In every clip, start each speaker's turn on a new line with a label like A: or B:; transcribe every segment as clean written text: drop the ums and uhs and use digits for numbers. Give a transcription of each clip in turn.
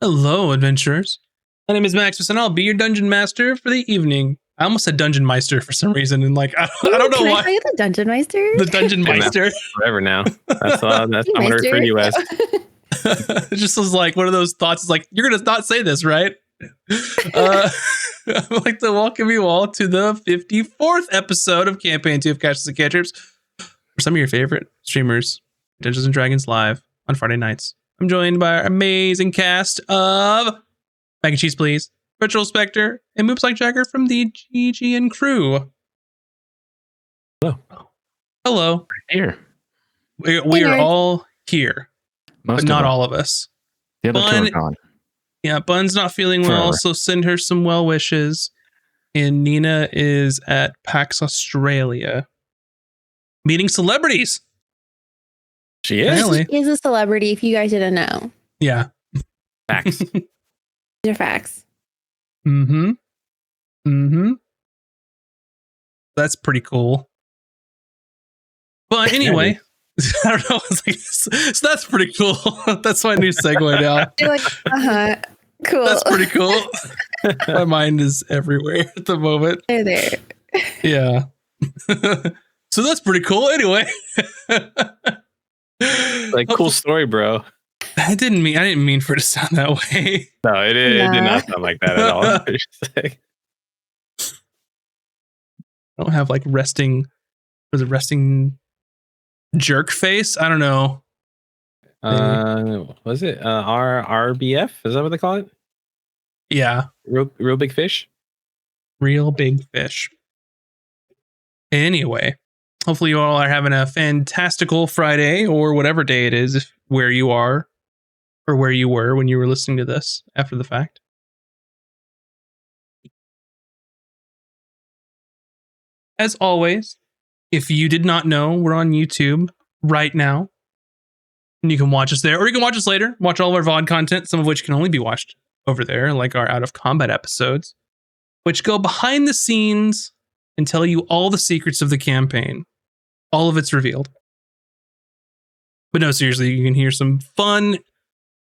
A: Hello, adventurers. My name is Maximus, and I'll be your dungeon master for the evening. I almost said dungeon meister for some reason, and I don't know why.
B: Can I say the dungeon meister?
A: The dungeon meister.
C: Forever now. That's I'm gonna refer to you as.
A: It just was like one of those thoughts. It's like, you're gonna not say this, right? I'd like to welcome you all to the 54th episode of Campaign 2 of Castles and Cantrips. For some of your favorite streamers, Dungeons and Dragons Live on Friday nights. I'm joined by our amazing cast of Mac and Cheese Please, Virtual Spectre, and Moops Like Jagger from the GGN crew.
C: Hello.
A: Hello.
C: Here.
A: We are all here, but not all of us.
C: The other two are gone.
A: Yeah, Bun's not feeling well, so send her some well wishes. And Nina is at PAX Australia meeting celebrities.
C: She is.
A: Really?
B: She is a celebrity, if you guys didn't know.
A: Yeah.
C: Facts.
B: These are facts.
A: Mm-hmm. Mm-hmm. That's pretty cool. But anyway, I don't know. It's like, so that's pretty cool. That's my new segue now.
B: You're like, cool.
A: That's pretty cool. My mind is everywhere at the moment.
B: They're there.
A: Yeah. So that's pretty cool. Anyway.
C: Like, cool story, bro.
A: I didn't mean for it to sound that way.
C: No, it did not sound like that at all. I
A: don't have like resting jerk face. I don't know.
C: Was it RBF? Is that what they call it?
A: Yeah.
C: Real big fish?
A: Real big fish. Anyway, hopefully you all are having a fantastical Friday or whatever day it is, where you are or where you were when you were listening to this after the fact. As always, if you did not know, we're on YouTube right now. And you can watch us there, or you can watch us later. Watch all of our VOD content, some of which can only be watched over there, like our Out of Combat episodes, which go behind the scenes and tell you all the secrets of the campaign. All of it's revealed. But no, seriously, you can hear some fun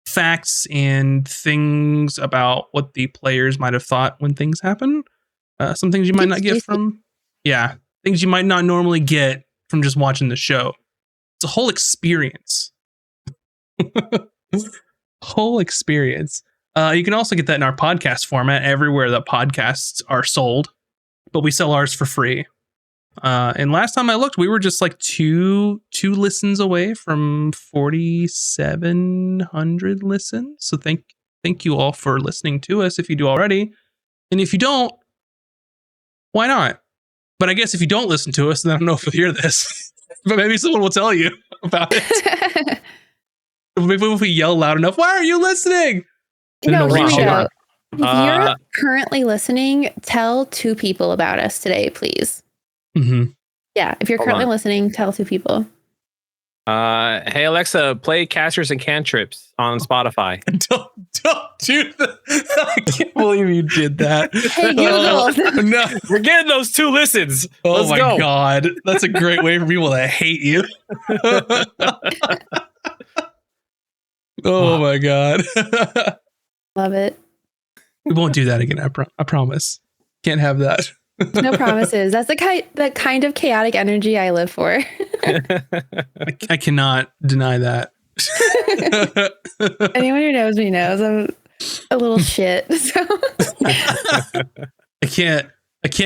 A: facts and things about what the players might have thought when things happen. Some things you might not get from... Yeah, things you might not normally get from just watching the show. It's a whole experience. Whole experience. You can also get that in our podcast format everywhere that podcasts are sold, but we sell ours for free. And last time I looked, we were just like two listens away from 4,700 listens. So thank you all for listening to us if you do already. And if you don't, why not? But I guess if you don't listen to us, then I don't know if you'll hear this. But maybe someone will tell you about it. Maybe if we yell loud enough, why are you listening?
B: No, if you're currently listening, tell 2 people about us today, please.
A: Mm-hmm.
B: Yeah, if you're currently listening, tell 2 people.
C: Hey Alexa, play Cantrips and Cantrips on Spotify.
A: Don't do that. I can't believe you did that.
B: Hey Google.
A: No,
C: we're getting those 2 listens.
A: Oh my God, that's a great way for people to hate you. Oh my God.
B: Love it.
A: We won't do that again. I promise. Can't have that.
B: No promises. That's the kind of chaotic energy I live for.
A: I cannot deny that.
B: Anyone who knows me knows I'm a little shit. So
A: I can't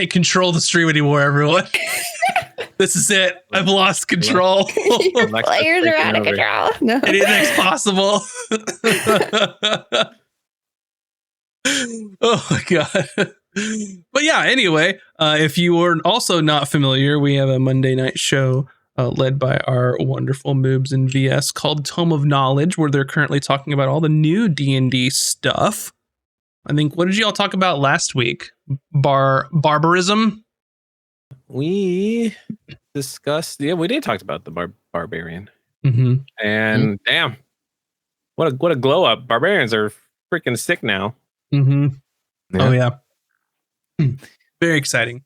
A: control the stream anymore, everyone. This is it. I've lost control.
B: Your players are out of control. No.
A: Anything's possible. Oh my God. But yeah, anyway, if you are also not familiar, we have a Monday night show led by our wonderful moobs in VS called Tome of Knowledge, where they're currently talking about all the new D&D stuff. I think, what did you all talk about last week? Barbarism?
C: We discussed, we did talk about the barbarian.
A: Mm-hmm.
C: And damn, what a glow up. Barbarians are freaking sick now.
A: Mm-hmm. Yeah. Oh yeah. Very exciting.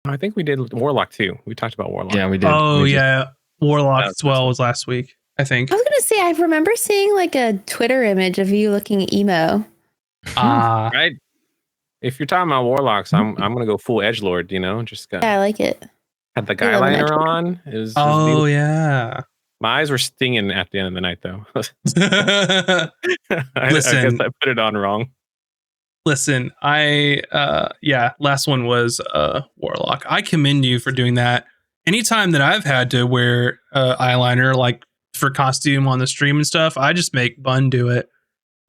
C: I think we did Warlock too. We talked about Warlock.
D: Yeah, we did.
A: Oh yeah. Warlock as well was last week, I think.
B: I was going to say, I remember seeing like a Twitter image of you looking emo.
C: Right. If you're talking about warlocks, I'm gonna go full edgelord. Just got.
B: Yeah, I like it.
C: Had the guy liner on. It was beautiful.
A: Yeah.
C: My eyes were stinging at the end of the night, though. I
A: Listen,
C: guess I put it on wrong.
A: Listen, last one was warlock. I commend you for doing that. Anytime that I've had to wear eyeliner, like for costume on the stream and stuff, I just make Bun do it,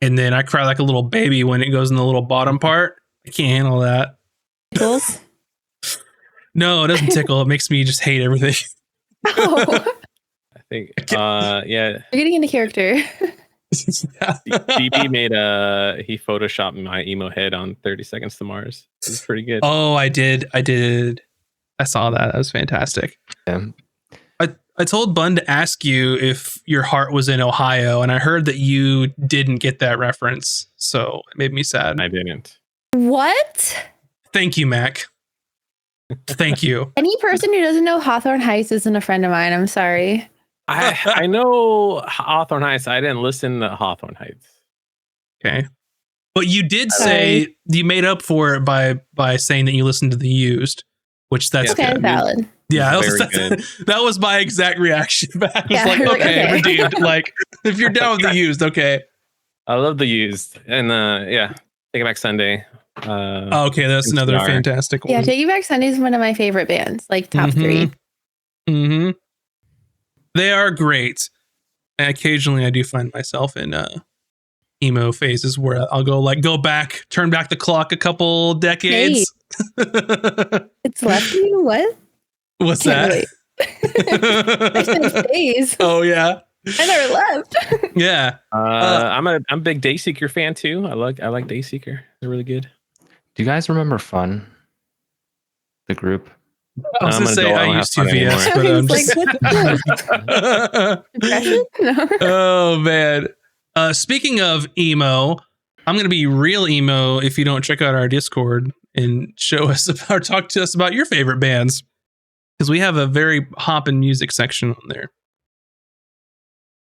A: and then I cry like a little baby when it goes in the little bottom part. I can't handle that.
B: Tickles?
A: No, it doesn't tickle. It makes me just hate everything.
B: Oh.
C: I think, yeah.
B: You're getting into character.
C: DB he photoshopped my emo head on 30 Seconds to Mars. It was pretty good.
A: Oh, I did. I saw that. That was fantastic.
D: Yeah.
A: I told Bun to ask you if your heart was in Ohio, and I heard that you didn't get that reference, so it made me sad.
C: I didn't.
B: What?
A: Thank you, Mac. Thank you.
B: Any person who doesn't know Hawthorne Heights isn't a friend of mine. I'm sorry.
C: I know Hawthorne Heights. I didn't listen to Hawthorne Heights.
A: Okay. But you did say you made up for it by saying that you listened to The Used, which that's
B: okay,
A: good.
B: valid.
A: Yeah,
C: Good.
A: that was my exact reaction back. I was
B: Yeah,
A: like, okay,
B: okay.
A: redeemed. Like, if you're down with The Used, okay.
C: I love The Used. And Take It Back Sunday.
A: Okay, that's another
C: NCR.
A: fantastic one.
B: Yeah, Take You Back Sunday is one of my favorite bands, like top three.
A: Mm-hmm. They are great. And occasionally I do find myself in emo phases where I'll go back, turn back the clock a couple decades.
B: It's left you? What?
A: What's
B: Can't
A: that?
B: I said days.
A: Oh yeah.
B: I never left.
A: Yeah.
C: I'm a big Dayseeker fan too. I like Dayseeker. They're really good.
D: Do you guys remember Fun? The group?
A: I was
C: I'm
A: gonna
C: an
A: say
C: adult, I
A: I
C: don't
A: used
C: have
A: to
C: fun
A: VS,
C: anymore.
A: but I'm
B: It's
A: just
B: like, what? Depression? No.
A: Oh man. Speaking of emo, I'm gonna be real emo if you don't check out our Discord and show us or talk to us about your favorite bands. Because we have a very hoppin' music section on there.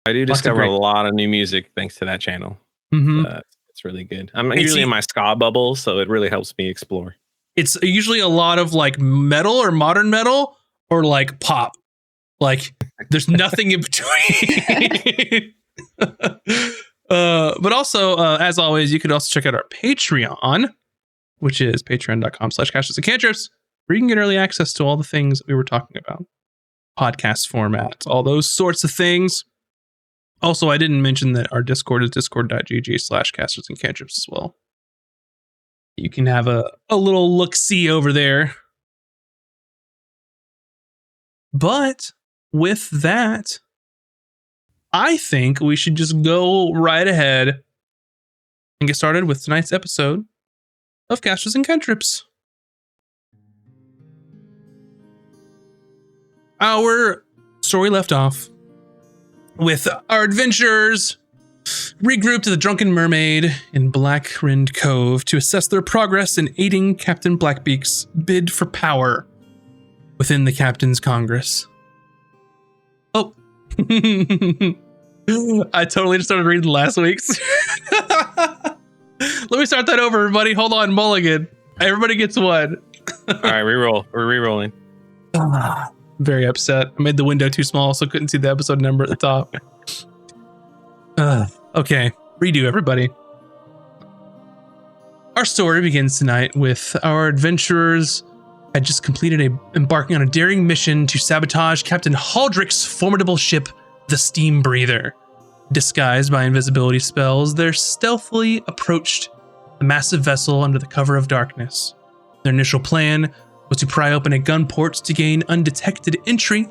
C: I do
A: Lots of
C: discover
A: great-
C: a lot of new music thanks to that channel.
A: Mm-hmm.
C: It's really good. I'm usually in my ska bubble, so it really helps me explore.
A: It's usually a lot of like metal or modern metal or like pop. Like there's nothing in between. But also, as always, you could also check out our Patreon, which is patreon.com/Cashes and Cantrips, where you can get early access to all the things that we were talking about. Podcast formats, all those sorts of things. Also, I didn't mention that our Discord is discord.gg/Casters and Cantrips as well. You can have a little look-see over there. But with that, I think we should just go right ahead and get started with tonight's episode of Casters and Cantrips. Our story left off with our adventurers regrouped at the Drunken Mermaid in Blackrind Cove to assess their progress in aiding Captain Blackbeak's bid for power within the Captain's Congress. Oh. I totally just started reading last week's. Let me start that over, everybody. Hold on, Mulligan. Everybody gets one.
C: All right, reroll. We're rerolling.
A: Very upset. I made the window too small, so couldn't see the episode number at the top. Okay, redo, everybody. Our story begins tonight with our adventurers had just completed embarking on a daring mission to sabotage Captain Haldrick's formidable ship, the Steam Breather. Disguised by invisibility spells, they stealthily approached the massive vessel under the cover of darkness. Their initial plan was to pry open a gun port to gain undetected entry,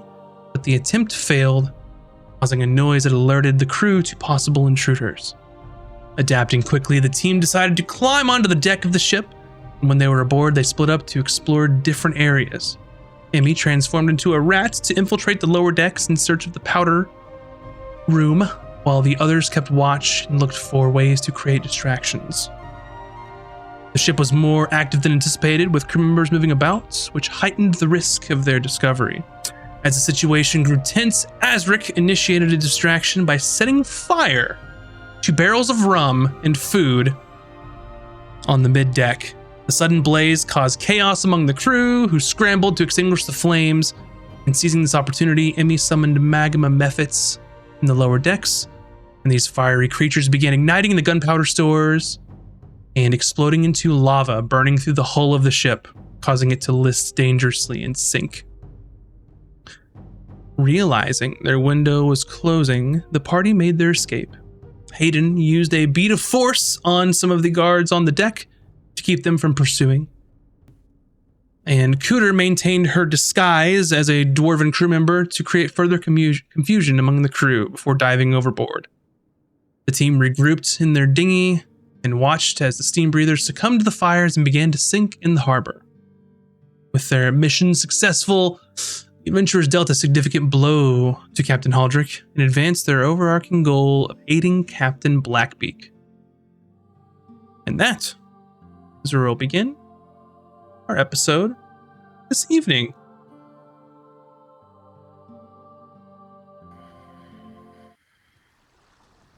A: but the attempt failed, causing a noise that alerted the crew to possible intruders. Adapting quickly, the team decided to climb onto the deck of the ship, and when they were aboard, they split up to explore different areas. Emmy transformed into a rat to infiltrate the lower decks in search of the powder room, while the others kept watch and looked for ways to create distractions. The ship was more active than anticipated, with crew members moving about, which heightened the risk of their discovery. As the situation grew tense, Azric initiated a distraction by setting fire to barrels of rum and food on the mid-deck. The sudden blaze caused chaos among the crew, who scrambled to extinguish the flames, and seizing this opportunity, Emmy summoned magma mephits in the lower decks, and these fiery creatures began igniting the gunpowder stores and exploding into lava, burning through the hull of the ship, causing it to list dangerously and sink. Realizing their window was closing, the party made their escape. Hayden used a beat of force on some of the guards on the deck to keep them from pursuing. And Cooter maintained her disguise as a dwarven crew member to create further confusion among the crew before diving overboard. The team regrouped in their dinghy and watched as the steam breathers succumbed to the fires and began to sink in the harbor. With their mission successful, the adventurers dealt a significant blow to Captain Haldrick and advanced their overarching goal of aiding Captain Blackbeak. And that is where we'll begin our episode this evening.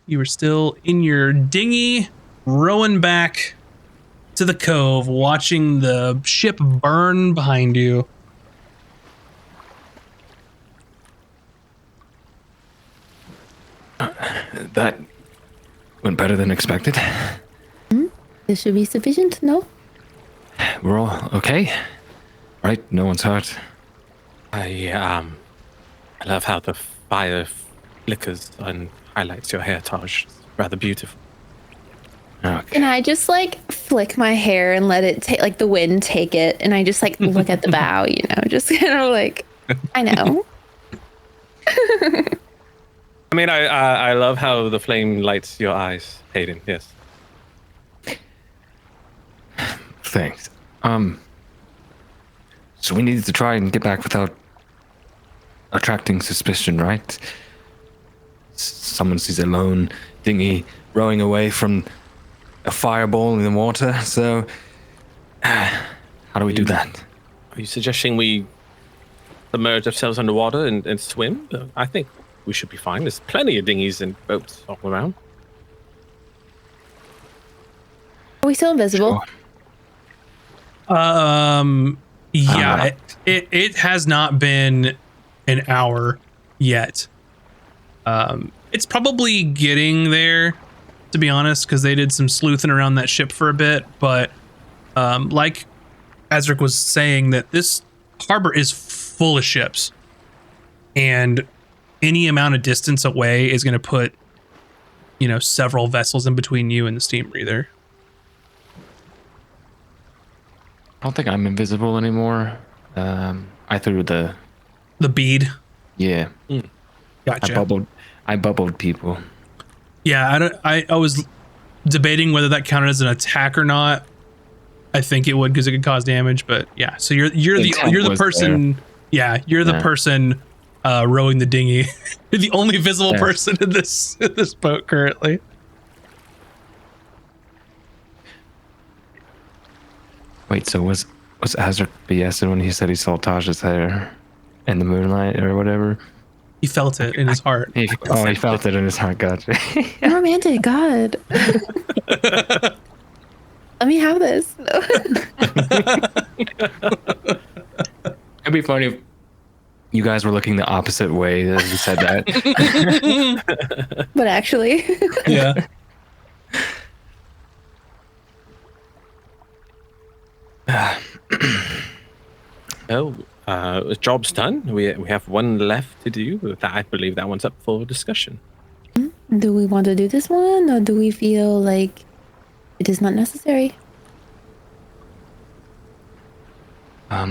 A: You were still in your dinghy, rowing back to the cove, watching the ship burn behind you.
D: That went better than expected.
B: This should be sufficient, no?
D: We're all okay, right? No one's hurt.
C: I love how the fire flickers and highlights your hair, Taj. It's rather beautiful.
D: Okay.
B: And I just like flick my hair and let it take, like the wind take it. And I just like look at the bow, you know, just kind of like, I know.
C: I mean, I love how the flame lights your eyes, Hayden. Yes.
D: Thanks. So we needed to try and get back without attracting suspicion, right? Someone sees a lone dinghy rowing away from a fireball in the water, so how do we do that?
C: Are you suggesting we submerge ourselves underwater and swim? I think we should be fine. There's plenty of dinghies and boats all around.
B: Are we still invisible?
D: Sure.
A: Yeah, it has not been an hour yet. It's probably getting there, to be honest, because they did some sleuthing around that ship for a bit. But like Azric was saying, that this harbor is full of ships, and any amount of distance away is going to put, you know, several vessels in between you and the steam breather.
D: I don't think I'm invisible anymore. I threw the
A: bead.
D: Yeah.
A: Gotcha.
D: I bubbled people.
A: Yeah, I was debating whether that counted as an attack or not. I think it would, because it could cause damage. But yeah, so you're the person. There. Yeah, you're the person rowing the dinghy. You're the only visible person in this boat currently.
D: Wait, so was Azric BSing when he said he saw Taj's hair in the moonlight or whatever?
A: He felt it in his heart.
D: He felt it in his heart. Gotcha.
B: Romantic, God. Let me have this.
D: It'd be funny if you guys were looking the opposite way as you said that.
B: But actually.
A: Yeah.
C: Job's done. We have one left to do. I believe that one's up for discussion.
B: Do we want to do this one, or do we feel like it is not necessary?
C: I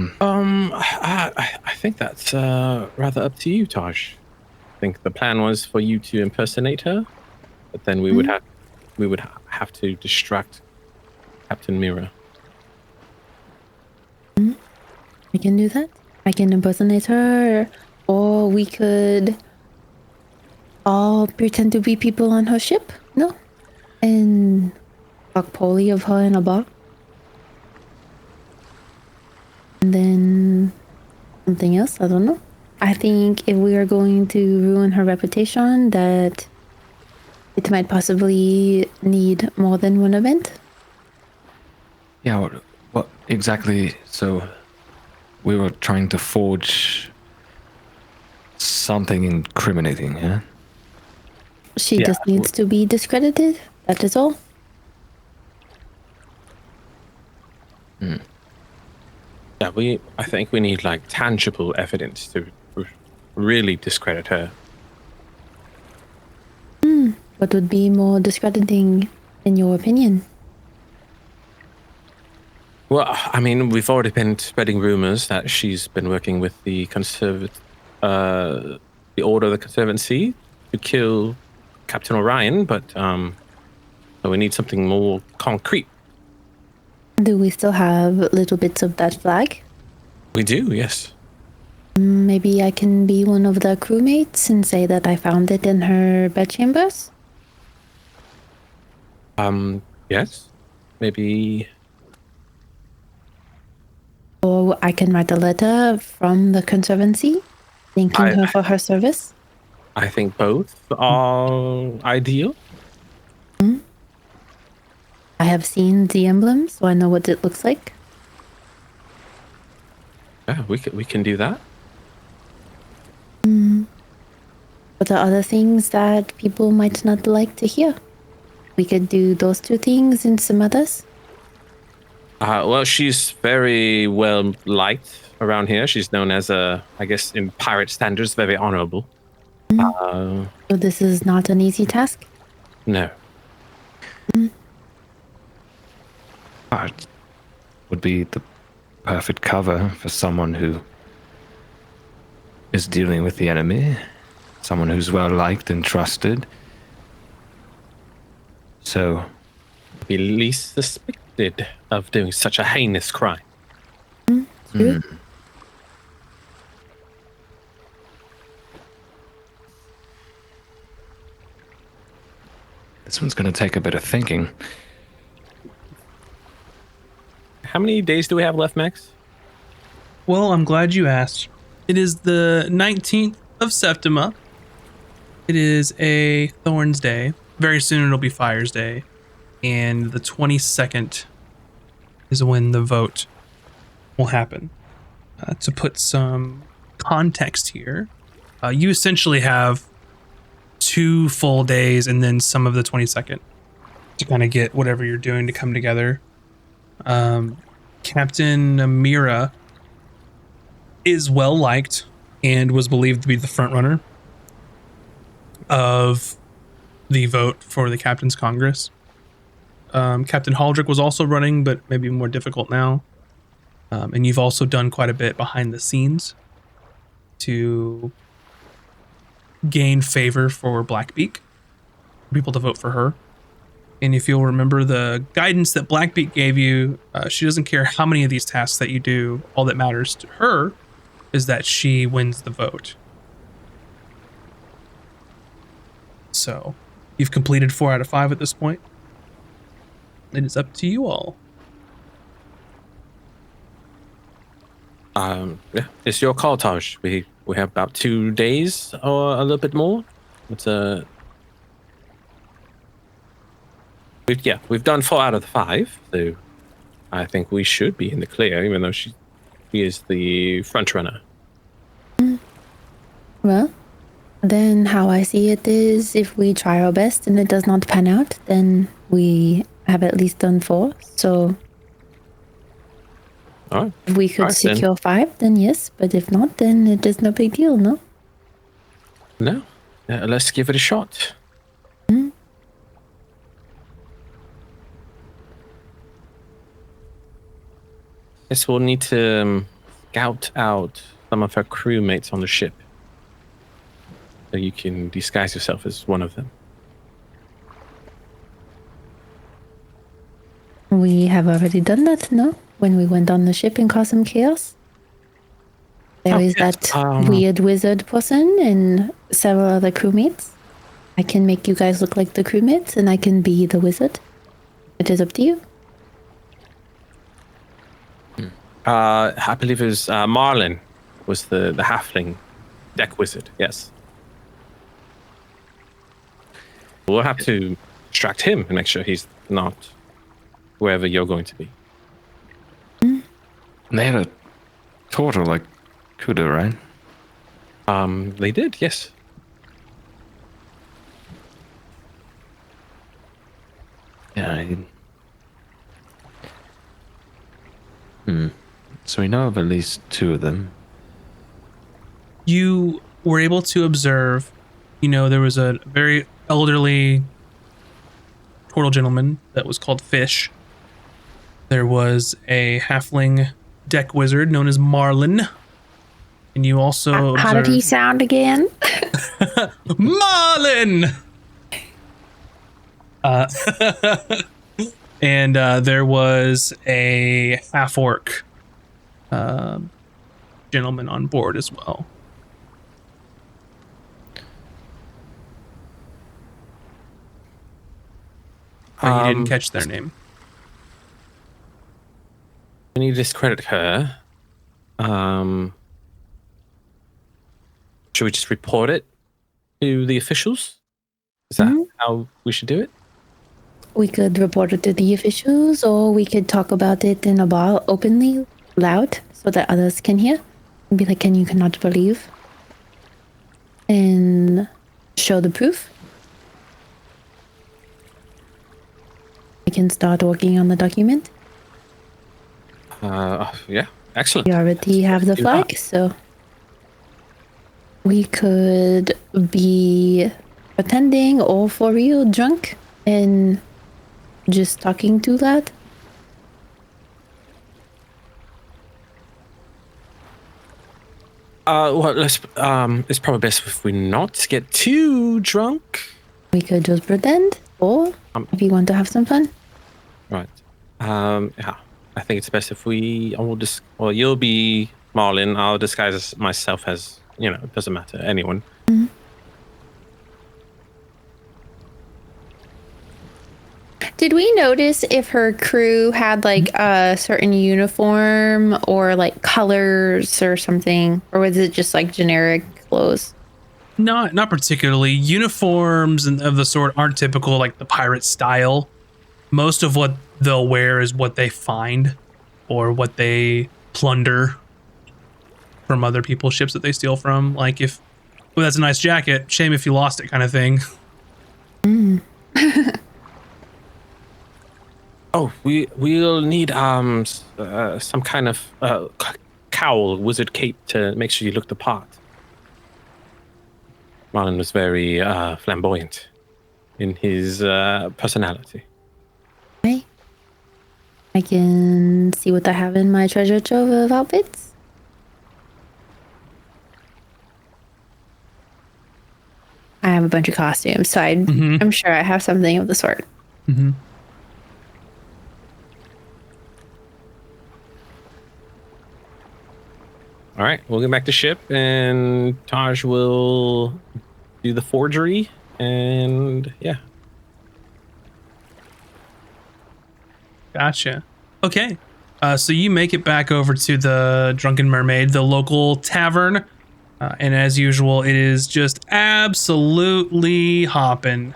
C: think that's rather up to you, Taj. I think the plan was for you to impersonate her, but then we would have to distract Captain Mira.
B: I can do that. I can impersonate her, or we could all pretend to be people on her ship. No, and talk poorly of her in a bar. And then something else, I don't know. I think if we are going to ruin her reputation, that it might possibly need more than one event.
D: Yeah, what exactly? So we were trying to forge something incriminating, yeah?
B: She
C: Yeah,
B: just needs to be discredited. That is all.
C: Yeah, I think we need like tangible evidence to really discredit her.
B: What would be more discrediting, in your opinion?
C: Well, I mean, we've already been spreading rumors that she's been working with the the Order of the Conservancy to kill Captain Orion, but we need something more concrete.
B: Do we still have little bits of that flag?
C: We do, yes.
B: Maybe I can be one of the crewmates and say that I found it in her bedchambers?
C: Yes. Maybe.
B: Or I can write a letter from the Conservancy thanking her for her service?
C: I think both are ideal.
B: I have seen the emblem, so I know what it looks like.
C: Yeah, we can do that.
B: But there are other things that people might not like to hear. We could do those two things and some others.
C: Well, she's very well liked around here. She's known as I guess in pirate standards, very honorable.
B: So this is not an easy task.
C: No.
D: Art would be the perfect cover for someone who is dealing with the enemy, someone who's well liked and trusted. So,
C: Be least suspected of doing such a heinous crime.
B: True.
D: this one's going to take a bit of thinking.
C: How many days do we have left, Max?
A: Well, I'm glad you asked. It is the 19th of Septima. It is a Thorns Day. Very soon it'll be Fire's Day. And the 22nd is when the vote will happen. To put some context here, you essentially have 2 full days and then some of the 22nd to kind of get whatever you're doing to come together. Captain Amira is well liked and was believed to be the front runner of the vote for the Captain's Congress. Captain Haldrick was also running, but maybe more difficult now. And you've also done quite a bit behind the scenes to gain favor for Blackbeak, people to vote for her. And if you'll remember the guidance that Blackbeak gave you, she doesn't care how many of these tasks that you do. All that matters to her is that she wins the vote. So you've completed 4 out of 5 at this point. It is up to you all.
C: Yeah, it's your call, Taj. We have about 2 days or a little bit more. It's we've done 4 out of the 5, so I think we should be in the clear, even though she is the front runner.
B: Well, then how I see it is if we try our best and it does not pan out, then we have at least done 4. So
C: All right.
B: if we could
C: All right, then.
B: secure 5, then yes. But if not, then it is no big deal, no?
C: No, let's give it a shot. Guess we'll need to scout out some of our crewmates on the ship. So you can disguise yourself as one of them.
B: We have already done that, no? When we went on the ship and caused some chaos. There is
C: yes,
B: that weird wizard person and several other crewmates. I can make you guys look like the crewmates and I can be the wizard. It is up to you.
C: I believe it was Marlin was the halfling Deck wizard, yes. We'll have to distract him and make sure he's not wherever you're going to be.
D: They had a turtle like Kuda, right?
C: They did, yes.
D: Yeah. So we know of at least 2 of them.
A: You were able to observe, there was a very elderly turtle gentleman that was called Fish. There was a halfling deck wizard known as Marlin. And you also
B: How did he sound again?
A: Marlin! And there was a half-orc gentleman on board as well. But you didn't catch their name.
C: When you discredit her, should we just report it to the officials? Is that how we should do it?
B: We could report it to the officials, or we could talk about it in a bar openly, loud, so that others can hear. And be like, you cannot believe. And show the proof. I can start working on the document.
C: Yeah, excellent.
B: We already have the flag, so we could be pretending or for real drunk and just talking too loud.
C: Well, it's probably best if we not get too drunk.
B: We could just pretend, or if you want to have some fun.
C: Right. Yeah. I think it's best if you'll be Marlin. I'll disguise myself as, it doesn't matter, anyone.
B: Mm-hmm. Did we notice if her crew had like a certain uniform or like colors or something, or was it just like generic clothes?
A: Not particularly. Uniforms and of the sort aren't typical like the pirate style. Most of what they'll wear is what they find or what they plunder from other people's ships that they steal from. Like if, that's a nice jacket, shame if you lost it kind of thing.
C: Oh, we'll need some kind of cowl, wizard cape to make sure you look the part. Marlin was very flamboyant in his personality.
B: Okay. I can see what I have in my treasure trove of outfits. I have a bunch of costumes, so I'm sure I have something of the sort.
A: Mm-hmm.
C: All right, we'll get back to ship, and Taj will do the forgery, and yeah.
A: Gotcha. Okay. So you make it back over to the Drunken Mermaid, the local tavern. And as usual, it is just absolutely hopping.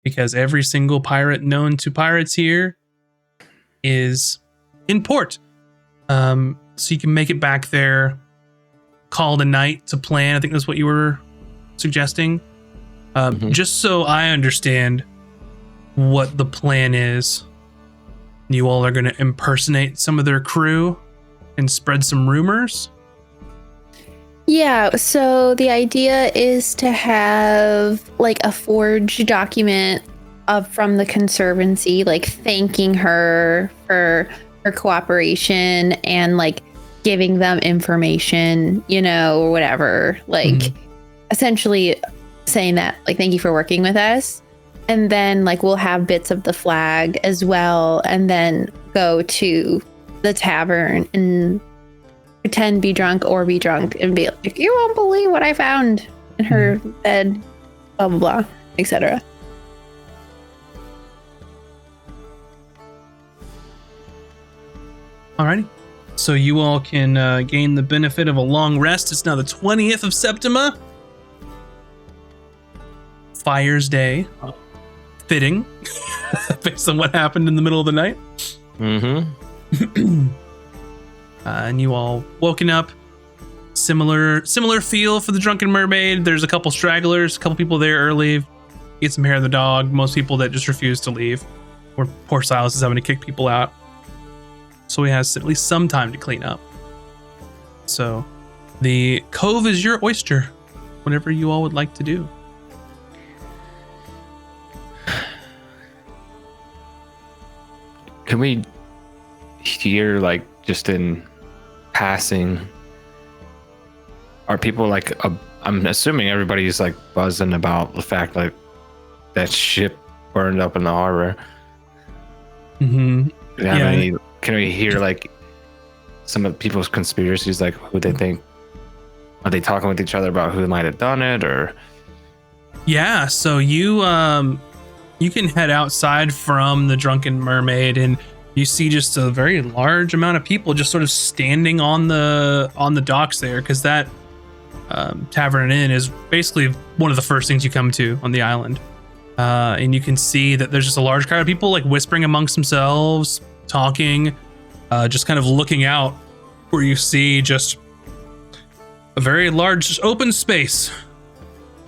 A: Because every single pirate known to pirates here is in port. So you can make it back there, call it a night to plan. I think that's what you were suggesting. Just so I understand what the plan is, you all are going to impersonate some of their crew and spread some rumors.
B: Yeah, so the idea is to have like a forged document from the Conservancy, like thanking her for her cooperation and like giving them information, or whatever. Like essentially saying that, like, thank you for working with us. And then like we'll have bits of the flag as well, and then go to the tavern and pretend be drunk and be like, you won't believe what I found in her bed, blah blah blah, etc.
A: Alrighty. So you all can gain the benefit of a long rest. It's now the 20th of Septima. Fire's Day. Fitting, based on what happened in the middle of the night.
C: Mm-hmm.
A: And you all woken up. Similar feel for the Drunken Mermaid. There's a couple stragglers, a couple people there early. Get some hair of the dog. Most people that just refuse to leave. Or poor Silas is having to kick people out. So he has at least some time to clean up. So the cove is your oyster. Whatever you all would like to do.
D: Can we hear, like, just in passing, are people like, I'm assuming everybody's like buzzing about the fact like that ship burned up in the harbor.
A: Mm-hmm.
D: Can we hear like some of people's conspiracies, like who they think, are they talking with each other about who might have done it, or?
A: Yeah, so you can head outside from the Drunken Mermaid and you see just a very large amount of people just sort of standing on the docks there, because that tavern and inn is basically one of the first things you come to on the island. And you can see that there's just a large crowd of people like whispering amongst themselves, talking, just kind of looking out, where you see just a very large just open space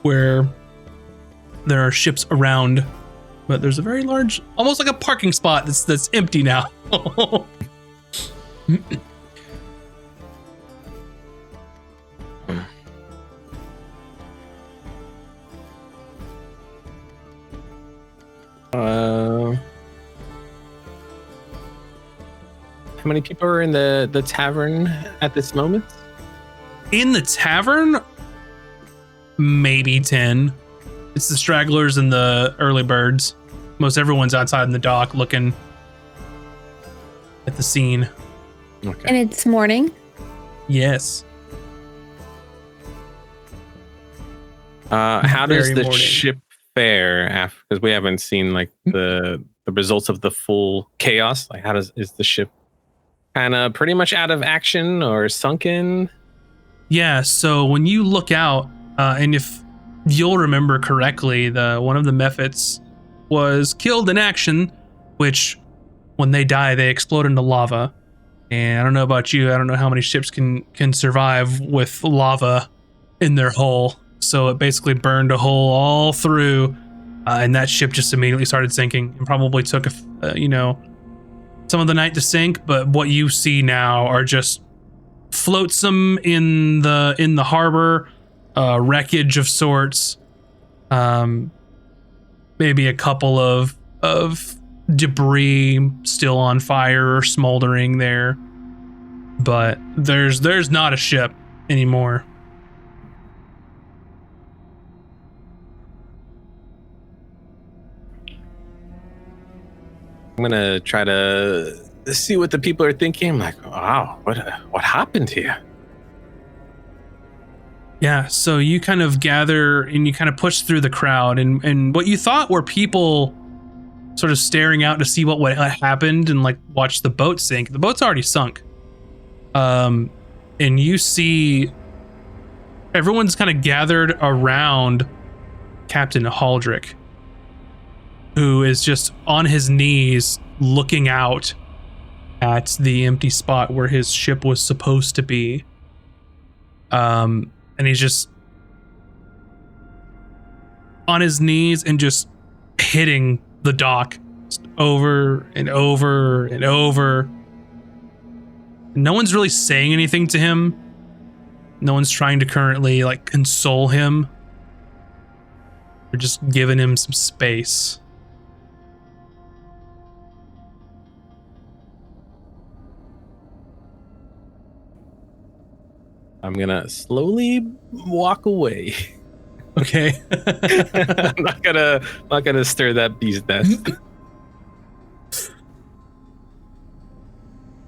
A: where there are ships around. But there's a very large, almost like a parking spot that's empty now.
C: How many people are in the tavern at this moment?
A: In the tavern, maybe 10. It's the stragglers and the early birds. Most everyone's outside in the dock looking at the scene.
C: Okay.
B: And it's morning.
A: Yes.
C: How does
A: Very
C: the
A: morning.
C: ship fare after? Because we haven't seen like the results of the full chaos. Like, is the ship kind of pretty much out of action or sunken?
A: Yeah, so when you look out, and if you'll remember correctly, one of the Mephits was killed in action, which when they die, they explode into lava. And I don't know about you, I don't know how many ships can survive with lava in their hull. So it basically burned a hole all through, and that ship just immediately started sinking and probably took some of the night to sink. But what you see now are just flotsam in the harbor, wreckage of sorts, maybe a couple of debris still on fire or smoldering there, but there's not a ship anymore.
C: I'm gonna try to see what the people are thinking. I'm like, wow, what happened here?
A: Yeah, so you kind of gather and you kind of push through the crowd, and what you thought were people sort of staring out to see what happened and like watch the boat sink. The boat's already sunk. And you see everyone's kind of gathered around Captain Haldrick, who is just on his knees looking out at the empty spot where his ship was supposed to be. And he's just on his knees and just hitting the dock just over and over and over. No one's really saying anything to him. No one's trying to currently like console him. They're just giving him some space.
C: I'm gonna slowly walk away.
A: Okay.
C: I'm not gonna stir that bee's nest.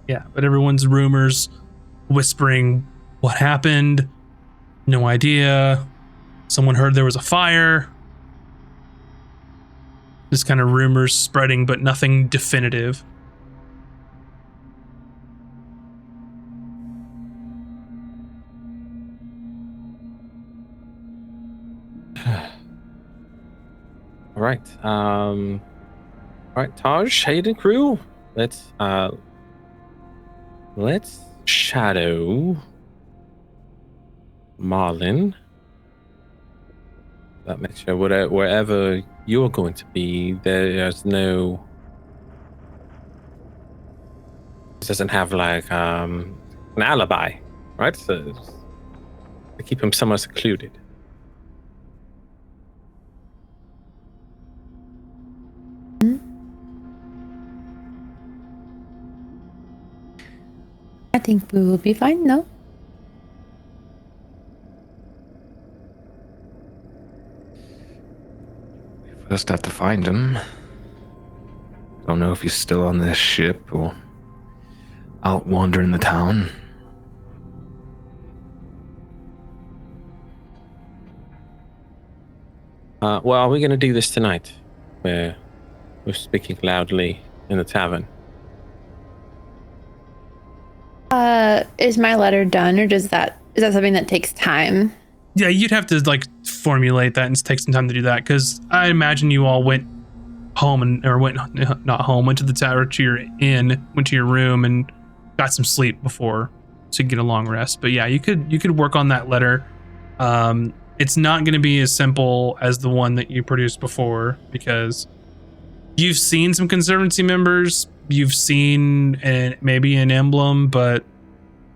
A: Yeah, but everyone's rumors whispering what happened. No idea. Someone heard there was a fire. Just kind of rumors spreading, but nothing definitive.
C: All right. All right, Taj, Hayden, crew. Let's shadow Marlin. That makes sure wherever you're going to be, there's no. It doesn't have like an alibi, right? So to keep him somewhere secluded.
B: I think we will be fine, no?
D: First have to find him. Don't know if he's still on this ship or out wandering the town.
C: Well, are we going to do this tonight? We're speaking loudly in the tavern.
B: Is my letter done, or is that something that takes time?
A: Yeah, you'd have to like formulate that and take some time to do that, because I imagine you all went home went to the tower, to your inn, went to your room and got some sleep before to get a long rest. But yeah, you could work on that letter. It's not going to be as simple as the one that you produced before, because you've seen some Conservancy members, you've seen maybe an emblem, but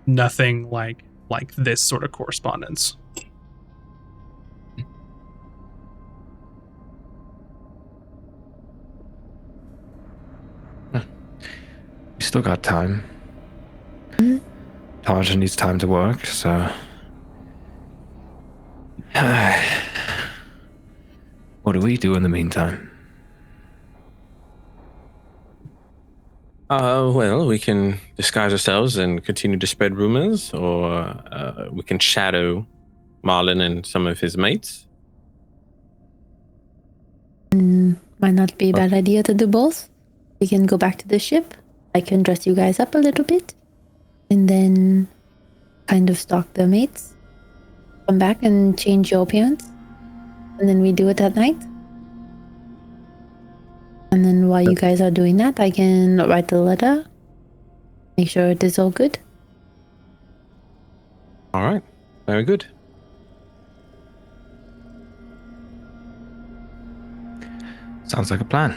A: nothing like this sort of correspondence.
D: We still got time. Taj needs time to work, so. What do we do in the meantime?
C: Well, we can disguise ourselves and continue to spread rumors, or we can shadow Marlin and some of his mates.
B: Might not be a bad idea to do both. We can go back to the ship. I can dress you guys up a little bit, and then kind of stalk the mates. Come back and change your appearance, and then we do it at night. And then while you guys are doing that, I can write the letter, make sure it is all good.
C: All right, very good.
D: Sounds like a plan.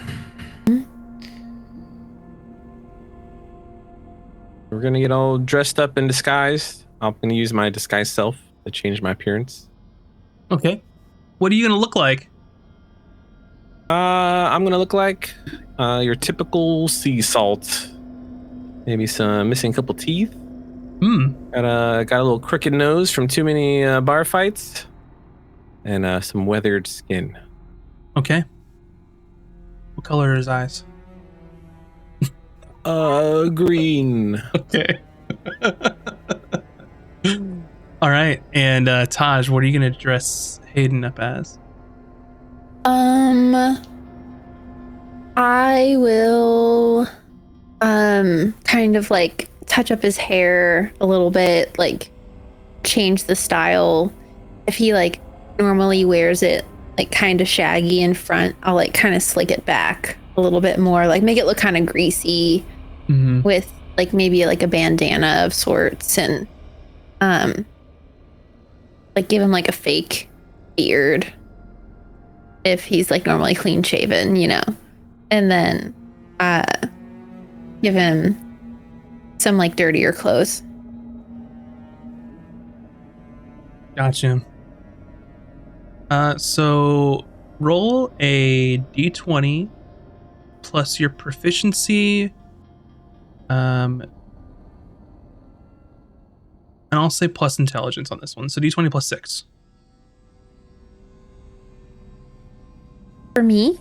C: We're gonna get all dressed up and disguised. I'm gonna use my disguise self to change my appearance.
A: Okay. What are you going to look like?
C: I'm gonna look like your typical sea salt. Maybe some missing a couple teeth. Got a little crooked nose from too many bar fights, and some weathered skin.
A: Okay. What color are his eyes?
C: Green.
A: Okay. All right. And Taj, what are you going to dress Hayden up as?
B: I will kind of like touch up his hair a little bit, like change the style. If he like normally wears it like kind of shaggy in front, I'll like kind of slick it back a little bit more, like make it look kind of greasy with like maybe like a bandana of sorts, and like give him like a fake beard if he's like normally clean shaven, you know, and then give him some like dirtier clothes.
A: Gotcha. So roll a d20 plus your proficiency, and I'll say plus intelligence on this one. So d20 plus 6.
B: For me?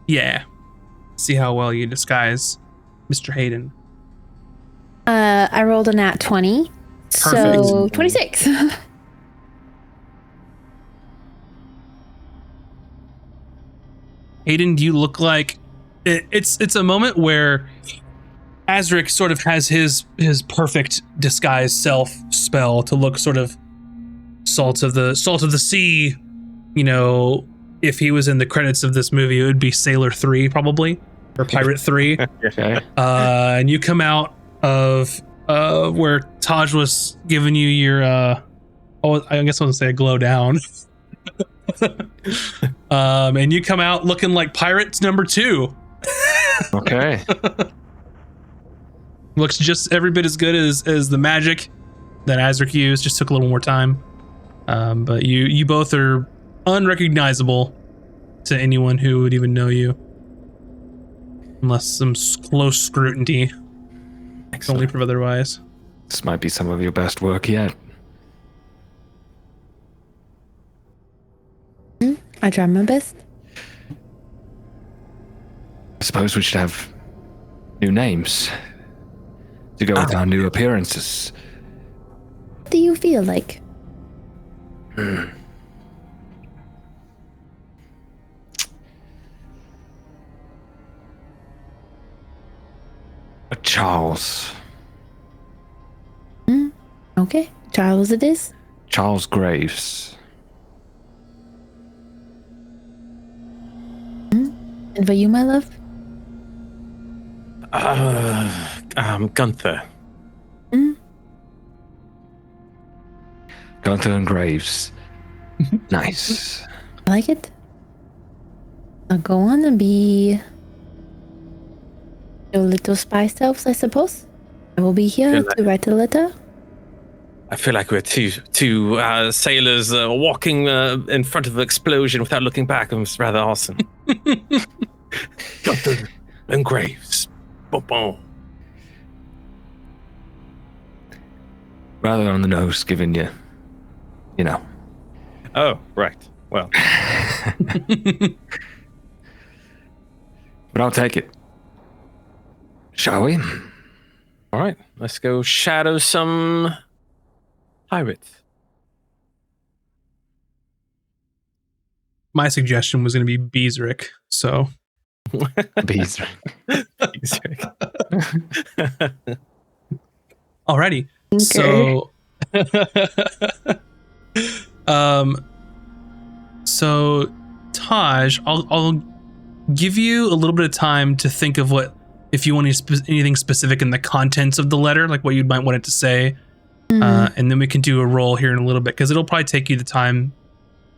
A: Yeah. See how well you disguise Mr. Hayden.
B: I rolled a nat 20.
A: Perfect.
B: So 26.
A: Hayden, do you look like it's a moment where Azric sort of has his perfect disguise self spell to look sort of salt of the sea, you know, if he was in the credits of this movie, it would be Sailor 3 probably, or Pirate 3.
D: Okay.
A: And you come out of where Taj was giving you your I guess I want to say a glow down. And you come out looking like Pirates number 2.
D: Okay.
A: Looks just every bit as good as the magic that Azric used. Just took a little more time. But you both are unrecognizable to anyone who would even know you, unless some close scrutiny can only prove otherwise.
D: This might be some of your best work yet.
B: I try my best.
D: I suppose we should have new names to go with our new appearances.
B: What do you feel like?
D: Charles.
B: Okay, Charles it is.
D: Charles Graves.
B: And for you, my love?
C: Gunther.
D: Gunther and Graves. Nice.
B: I like it. I'll go on and be your little spy selves, I suppose. I will be here to write a letter.
C: I feel like we're two sailors walking in front of an explosion without looking back. It was rather awesome. Gunther and Graves. Boom, boom.
D: Rather on the nose, given you know.
C: Oh, right. Well.
D: But I'll take it. Shall we?
C: All right. Let's go shadow some pirates.
A: My suggestion was going to be Beesrick, so
D: Bees.
A: alrighty.
B: Okay.
A: So, so Taj, I'll give you a little bit of time to think of what, if you want anything specific in the contents of the letter, like what you might want it to say, and then we can do a roll here in a little bit, because it'll probably take you the time,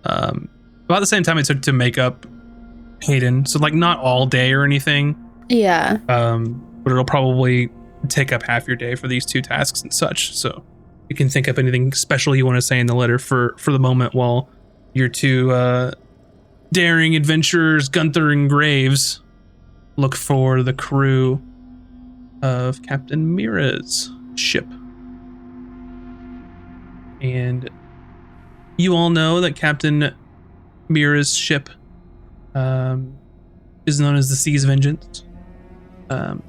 A: about the same time it took to make up Hayden. So like not all day or anything.
B: Yeah.
A: But it'll probably take up half your day for these 2 tasks and such. So you can think up anything special you want to say in the letter for the moment while your 2 daring adventurers, Gunther and Graves, look for the crew of Captain Mira's ship. And you all know that Captain Mira's ship is known as the Sea's Vengeance.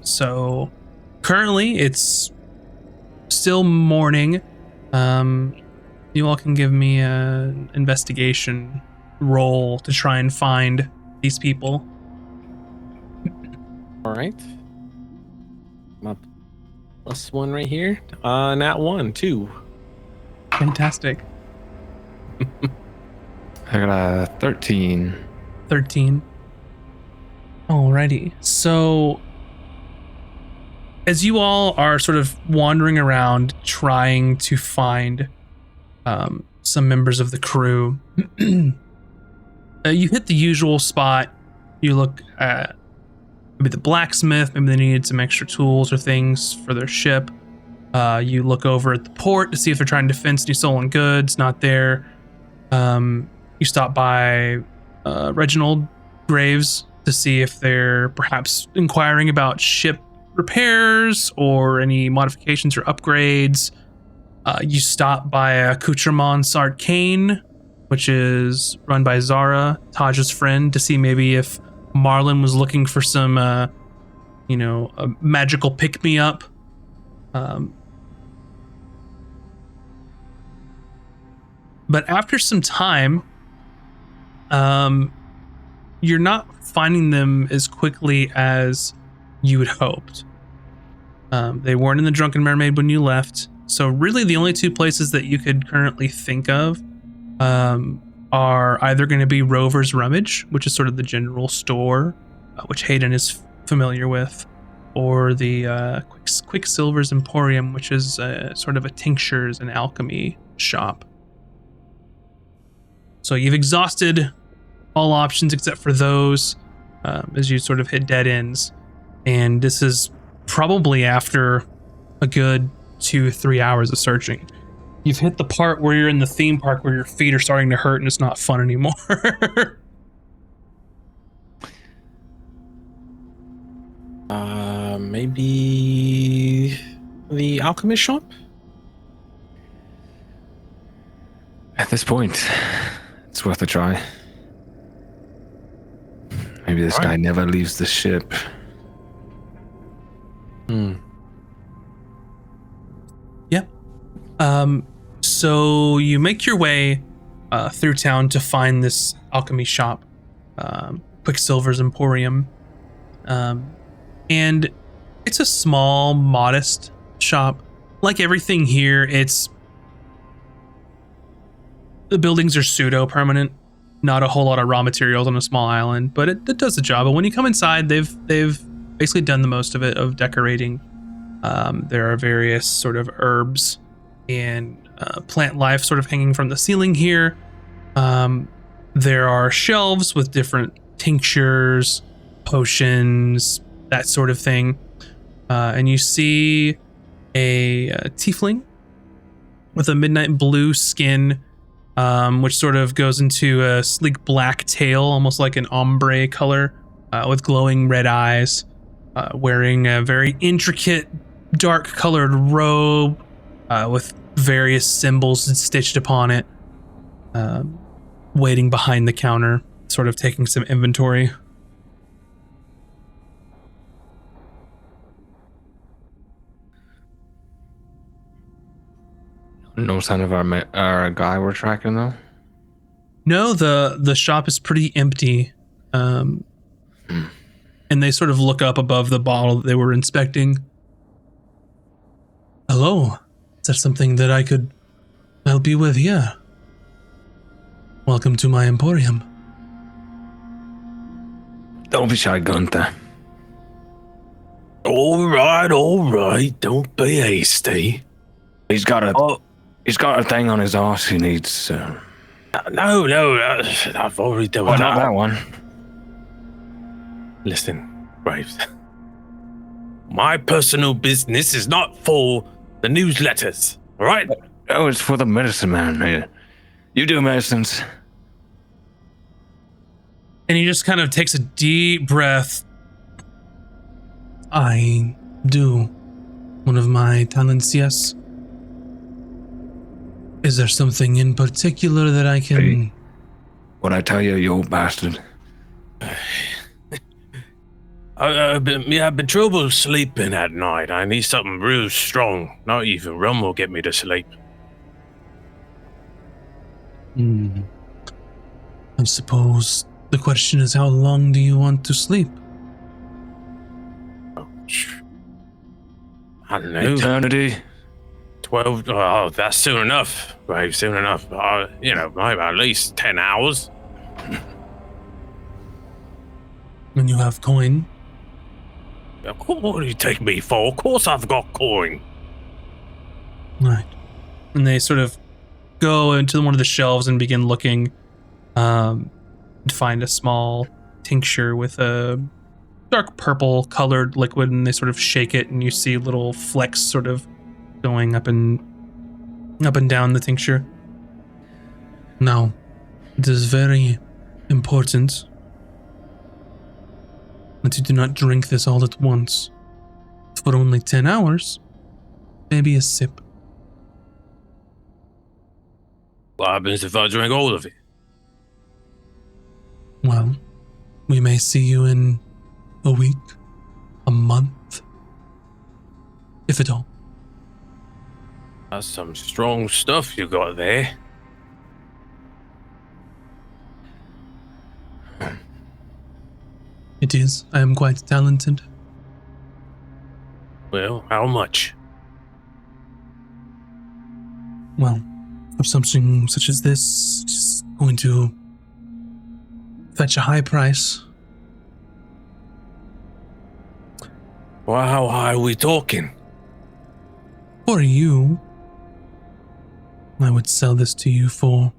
A: So currently it's still morning. You all can give me an investigation roll to try and find these people.
C: All right. My +1 right here. Nat 1, 2.
A: Fantastic.
D: I got a 13.
A: 13. Alrighty. So as you all are sort of wandering around trying to find some members of the crew, you hit the usual spot. You look at maybe the blacksmith, maybe they needed some extra tools or things for their ship. You look over at the port to see if they're trying to defense any stolen goods. Not there. You stop by Reginald Graves to see if they're perhaps inquiring about ship repairs or any modifications or upgrades. You stop by Accoutrement Sarkane, which is run by Zara, Taj's friend, to see maybe if Marlon was looking for some, a magical pick-me-up. But after some time, you're not finding them as quickly as you had hoped. They weren't in the Drunken Mermaid when you left. So really the only 2 places that you could currently think of are either going to be Rover's Rummage, which is sort of the general store, which Hayden is familiar with, or the Quicksilver's Emporium, which is sort of a tinctures and alchemy shop. So you've exhausted all options except for those as you sort of hit dead ends. And this is probably after a good 2-3 hours of searching. You've hit the part where you're in the theme park where your feet are starting to hurt and it's not fun anymore.
C: Maybe the alchemist shop?
D: At this point, it's worth a try. Maybe this guy never leaves the ship.
A: Yeah. So you make your way through town to find this alchemy shop, Quicksilver's Emporium. And it's a small, modest shop. Like everything here, the buildings are pseudo-permanent. Not a whole lot of raw materials on a small island, but it does the job. But when you come inside, they've basically done the most of it, of decorating. There are various sort of herbs and plant life sort of hanging from the ceiling here. There are shelves with different tinctures, potions, that sort of thing. And you see a tiefling with a midnight blue skin, which sort of goes into a sleek black tail, almost like an ombre color, with glowing red eyes, wearing a very intricate dark colored robe with various symbols stitched upon it, waiting behind the counter, sort of taking some inventory.
D: No sign of our guy we're tracking, though?
A: No, the shop is pretty empty. And they sort of look up above the bottle that they were inspecting. Hello, is there something that I could help you with here? Welcome to my emporium.
D: Don't be shy, Gunther.
C: All right. Don't be hasty.
D: He's got a thing on his arse he needs.
C: No, I've already done
D: Not that one.
C: Listen, Graves. My personal business is not for the newsletters, all right?
D: Oh, it's for the medicine man here. You do medicines.
A: And he just kind of takes a deep breath. I do. One of my talents, yes. Is there something in particular that I can...
D: Hey, what I tell you, you old bastard?
C: I've been trouble sleeping at night. I need something real strong. Not even rum will get me to sleep.
A: I suppose the question is, how long do you want to sleep?
C: I don't know.
D: Eternity.
C: 12. Oh, that's soon enough. Right, soon enough. Maybe at least 10 hours.
A: When you have coin?
C: What do you take me for? Of course I've got coin.
A: Right. And they sort of go into one of the shelves and begin looking to find a small tincture with a dark purple colored liquid, and they sort of shake it and you see little flecks sort of going up and down the tincture. Now, it is very important that you do not drink this all at once. For only 10 hours, maybe a sip.
C: What happens if I drink all of it?
A: Well, we may see you in a week, a month, if at all.
C: That's some strong stuff you got there.
A: It is. I am quite talented.
C: Well, how much?
A: Well, for something such as this, it's going to fetch a high price.
C: Well, how high are we talking?
A: For you, I would sell this to you for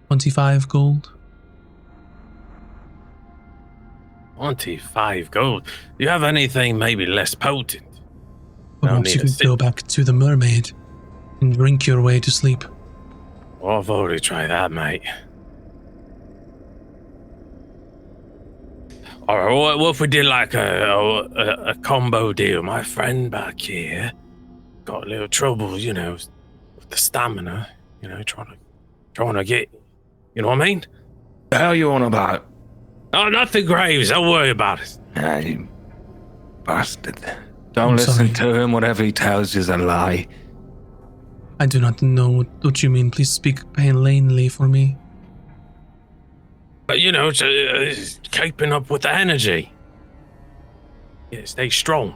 A: 25 gold.
C: 25 gold. Do you have anything maybe less potent?
A: Perhaps you can go back to the mermaid and drink your way to sleep.
C: Well, I've already tried that, mate. Alright, what if we did like a combo deal? My friend back here got a little trouble, with the stamina, trying to get, you know what I mean?
D: The hell you on about?
C: Oh, nothing, Graves. Don't worry about it.
D: Ah, you bastard. Don't
A: I'm
D: listen
A: sorry.
D: to him. Whatever he tells you is a lie.
A: I do not know what you mean. Please speak plainly for me.
C: But, it's keeping up with the energy. Yeah, stay strong.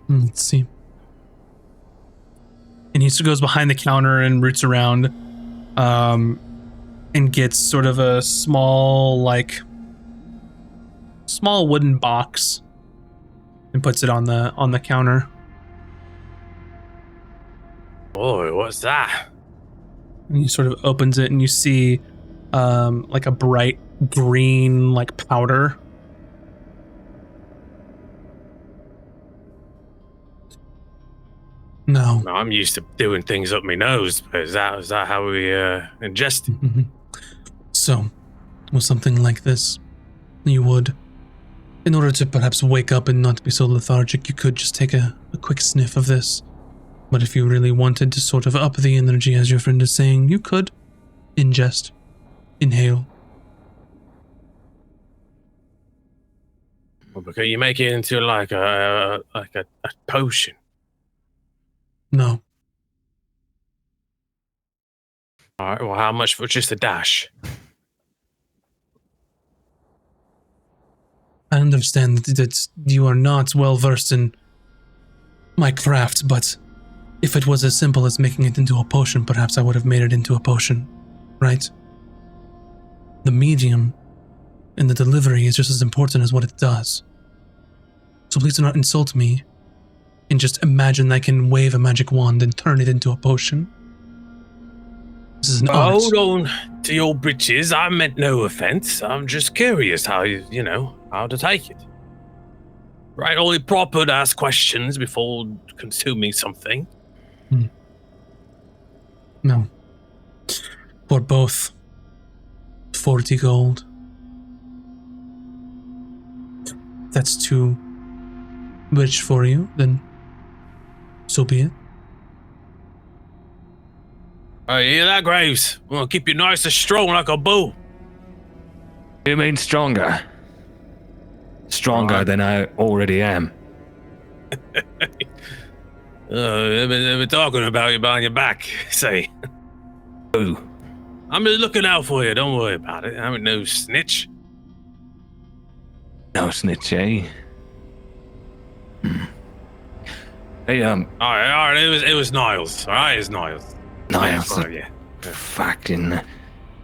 A: Let's see. And he goes behind the counter and roots around, and gets sort of a small wooden box and puts it on the counter.
C: Boy, what's that?
A: And he sort of opens it and you see like a bright green powder. No.
C: No, I'm used to doing things up my nose. But is that how we ingest it?
A: So, with something like this, you would, in order to perhaps wake up and not be so lethargic, you could just take a quick sniff of this. But if you really wanted to sort of up the energy, as your friend is saying, you could ingest, inhale.
C: Well, because you make it into like a potion.
A: No.
C: All right. Well, how much for just a dash?
A: I understand that you are not well versed in my craft, but if it was as simple as making it into a potion, perhaps I would have made it into a potion, right? The medium and the delivery is just as important as what it does. So please do not insult me and just imagine I can wave a magic wand and turn it into a potion. This is an art.
C: Hold on to your britches. I meant no offense. I'm just curious how how to take it. Right, only proper to ask questions before consuming something.
A: No. For both 40 gold. That's too rich for you, then so be it.
C: Oh, you hear that, Graves? I'm gonna keep you nice and strong like a bull.
D: You mean stronger? Stronger than I already am.
C: They've been talking about you behind your back. Say,
D: Ooh.
C: I'm just looking out for you. Don't worry about it. I'm no snitch.
D: No snitch, eh? Hey,
C: All right. It was Niles. All right, it's Niles.
D: Niles,
C: Yeah.
D: fucking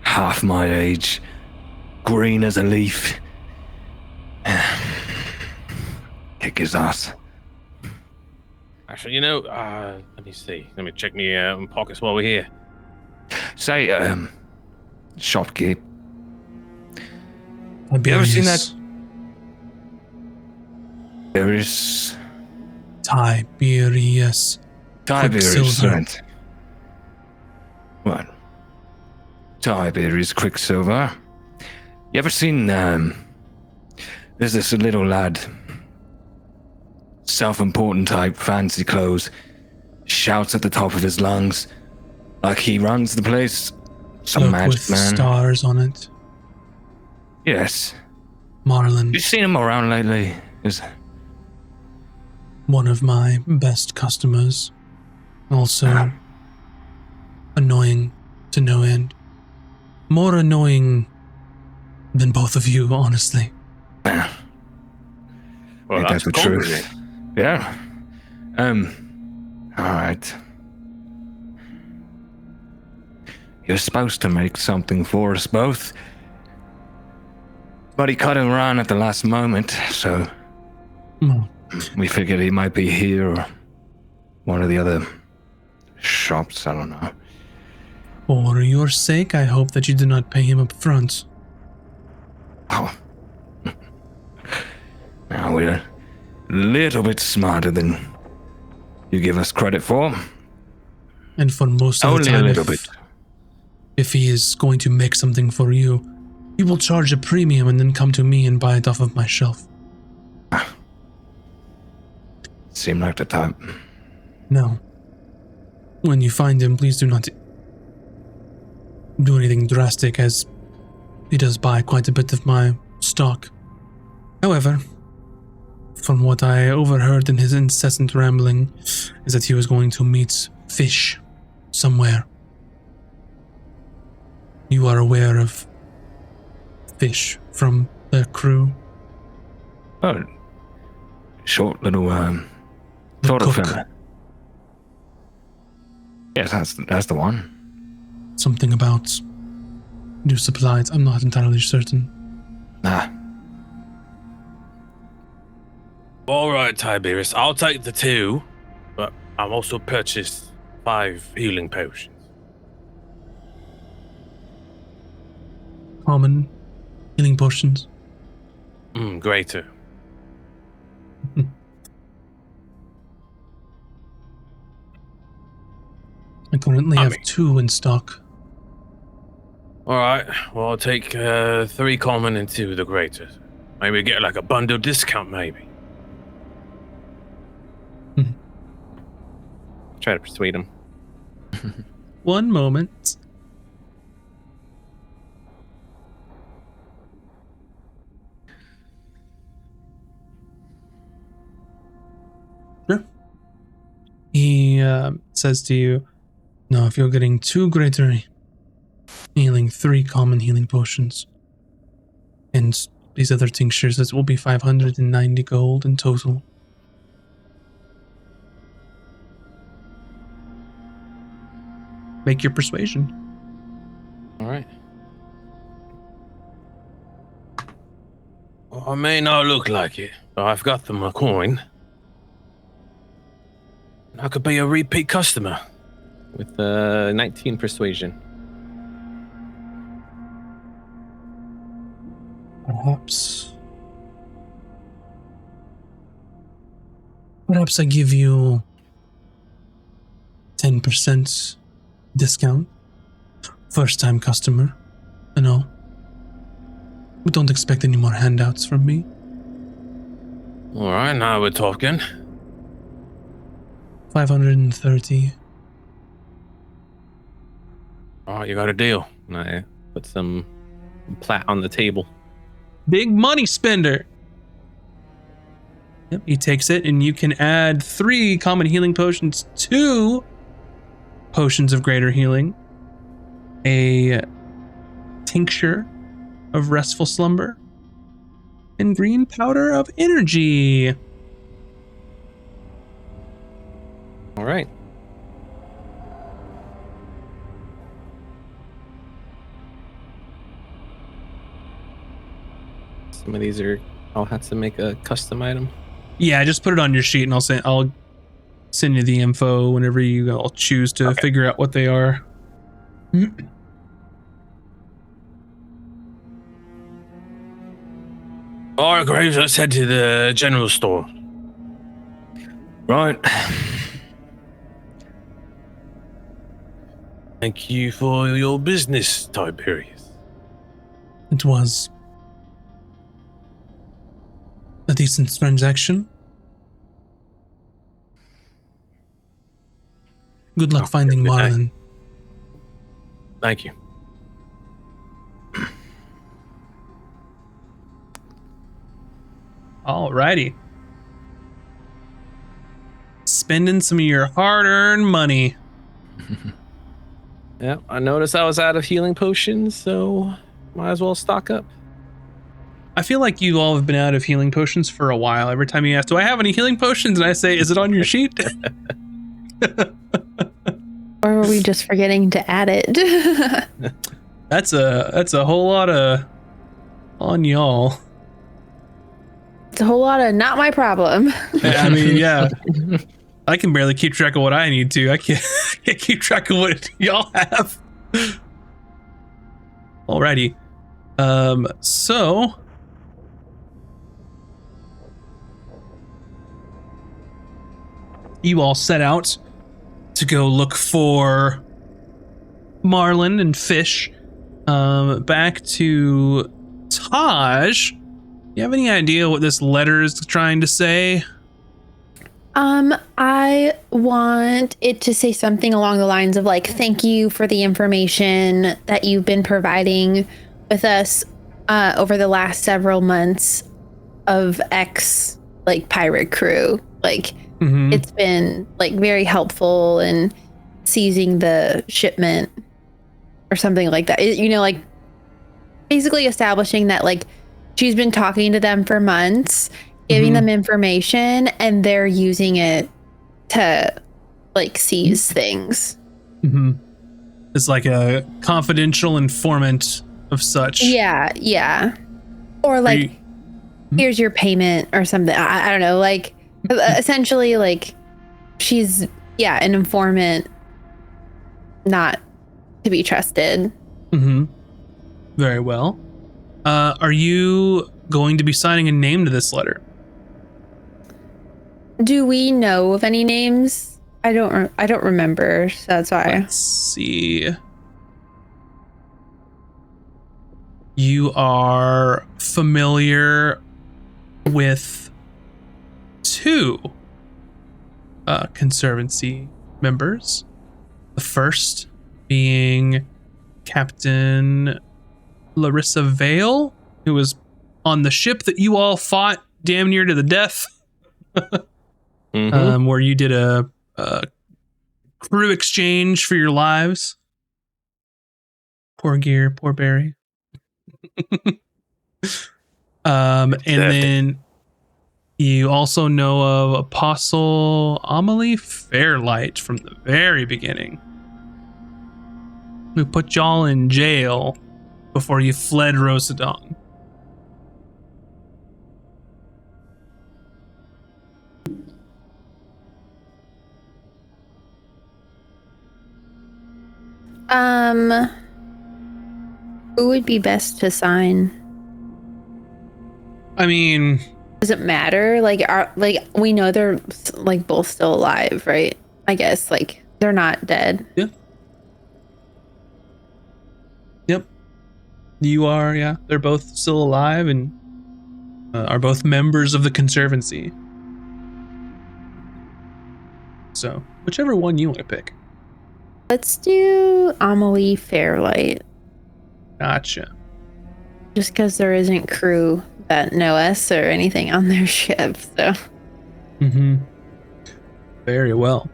D: half my age, green as a leaf. Kick his ass.
C: Actually, let me see. Let me check my pockets while we're here.
D: Say, shopkeep. Have you ever seen that? There is
A: Tiberius.
D: Tiberius,
A: Quicksilver.
D: right? What? Tiberius Quicksilver. You ever seen, there's this little lad, self-important type, fancy clothes, shouts at the top of his lungs, like he runs the place. Some
A: Cloak
D: magic
A: with
D: man.
A: stars on it.
D: Yes.
A: Marlin,
D: You seen him around lately?
A: one of my best customers. Also annoying to no end. More annoying than both of you, honestly.
C: Well,
D: Ain't that
C: that's
D: the
C: cool,
D: truth?
C: isn't it?
D: Yeah. All right. You're supposed to make something for us both. But he cut and ran at the last moment, so we figured he might be here or one of the other shops, I don't know.
A: For your sake, I hope that you did not pay him up front.
D: Oh. Now we're a little bit smarter than you give us credit for.
A: And for most of
D: Only
A: the time,
D: a little bit.
A: If he is going to make something for you, he will charge a premium and then come to me and buy it off of my shelf.
D: Seemed like the type.
A: No. When you find him, please do not do anything drastic, as he does buy quite a bit of my stock. However, from what I overheard in his incessant rambling, is that he was going to meet fish somewhere. You are aware of fish from the crew?
D: Oh, short little
A: The
D: sort of
A: cook.
D: fella. Yes, that's the one.
A: Something about new supplies. I'm not entirely certain.
D: Ah,
C: All right, Tiberius, I'll take the 2, but I've also purchased 5 healing potions.
A: Common healing potions.
C: Greater.
A: I currently
C: I
A: have
C: mean-
A: 2 in stock.
C: All right, well, I'll take 3 common and 2 the greater. Maybe get like a bundle discount, maybe. Try to persuade him.
A: One moment. Sure. He says to you, no, if you're getting 2 greater healing, 3 common healing potions, and these other tinctures, it will be 590 gold in total. Make your persuasion.
C: All right. Well, I may not look like it, but I've got them a coin. I could be a repeat customer with 19 persuasion.
A: Perhaps I give you 10% discount. First time customer, and all. But don't expect any more handouts from me.
C: All right, now we're talking.
A: 530.
C: All right, you got a deal. And I put some plat on the table.
A: Big money spender. Yep, he takes it, and you can add 3 common healing potions, 2 potions of greater healing, a tincture of restful slumber, and green powder of energy.
C: All right. Some of these are, I'll have to make a custom item.
A: Yeah, just put it on your sheet, and I'll send you the info whenever you all choose to figure out what they are.
C: All right, Graves, let's head to the general store.
D: right.
C: Thank you for your business, Tiberius.
A: It was a decent transaction. Good luck finding
C: good night.
A: Marlin.
C: Thank you.
A: Alrighty. Spending some of your hard-earned money.
C: Yeah, I noticed I was out of healing potions, so might as well stock up.
A: I feel like you all have been out of healing potions for a while. Every time you ask, do I have any healing potions? And I say, is it on your sheet?
B: Or were we just forgetting to add it?
A: That's a whole lot of on y'all.
B: It's a whole lot of not my problem.
A: I mean, yeah. I can barely keep track of what I need to. I can't keep track of what y'all have. Alrighty. So you all set out to go look for marlin and fish. Back to Taj. You have any idea what this letter is trying to say?
B: I want it to say something along the lines of like, thank you for the information that you've been providing with us over the last several months of X like pirate crew. Like it's been like very helpful in seizing the shipment or something like that. You know, like basically establishing that like she's been talking to them for months, giving them information, and they're using it to like seize things.
A: It's like a confidential informant of such.
B: Yeah. Or like, here's your payment or something. I don't know. Like, essentially, like, she's, an informant, not to be trusted.
A: Very well. Are you going to be signing a name to this letter?
B: Do we know of any names? I don't remember. So that's why.
A: Let's see. You are familiar with 2 Conservancy members. The first being Captain Larissa Vale, who was on the ship that you all fought damn near to the death. Where you did a crew exchange for your lives. Poor Gear, poor Barry. And then you also know of Apostle Amelie Fairlight from the very beginning, who put y'all in jail before you fled Rosadon.
B: Who would be best to sign?
A: I mean,
B: does it matter? Like, we know they're like both still alive, right? I guess like they're not dead.
A: Yeah. Yep. You are, yeah. They're both still alive and are both members of the Conservancy. So, whichever one you want to pick.
B: Let's do Amelie Fairlight.
A: Gotcha.
B: Just because there isn't crew that know us or anything on their ship, so.
A: Very well.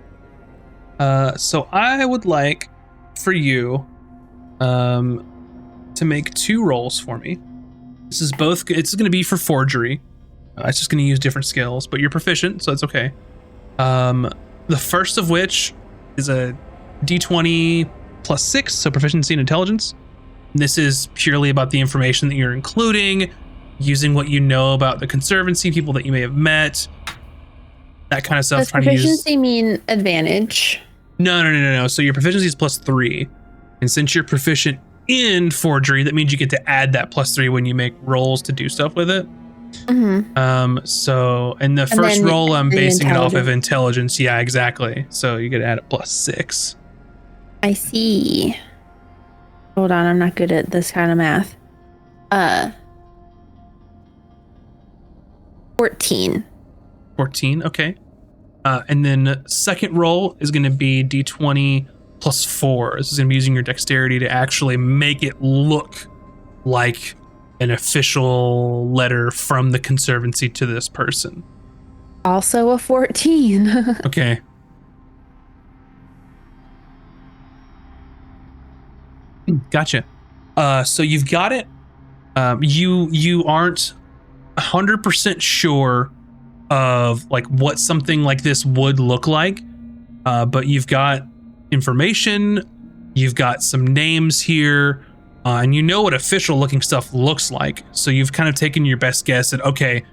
A: So I would like for you to make 2 rolls for me. This is both. It's going to be for forgery. It's just going to use different skills, but you're proficient, so that's okay. The first of which is a D20 plus 6, so proficiency and intelligence. This is purely about the information that you're including, using what you know about the Conservancy, people that you may have met, that kind of stuff.
B: Does proficiency mean advantage?
A: No. So your proficiency is plus 3. And since you're proficient in forgery, that means you get to add that plus 3 when you make rolls to do stuff with it. So in the first roll, I'm basing it off of intelligence. Yeah, exactly. So you get to add a plus 6.
B: I see. Hold on, I'm not good at this kind of math. 14.
A: 14, okay. And then second roll is going to be D20 plus 4. This is going to be using your dexterity to actually make it look like an official letter from the Conservancy to this person.
B: Also a 14.
A: Okay. Gotcha. So you've got it. You aren't 100% sure of like what something like this would look like. but you've got information, you've got some names here, and you know what official looking stuff looks like. So you've kind of taken your best guess at, okay,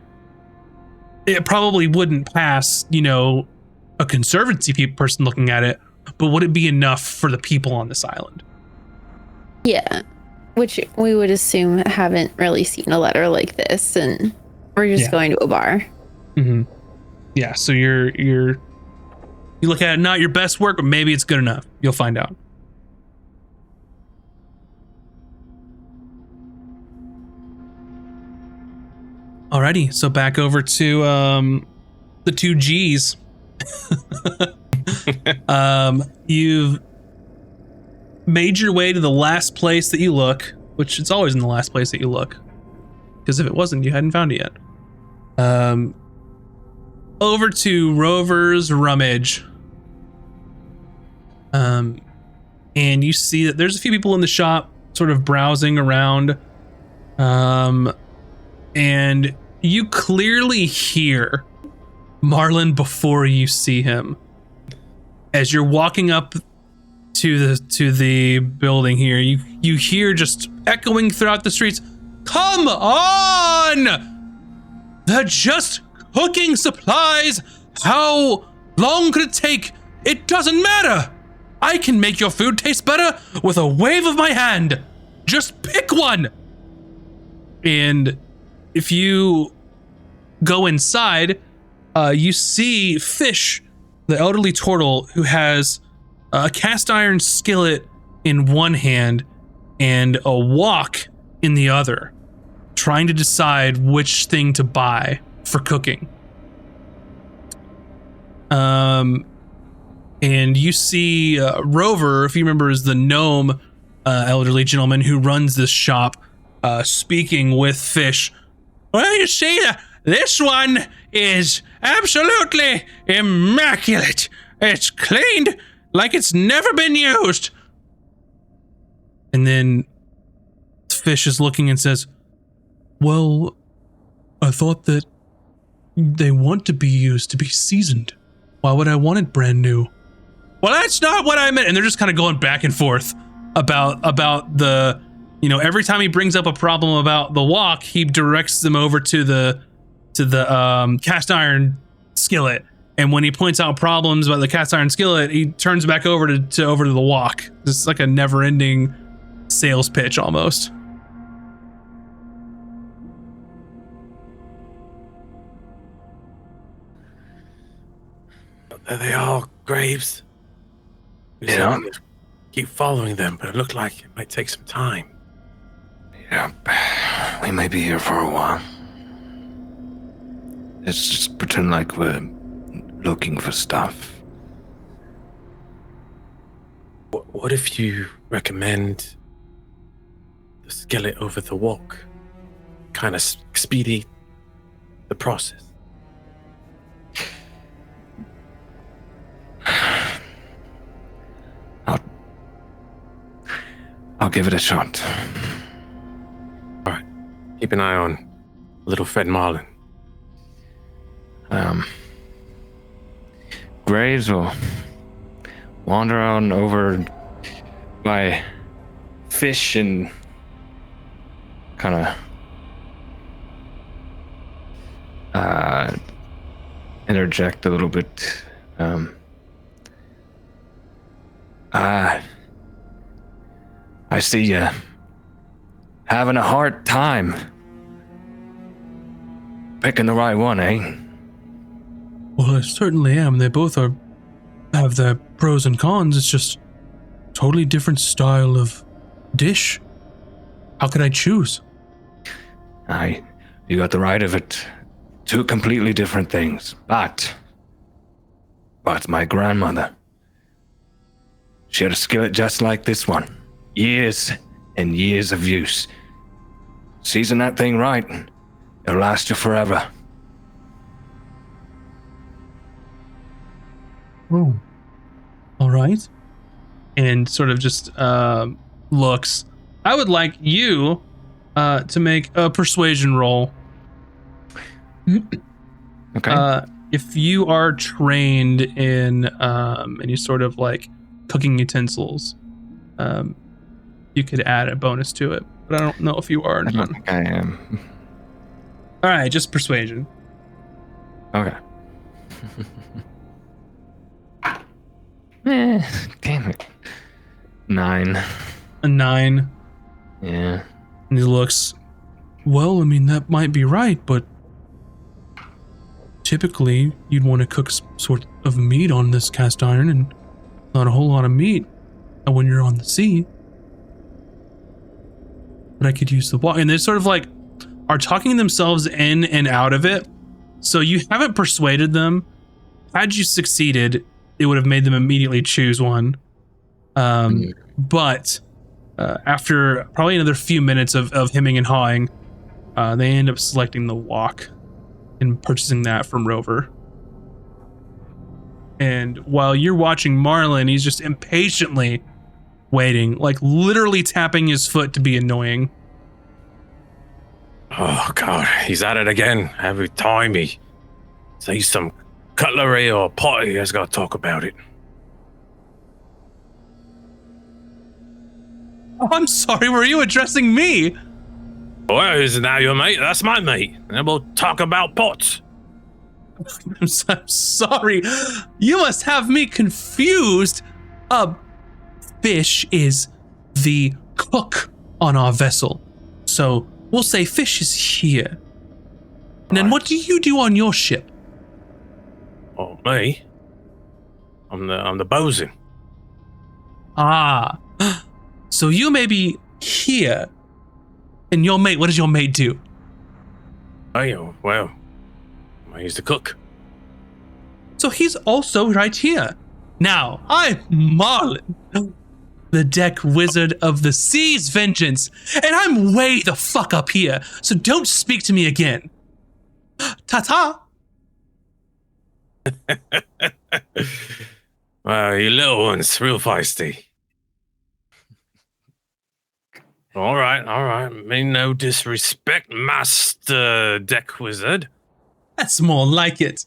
A: it probably wouldn't pass, a conservancy person looking at it, but would it be enough for the people on this island?
B: Yeah, which we would assume haven't really seen a letter like this, and we're just going to a bar.
A: Mm-hmm. Yeah, so you look at it, not your best work, but maybe it's good enough. You'll find out. Alrighty, so back over to the two G's. You've made your way to the last place that you look, which it's always in the last place that you look, because if it wasn't, you hadn't found it yet. Over to Rover's Rummage. And you see that there's a few people in the shop sort of browsing around. And you clearly hear Marlin before you see him. As you're walking up to the building here, you hear just echoing throughout the streets, "Come on! They're just cooking supplies. How long could it take? It doesn't matter. I can make your food taste better with a wave of my hand. Just pick one." And if you go inside, you see Fish, the elderly turtle, who has a cast iron skillet in one hand and a wok in the other, trying to decide which thing to buy for cooking. And you see Rover, if you remember, is the gnome elderly gentleman who runs this shop, speaking with Fish. "Well, you see, this one is absolutely immaculate. It's cleaned like it's never been used." And then Fish is looking and says, "Well, I thought that they want to be used to be seasoned. Why would I want it brand new?" "Well, that's not what I meant." And they're just kind of going back and forth about the, every time he brings up a problem about the wok, he directs them over to the cast iron skillet. And when he points out problems about the cast iron skillet, he turns back over to the wok. It's like a never-ending sales pitch almost.
C: There they are, Graves.
D: Yeah.
C: Keep following them, but it looked like it might take some time.
D: Yeah, we may be here for a while. Let's just pretend like we're looking for stuff.
C: What if you recommend the skillet over the wok? Kind of speedy the process.
D: I'll give it a shot.
C: All right. Keep an eye on little Fred Marlin.
D: Graves will wander on over by Fish and kind of interject a little bit. I see you having a hard time picking the right one, eh?
A: Well, I certainly am. They both have their pros and cons. It's just totally different style of dish. How could I choose?
D: You got the right of it. Two completely different things. But my grandmother, she had a skillet just like this one. Years and years of use. Season that thing right, it'll last you forever.
A: Oh, all right. And sort of just looks. I would like you to make a persuasion roll.
D: Okay.
A: if you are trained in any sort of like cooking utensils, you could add a bonus to it. But I don't know if you are or
D: I
A: not.
D: don't think I am.
A: All right, just persuasion.
D: Okay. Damn it. 9.
A: A 9.
D: Yeah.
A: And he looks, well, I mean, that might be right, but typically you'd want to cook some sort of meat on this cast iron and not a whole lot of meat when you're on the sea. But I could use the water. And they sort of like are talking themselves in and out of it. So you haven't persuaded them. Had you succeeded, it would have made them immediately choose one. But after probably another few minutes of hemming and hawing, they end up selecting the wok and purchasing that from Rover. And while you're watching Marlin, he's just impatiently waiting, like literally tapping his foot to be annoying.
C: Oh God, he's at it again. Every time he sees some cutlery or pot, he has got to talk about it.
A: Oh, I'm sorry, were you addressing me?
C: Well, isn't that your mate? That's my mate. And we'll talk about pots.
A: I'm sorry. You must have me confused. Fish is the cook on our vessel. So we'll say Fish is here. And then what do you do on your ship?
C: Oh, me? I'm the bosun.
A: Ah. So you may be here. And your mate, what does your mate do?
C: Oh, well, he's the cook.
A: So he's also right here. Now, I'm Marlin, the deck wizard of the sea's vengeance, and I'm way the fuck up here, so don't speak to me again. Ta-ta!
C: Well, you little one's real feisty. All right. Mean no disrespect, Master Deck Wizard.
A: That's more like it.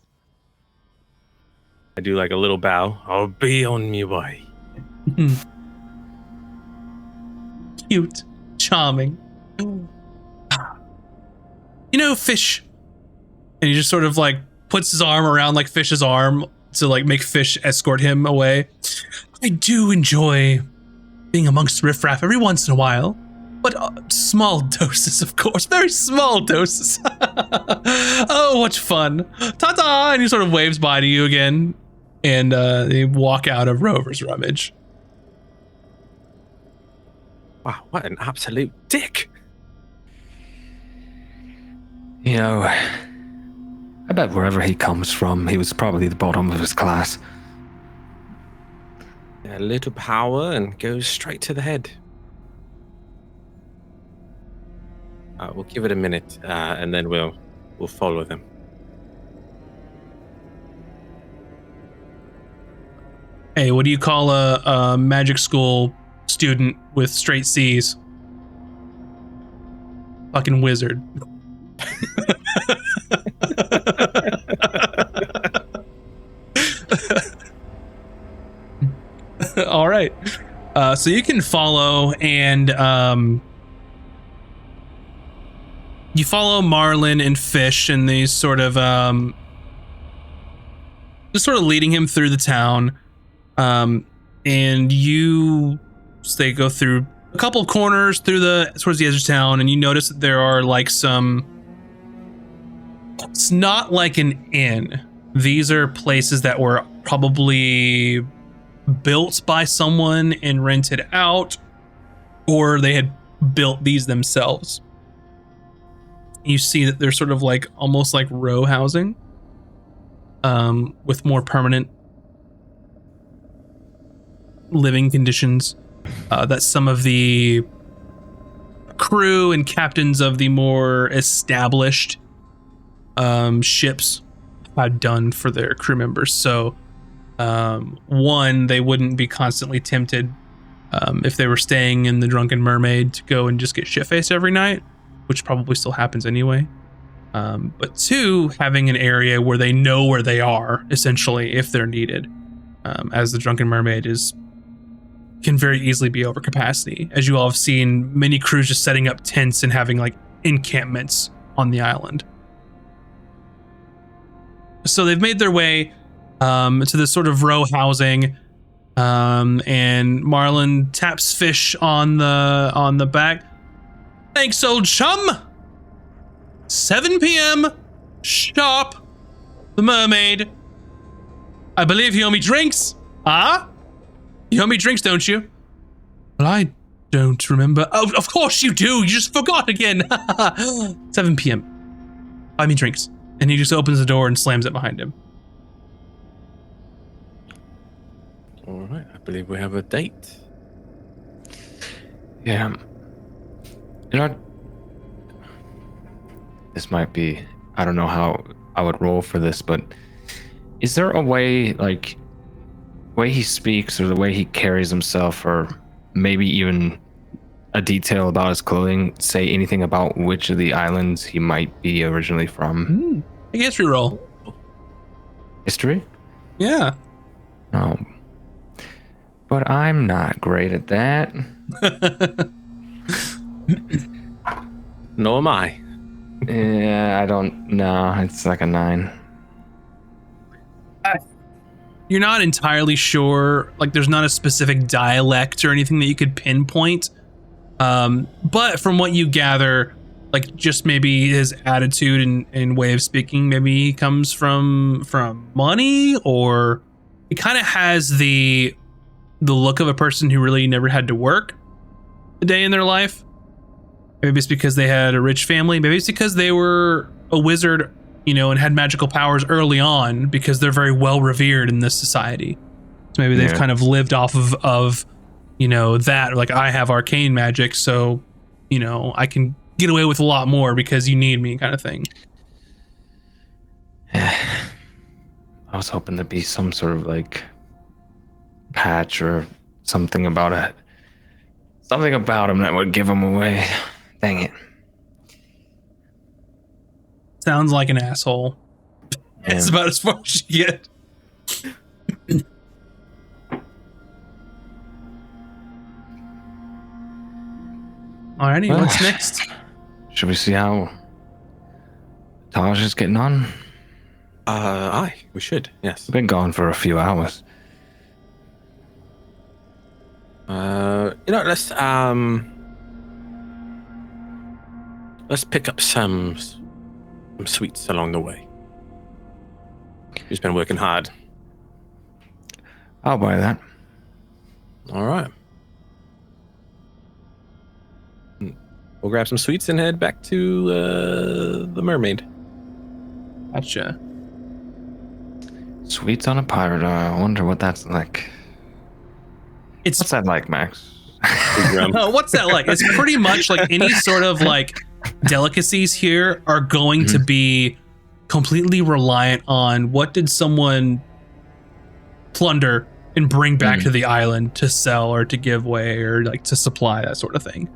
C: I do like a little bow. I'll be on my way.
A: Cute. Charming. You know, Fish. And he just sort of like puts his arm around like Fish's arm to like make Fish escort him away. I do enjoy being amongst riffraff every once in a while. But small doses, of course. Very small doses. Oh, what fun. Ta-ta! And he sort of waves bye to you again. And they walk out of Rover's rummage.
C: Wow, what an absolute dick.
D: You know, I bet wherever he comes from, he was probably the bottom of his class.
C: A little power and goes straight to the head. We'll give it a minute, and then we'll follow them.
A: Hey, what do you call a magic school student with straight C's? Fucking wizard. All right. So you can follow and you follow Marlin and Fish and these sort of just sort of leading him through the town. And they go through a couple of corners towards the edge of town, and you notice that there are like it's not like an inn. These are places that were probably built by someone and rented out, or they had built these themselves. You see that they're sort of like almost like row housing, with more permanent living conditions that some of the crew and captains of the more established ships had done for their crew members. So one, they wouldn't be constantly tempted if they were staying in the Drunken Mermaid to go and just get shit-faced every night, which probably still happens anyway. But 2, having an area where they know where they are, essentially, if they're needed, as the Drunken Mermaid can very easily be over capacity. As you all have seen, many crews just setting up tents and having like encampments on the island. So they've made their way to this sort of row housing, and Marlin taps Fish on the back. Thanks, old chum. 7 p.m. sharp. The Mermaid. I believe you owe me drinks. You owe me drinks, don't you? Well, I don't remember. Oh, of course you do. You just forgot again. 7 p.m. Buy me drinks. And he just opens the door and slams it behind him.
C: All right, I believe we have a date.
D: Yeah. You know, this might be, I don't know how I would roll for this, but is there a way, like, way he speaks or the way he carries himself, or maybe even a detail about his clothing, say anything about which of the islands he might be originally from?
A: A history roll.
D: History?
A: Yeah.
D: Oh. But I'm not great at that.
C: Nor am I.
D: Yeah, I don't know. It's like a 9.
A: You're not entirely sure. Like, there's not a specific dialect or anything that you could pinpoint. But from what you gather, like, just maybe his attitude and way of speaking, maybe he comes from money, or it kind of has the look of a person who really never had to work a day in their life. Maybe it's because they had a rich family. Maybe it's because they were a wizard, and had magical powers early on, because they're very well revered in this society. So maybe they've kind of lived off of that. Like, I have arcane magic, so, I can get away with a lot more because you need me, kind of thing.
D: I was hoping to be some sort of like patch or something about it. Something about him that would give him away. Dang it.
A: Sounds like an asshole.
D: Yeah.
A: It's about as far as you get. Alrighty, what's next?
D: Should we see how Taj is getting on?
C: Aye, we should. Yes.
D: Been gone for a few hours.
C: Let's pick up some sweets along the way. He's been working hard.
D: I'll buy that.
C: All right. We'll grab some sweets and head back to the Mermaid.
A: Gotcha.
D: Sweets on a pirate. I wonder what that's like. What's that like, Max?
A: What's that like? It's pretty much like any sort of like delicacies here are going to be completely reliant on what did someone plunder and bring back to the island to sell or to give away or like to supply, that sort of thing.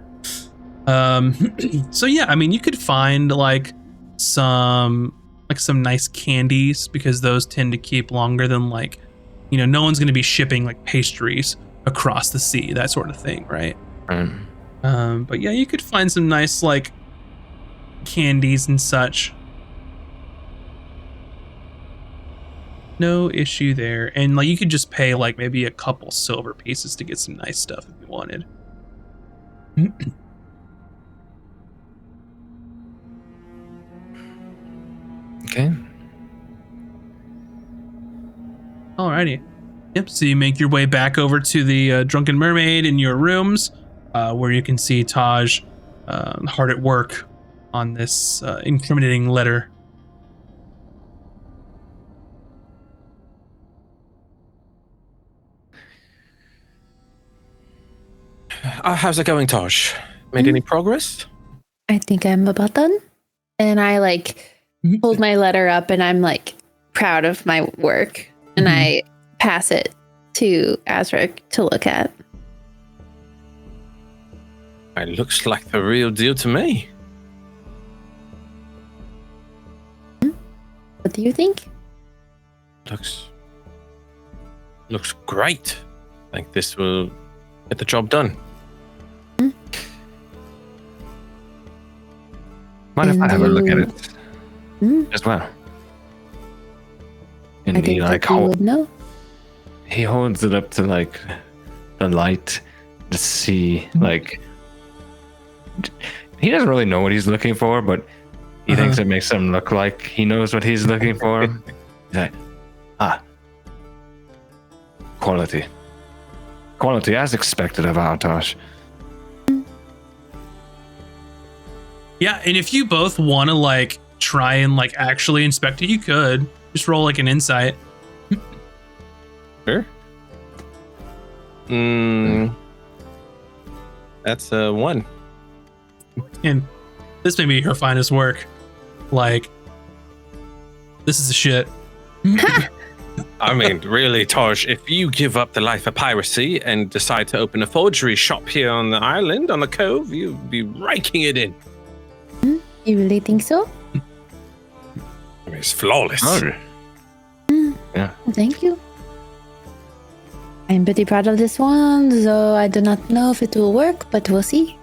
A: So yeah, I mean, you could find like some nice candies, because those tend to keep longer than like, no one's going to be shipping like pastries across the sea, that sort of thing, right? But yeah, you could find some nice like candies and such. No issue there. And like, you could just pay like maybe a couple silver pieces to get some nice stuff if you wanted.
D: Okay.
A: Alrighty. Yep, so you make your way back over to the Drunken Mermaid in your rooms, where you can see Taj hard at work on this incriminating letter.
C: How's it going, Taj? Made any progress?
B: I think I'm about done. And I like hold my letter up and I'm like proud of my work. And I pass it to Azric to look at.
C: It looks like the real deal to me.
B: do you think?
C: Looks great. I think this will get the job done.
D: Mind if I
B: And
D: have a look at
B: you-
D: it as well? And
B: I think that you would know.
D: he holds it up to like the light to see like he doesn't really know what he's looking for, but he thinks it makes him look like he knows what he's looking for. He's like, quality as expected of Tosh.
A: Yeah, and if you both want to like try and like actually inspect it, you could just roll like an insight.
C: Sure. That's a 1.
A: And this may be her finest work. Like, this is the shit.
C: I mean, really, Taj, if you give up the life of piracy and decide to open a forgery shop here on the island, on the cove, you'd be raking it in.
B: You really think so?
C: I mean, it's flawless.
D: Yeah.
B: Thank you. I'm pretty proud of this one, though I do not know if it will work, but we'll see.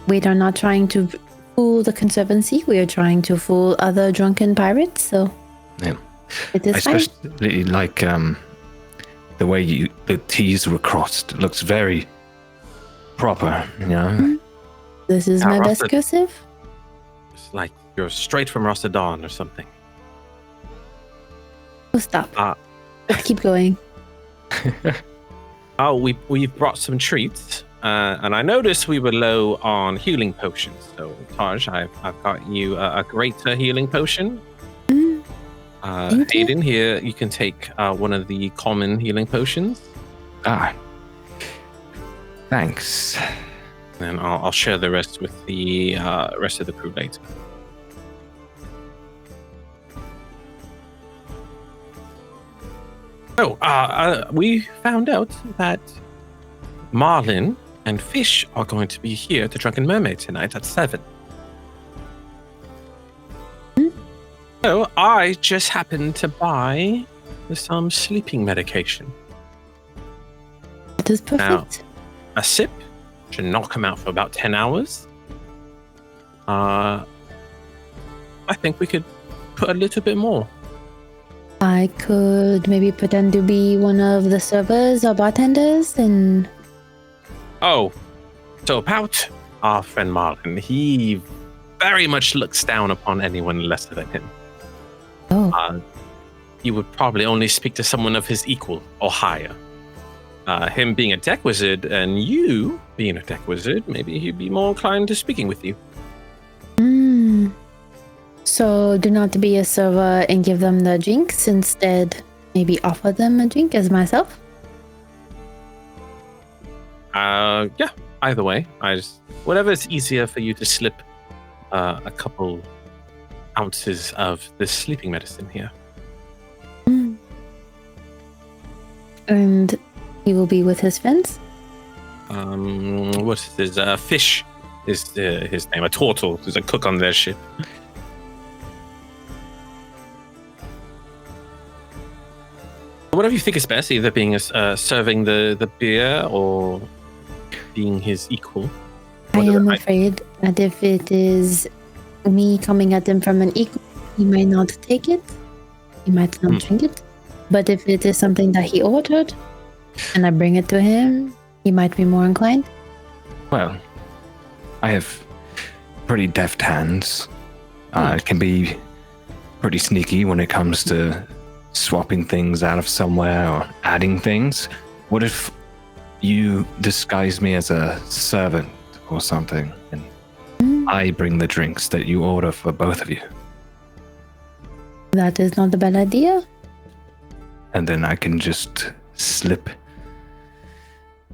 B: We are not trying to fool the Conservancy. We are trying to fool other drunken pirates, so
D: Yeah.
B: it is
D: I
B: fine.
D: especially like the way the T's were crossed. It looks very proper, you know.
B: This is
C: Yeah,
B: my best
C: Russell-
B: cursive.
C: It's like you're straight from Rossadon or something.
B: Oh, stop.
C: Ah.
B: Let's keep going.
C: Oh, we've brought some treats, and I noticed we were low on healing potions. So, Taj, I've got you a greater healing potion.
B: Thank you.
C: Hayden, here you can take one of the common healing potions,
D: Thanks.
C: and I'll share the rest with the rest of the crew later. So, we found out that Marlin and Fish are going to be here at the Drunken Mermaid tonight at 7. So, I just happened to buy some sleeping medication.
B: That is perfect.
C: A sip should knock him out for about 10 hours. I think we could put a little bit more.
B: I could maybe pretend to be one of the servers or bartenders and
C: Oh, so about our friend Marlin, he very much looks down upon anyone lesser than him. He would probably only speak to someone of his equal or higher. Him being a deck wizard and you being a deck wizard, maybe he'd be more inclined to speaking with you.
B: So do not be a server and give them the drinks. Instead, maybe offer them a drink as myself.
C: Yeah, either way. Whatever is easier for you to slip a couple ounces of this sleeping medicine here.
B: And he will be with his friends.
C: What is his Fish is his name. A turtle who's a cook on their ship. Whatever you think is best, either being serving the beer or being his equal.
B: I am afraid that if it is me coming at him from an equal, he might not take it. He might not drink it. But if it is something that he ordered and I bring it to him, he might be more inclined.
D: Well, I have pretty deft hands. It can be pretty sneaky when it comes to swapping things out of somewhere or adding things. What if you disguise me as a servant or something and I bring the drinks that you order for both of you?
B: That is not a bad idea.
D: And then I can just slip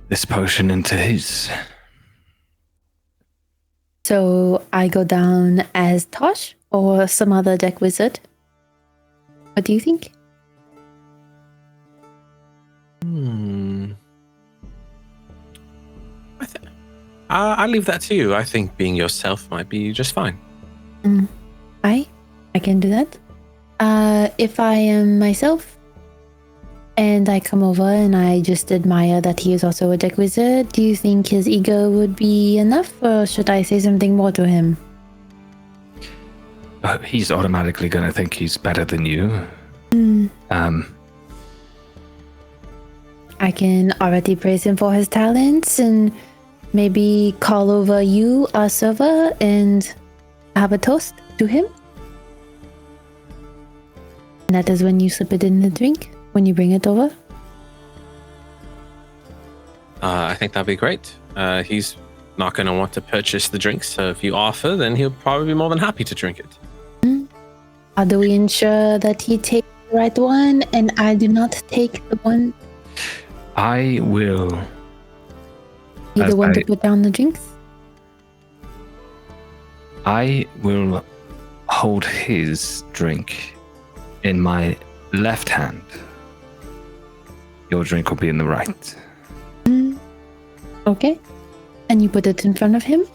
D: this potion into his.
B: So I go down as Tosh or some other deck wizard. What do you think?
C: I'll leave that to you. I think being yourself might be just fine.
B: I can do that. If I am myself and I come over and I just admire that he is also a deck wizard, do you think his ego would be enough, or should I say something more to him?
D: He's automatically going to think he's better than you.
B: I can already praise him for his talents and maybe call over you, our server, and have a toast to him. And that is when you slip it in the drink, when you bring it over.
C: I think that'd be great. He's not going to want to purchase the drinks, so if you offer, then he'll probably be more than happy to drink it.
B: How do we ensure that he takes the right one and I do not take the one?
D: I will.
B: You're the one to put down the drinks?
D: I will hold his drink in my left hand. Your drink will be in the right.
B: Okay. And you put it in front of him?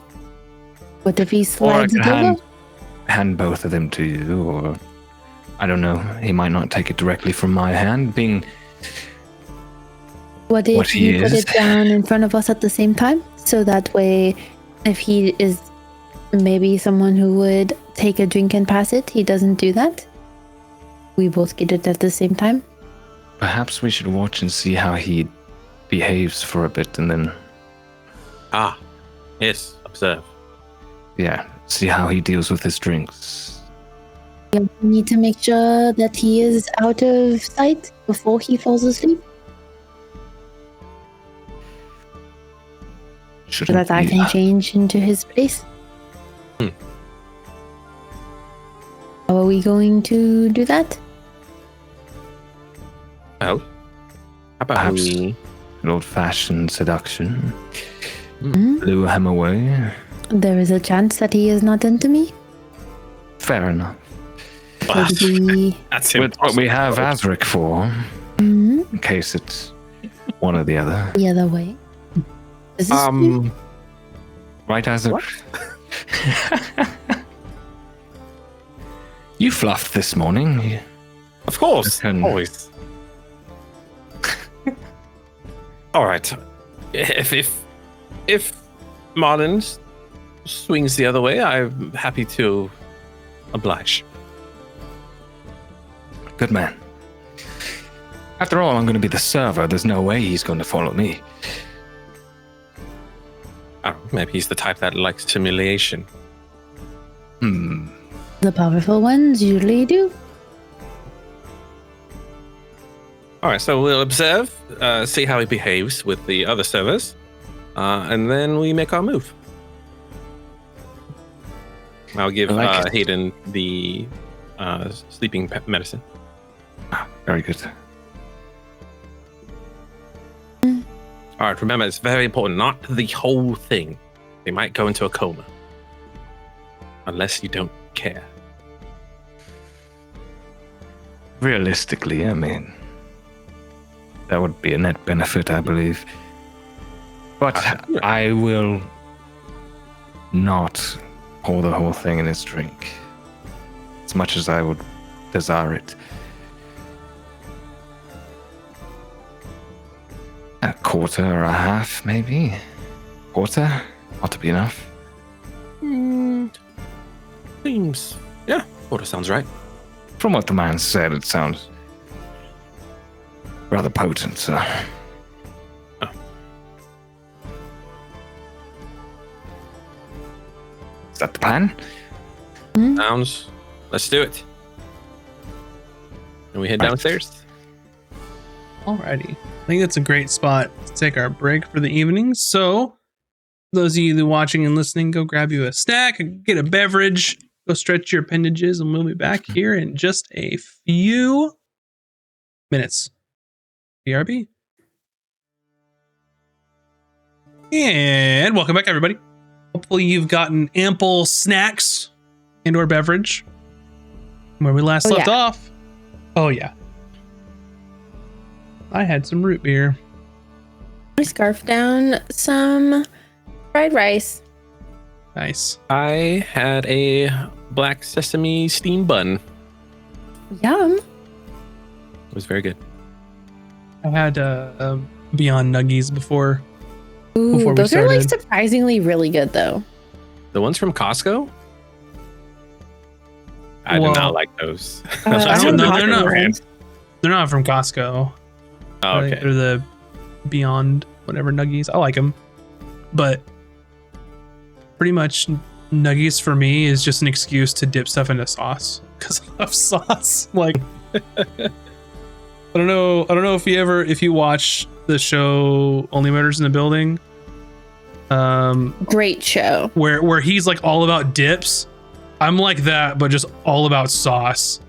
B: What if he slides it over?
D: Hand both of them to you, or I don't know. He might not take it directly from my hand, being
B: What if you put it down in front of us at the same time? So that way, if he is maybe someone who would take a drink and pass it, he doesn't do that. We both get it at the same time.
D: Perhaps we should watch and see how he behaves for a bit, and then
C: Yes, observe.
D: see how he deals with his drinks.
B: We need to make sure that he is out of sight before he falls asleep. So that I can change into his place. How are we going to do that?
C: Well, how about
D: Perhaps
C: we...
D: an old-fashioned seduction. Lure him away.
B: There is a chance that he is not into me.
D: Fair enough.
B: Could we...
C: That's
D: With what we have Azric for, in case it's one or the other.
B: The other way. Is this true?
D: Right, Azric? You fluffed this morning.
C: Of course,
D: Can-
C: always. All right. If Marlin swings the other way, I'm happy to oblige.
D: Good man. After all, I'm going to be the server. There's no way he's going to follow me.
C: Oh, maybe he's the type that likes humiliation.
B: The powerful ones usually do.
C: All right, so we'll observe, see how he behaves with the other servers, and then we make our move. I'll give Hayden the sleeping medicine.
D: Very good.
C: All right, remember, it's very important, not the whole thing. They might go into a coma. Unless you don't care.
D: Realistically, I mean, that would be a net benefit, I believe. But I will not pour the whole thing in his drink, as much as I would desire it. A quarter or a half, maybe? Quarter? Ought to be enough.
C: Seems... Yeah, quarter sounds right.
D: From what the man said, it sounds rather potent, so...
C: Oh.
D: Is that the plan?
C: Sounds... Let's do it. And we head downstairs.
A: Alrighty. I think that's a great spot to take our break for the evening. So, those of you that are watching and listening, go grab you a snack, get a beverage, go stretch your appendages, and we'll be back here in just a few minutes. BRB. And welcome back, everybody. Hopefully you've gotten ample snacks and or beverage. Where we last left off. Oh, yeah. I had some root beer.
B: I scarfed down some fried rice.
A: Nice.
C: I had a black sesame steam bun.
B: Yum.
C: It was very good.
A: I had Beyond Nuggies before.
B: Ooh,
A: Before we
B: those are like
A: started.
B: surprisingly really good though.
C: The ones from Costco? I
A: Well,
C: did not like those.
A: I don't know, they're not-
C: brands.
A: They're not from Costco.
C: Oh,
A: I think
C: okay.
A: they're the Beyond whatever Nuggies. I like them, but pretty much Nuggies for me is just an excuse to dip stuff into sauce because I love sauce. Like, I don't know if you watch the show Only Murders in the Building,
B: Great show.
A: where he's like all about dips. I'm like that, but just all about sauce.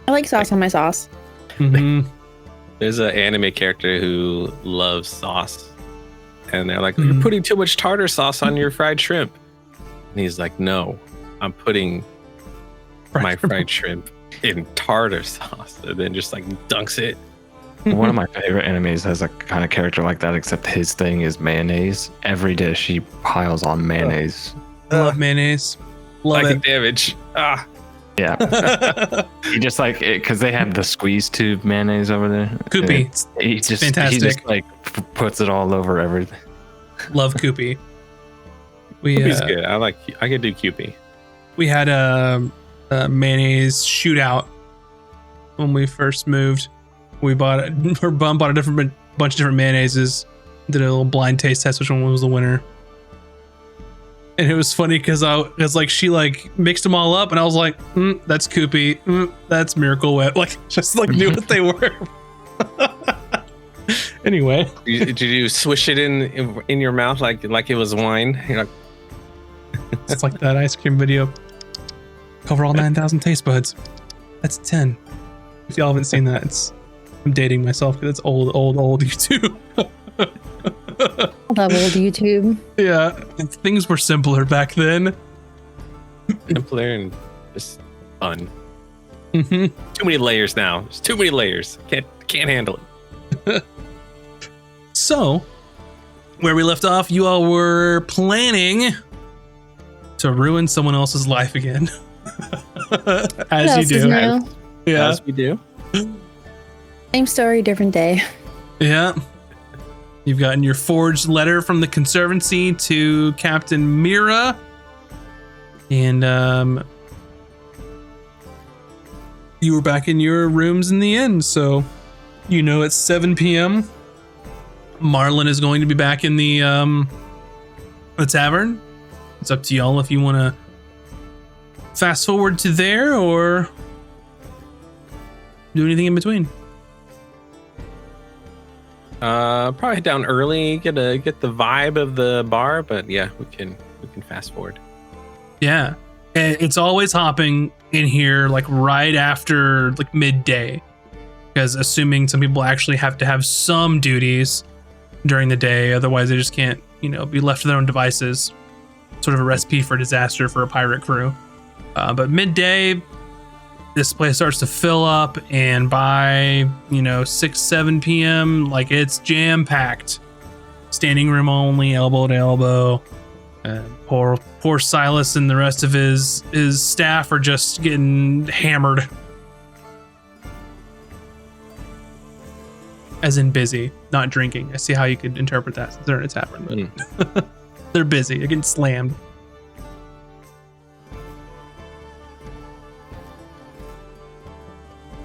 B: I like sauce on my sauce.
A: Mhm.
C: There's an anime character who loves sauce. And they're like,
A: Mhm.
C: you're putting too much tartar sauce on your fried shrimp. And he's like, no, I'm putting my fried shrimp in tartar sauce. And then just like dunks it.
D: One of my favorite enemies has a kind of character like that, except his thing is mayonnaise. Every dish he piles on mayonnaise.
A: I love mayonnaise. Love
C: Like
A: it.
C: damage. Ah.
D: Yeah, he just like it because they have the squeeze tube mayonnaise over there.
A: Koopy.
D: He
A: It's
D: just
A: fantastic.
D: He just like puts it all over everything.
A: Love Koopy. We
C: Kewpie's good. I could do Kewpie.
A: we had a mayonnaise shootout when we first moved. We bought her bum bought a bunch of different mayonnaises. Did a little blind taste test, which one was the winner. And it was funny because she like mixed them all up, and I was like, "That's Koopy, that's Miracle Whip." Like, just like knew what they were. Anyway,
C: Did you swish it in your mouth like it was wine? You're like,
A: it's like that ice cream video. Cover all 9,000 taste buds. That's 10. If y'all haven't seen that, I'm dating myself because it's old YouTube.
B: Love old YouTube.
A: Yeah, things were simpler back then.
C: simpler and just fun.
A: Mhm.
C: Too many layers now. There's too many layers. Can't handle it.
A: So, where we left off, you all were planning to ruin someone else's life again. As you
B: What else is
A: do.
B: new?
A: Yeah.
C: As we do.
B: Same story, different day.
A: Yeah. You've gotten your forged letter from the Conservancy to Captain Mira. And you were back in your rooms in the end. So, it's 7 p.m. Marlon is going to be back in the tavern. It's up to y'all if you want to fast forward to there or do anything in between.
C: Probably head down early, get the vibe of the bar, but yeah, we can fast forward.
A: Yeah. And it's always hopping in here like right after like midday. Because assuming some people actually have to have some duties during the day, otherwise they just can't, be left to their own devices. Sort of a recipe for disaster for a pirate crew. But midday, this place starts to fill up, and by 6-7 p.m. like it's jam packed. Standing room only, elbow to elbow. Poor Silas and the rest of his staff are just getting hammered. As in busy, not drinking. I see how you could interpret that since they're in a tavern. They're busy. They're getting slammed.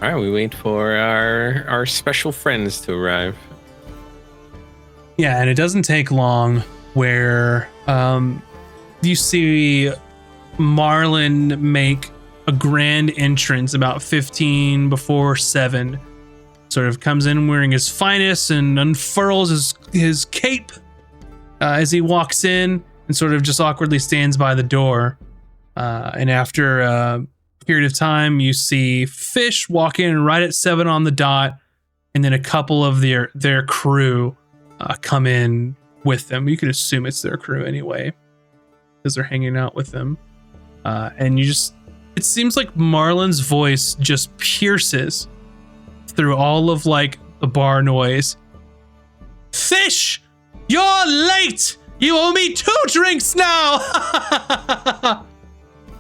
C: All right, we wait for our special friends to arrive.
A: Yeah, and it doesn't take long where you see Marlon make a grand entrance about 15 before 7. Sort of comes in wearing his finest and unfurls his cape as he walks in and sort of just awkwardly stands by the door. And after a period of time, you see Fish walk in right at 7 on the dot, and then a couple of their crew come in with them. You can assume it's their crew anyway, because they're hanging out with them. And it seems like Marlon's voice just pierces through all of like the bar noise. Fish, you're late. You owe me 2 drinks now.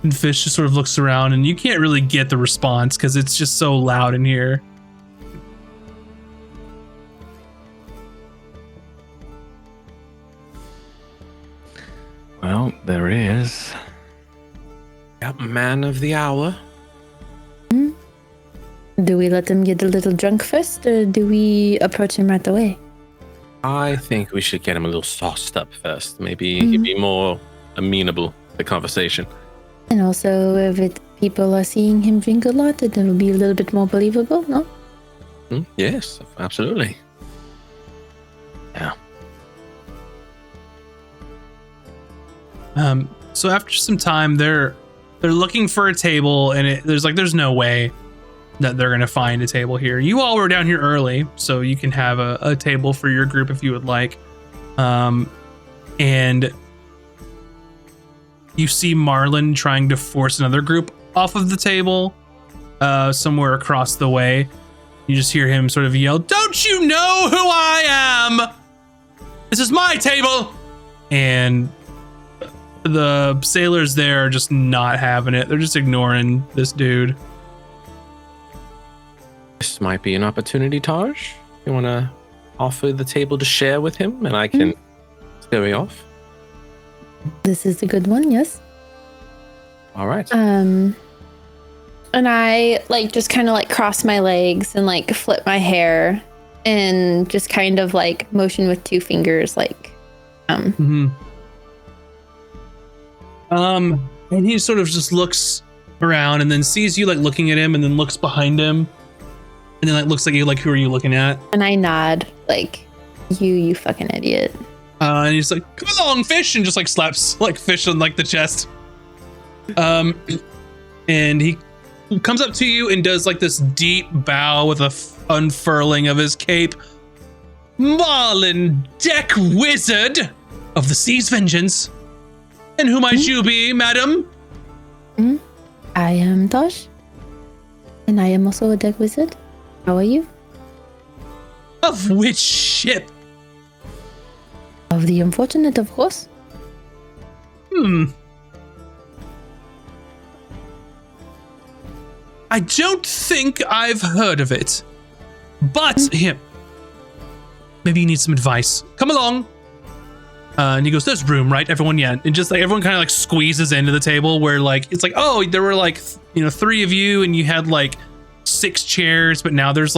A: And Fish just sort of looks around, and you can't really get the response because it's just so loud in here.
D: Well, there is.
C: Yep, man of the hour.
B: Do we let him get a little drunk first, or do we approach him right away?
C: I think we should get him a little sauced up first. Maybe he'd be more amenable to the conversation.
B: And also, if people are seeing him drink a lot, it will be a little bit more believable, no?
C: Yes, absolutely.
D: Yeah.
A: So after some time, they're looking for a table, and there's no way that they're gonna find a table here. You all were down here early, so you can have a table for your group if you would like. And you see Marlon trying to force another group off of the table, somewhere across the way. You just hear him sort of yell, "Don't you know who I am? This is my table!" And the sailors there are just not having it. They're just ignoring this dude.
C: This might be an opportunity, Taj. You want to offer the table to share with him, and I can scurry off?
B: This is a good one, yes.
C: All right.
B: And I just kind of cross my legs and flip my hair and just kind of motion with two fingers
A: And he sort of just looks around and then sees you looking at him, and then looks behind him, and then looks like you who are you looking at?
B: and I nod you fucking idiot.
A: And he's like, "Come along, Fish," and just slaps Fish on the chest. And he comes up to you and does this deep bow with a unfurling of his cape. "Marlon, deck wizard of the sea's vengeance. And who might you be, madam?"
B: I am Tosh, and I am also a deck wizard. How are you?
A: "Of which ship?"
B: Of the unfortunate, of course.
A: I don't think I've heard of it. But here, maybe you need some advice. Come along. And he goes, "There's room, right? Everyone, yeah." And just everyone kind of squeezes into the table where it's oh, there were three of you, and you had 6 chairs, but now there's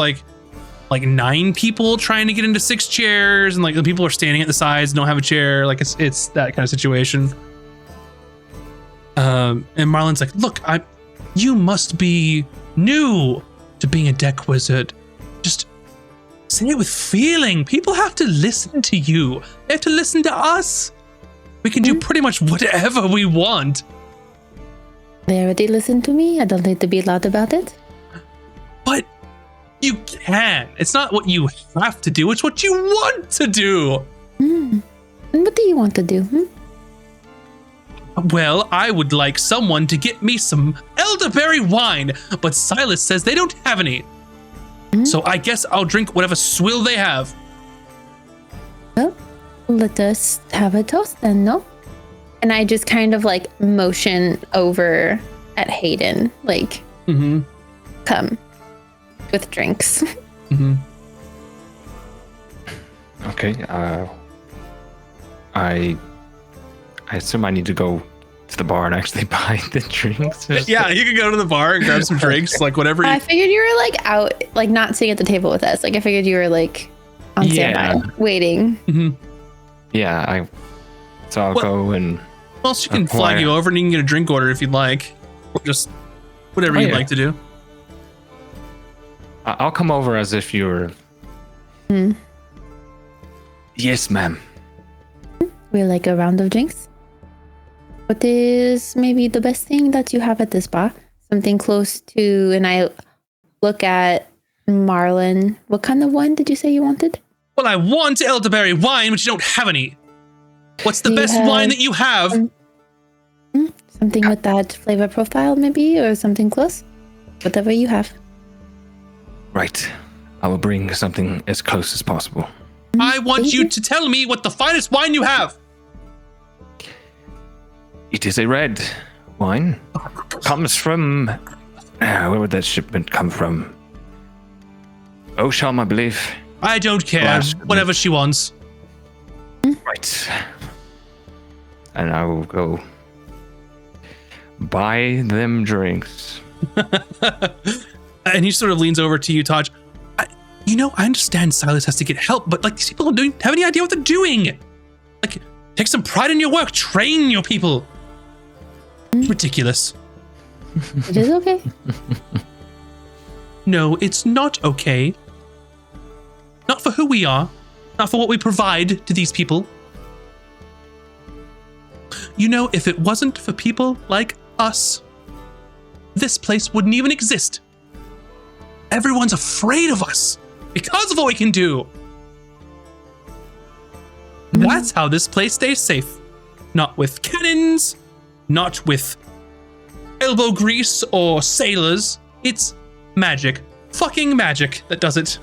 A: 9 people trying to get into 6 chairs, and the people are standing at the sides, don't have a chair. It's that kind of situation. And Marlon's "Look, you must be new to being a deck wizard. Just say it with feeling. People have to listen to you. They have to listen to us. We can do pretty much whatever we want."
B: They already listened to me. I don't need to be loud about it.
A: But you can. It's not what you have to do. It's what you want to do.
B: And what do you want to do?
A: Well, I would like someone to get me some elderberry wine, but Silas says they don't have any. So I guess I'll drink whatever swill they have.
B: Well, let us have a toast then, no? And I just kind of motion over at Hayden, come with drinks.
D: Okay. I assume I need to go to the bar and actually buy the drinks.
A: Yeah, you can go to the bar and grab some drinks, whatever.
B: I figured you were out, not sitting at the table with us. I figured you were on standby, waiting.
D: Yeah, so I'll go and.
A: Well, she can flag you over, and you can get a drink order if you'd like, or just whatever you'd like to do.
D: I'll come over as if you're. Yes, ma'am.
B: We like a round of drinks. What is maybe the best thing that you have at this bar? Something close to, and I look at Marlon. What kind of wine did you say you wanted?
A: Well, I want elderberry wine, but you don't have any. What's the best wine that you have?
B: Something with that flavor profile, maybe, or something close? Whatever you have.
D: Right. I will bring something as close as possible.
A: I want you to tell me what the finest wine you have.
D: It is a red wine comes from. Where would that shipment come from? Osham, I believe.
A: I don't care.
D: Last-
A: Whatever she wants.
D: Right. And I will go buy them drinks.
A: And he sort of leans over to you, Taj. I understand Silas has to get help, but like these people don't have any idea what they're doing. Like, take some pride in your work. Train your people. Ridiculous.
B: It is okay.
A: No, it's not okay. Not for who we are. Not for what we provide to these people. If it wasn't for people like us, this place wouldn't even exist. Everyone's afraid of us because of what we can do. That's how this place stays safe. Not with cannons, not with elbow grease or sailors. It's magic. Fucking magic that does it.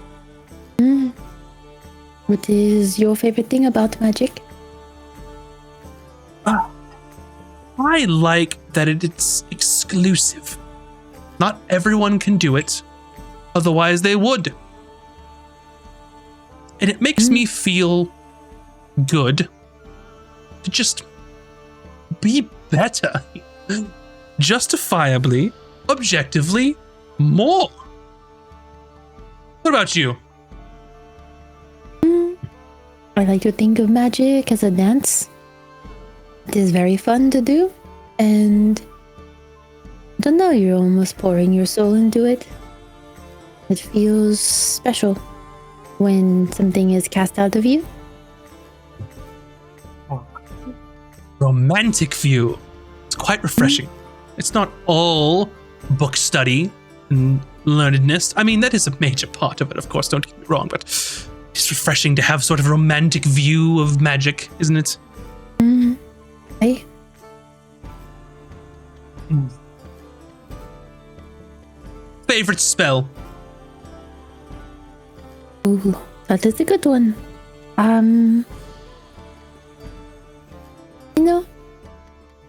B: What is your favorite thing about magic?
A: I like that it's exclusive. Not everyone can do it. Otherwise they would. And it makes me feel good to just be better. Justifiably, objectively, more. What about you?
B: I like to think of magic as a dance. It is very fun to do, and I don't know, you're almost pouring your soul into it. It feels special when something is cast out of you.
A: Romantic view. It's quite refreshing. It's not all book study and learnedness. I mean, that is a major part of it, of course, don't get me wrong, but it's refreshing to have sort of a romantic view of magic, isn't it?
B: Hey,
A: Favorite spell?
B: ooh, that is a good one.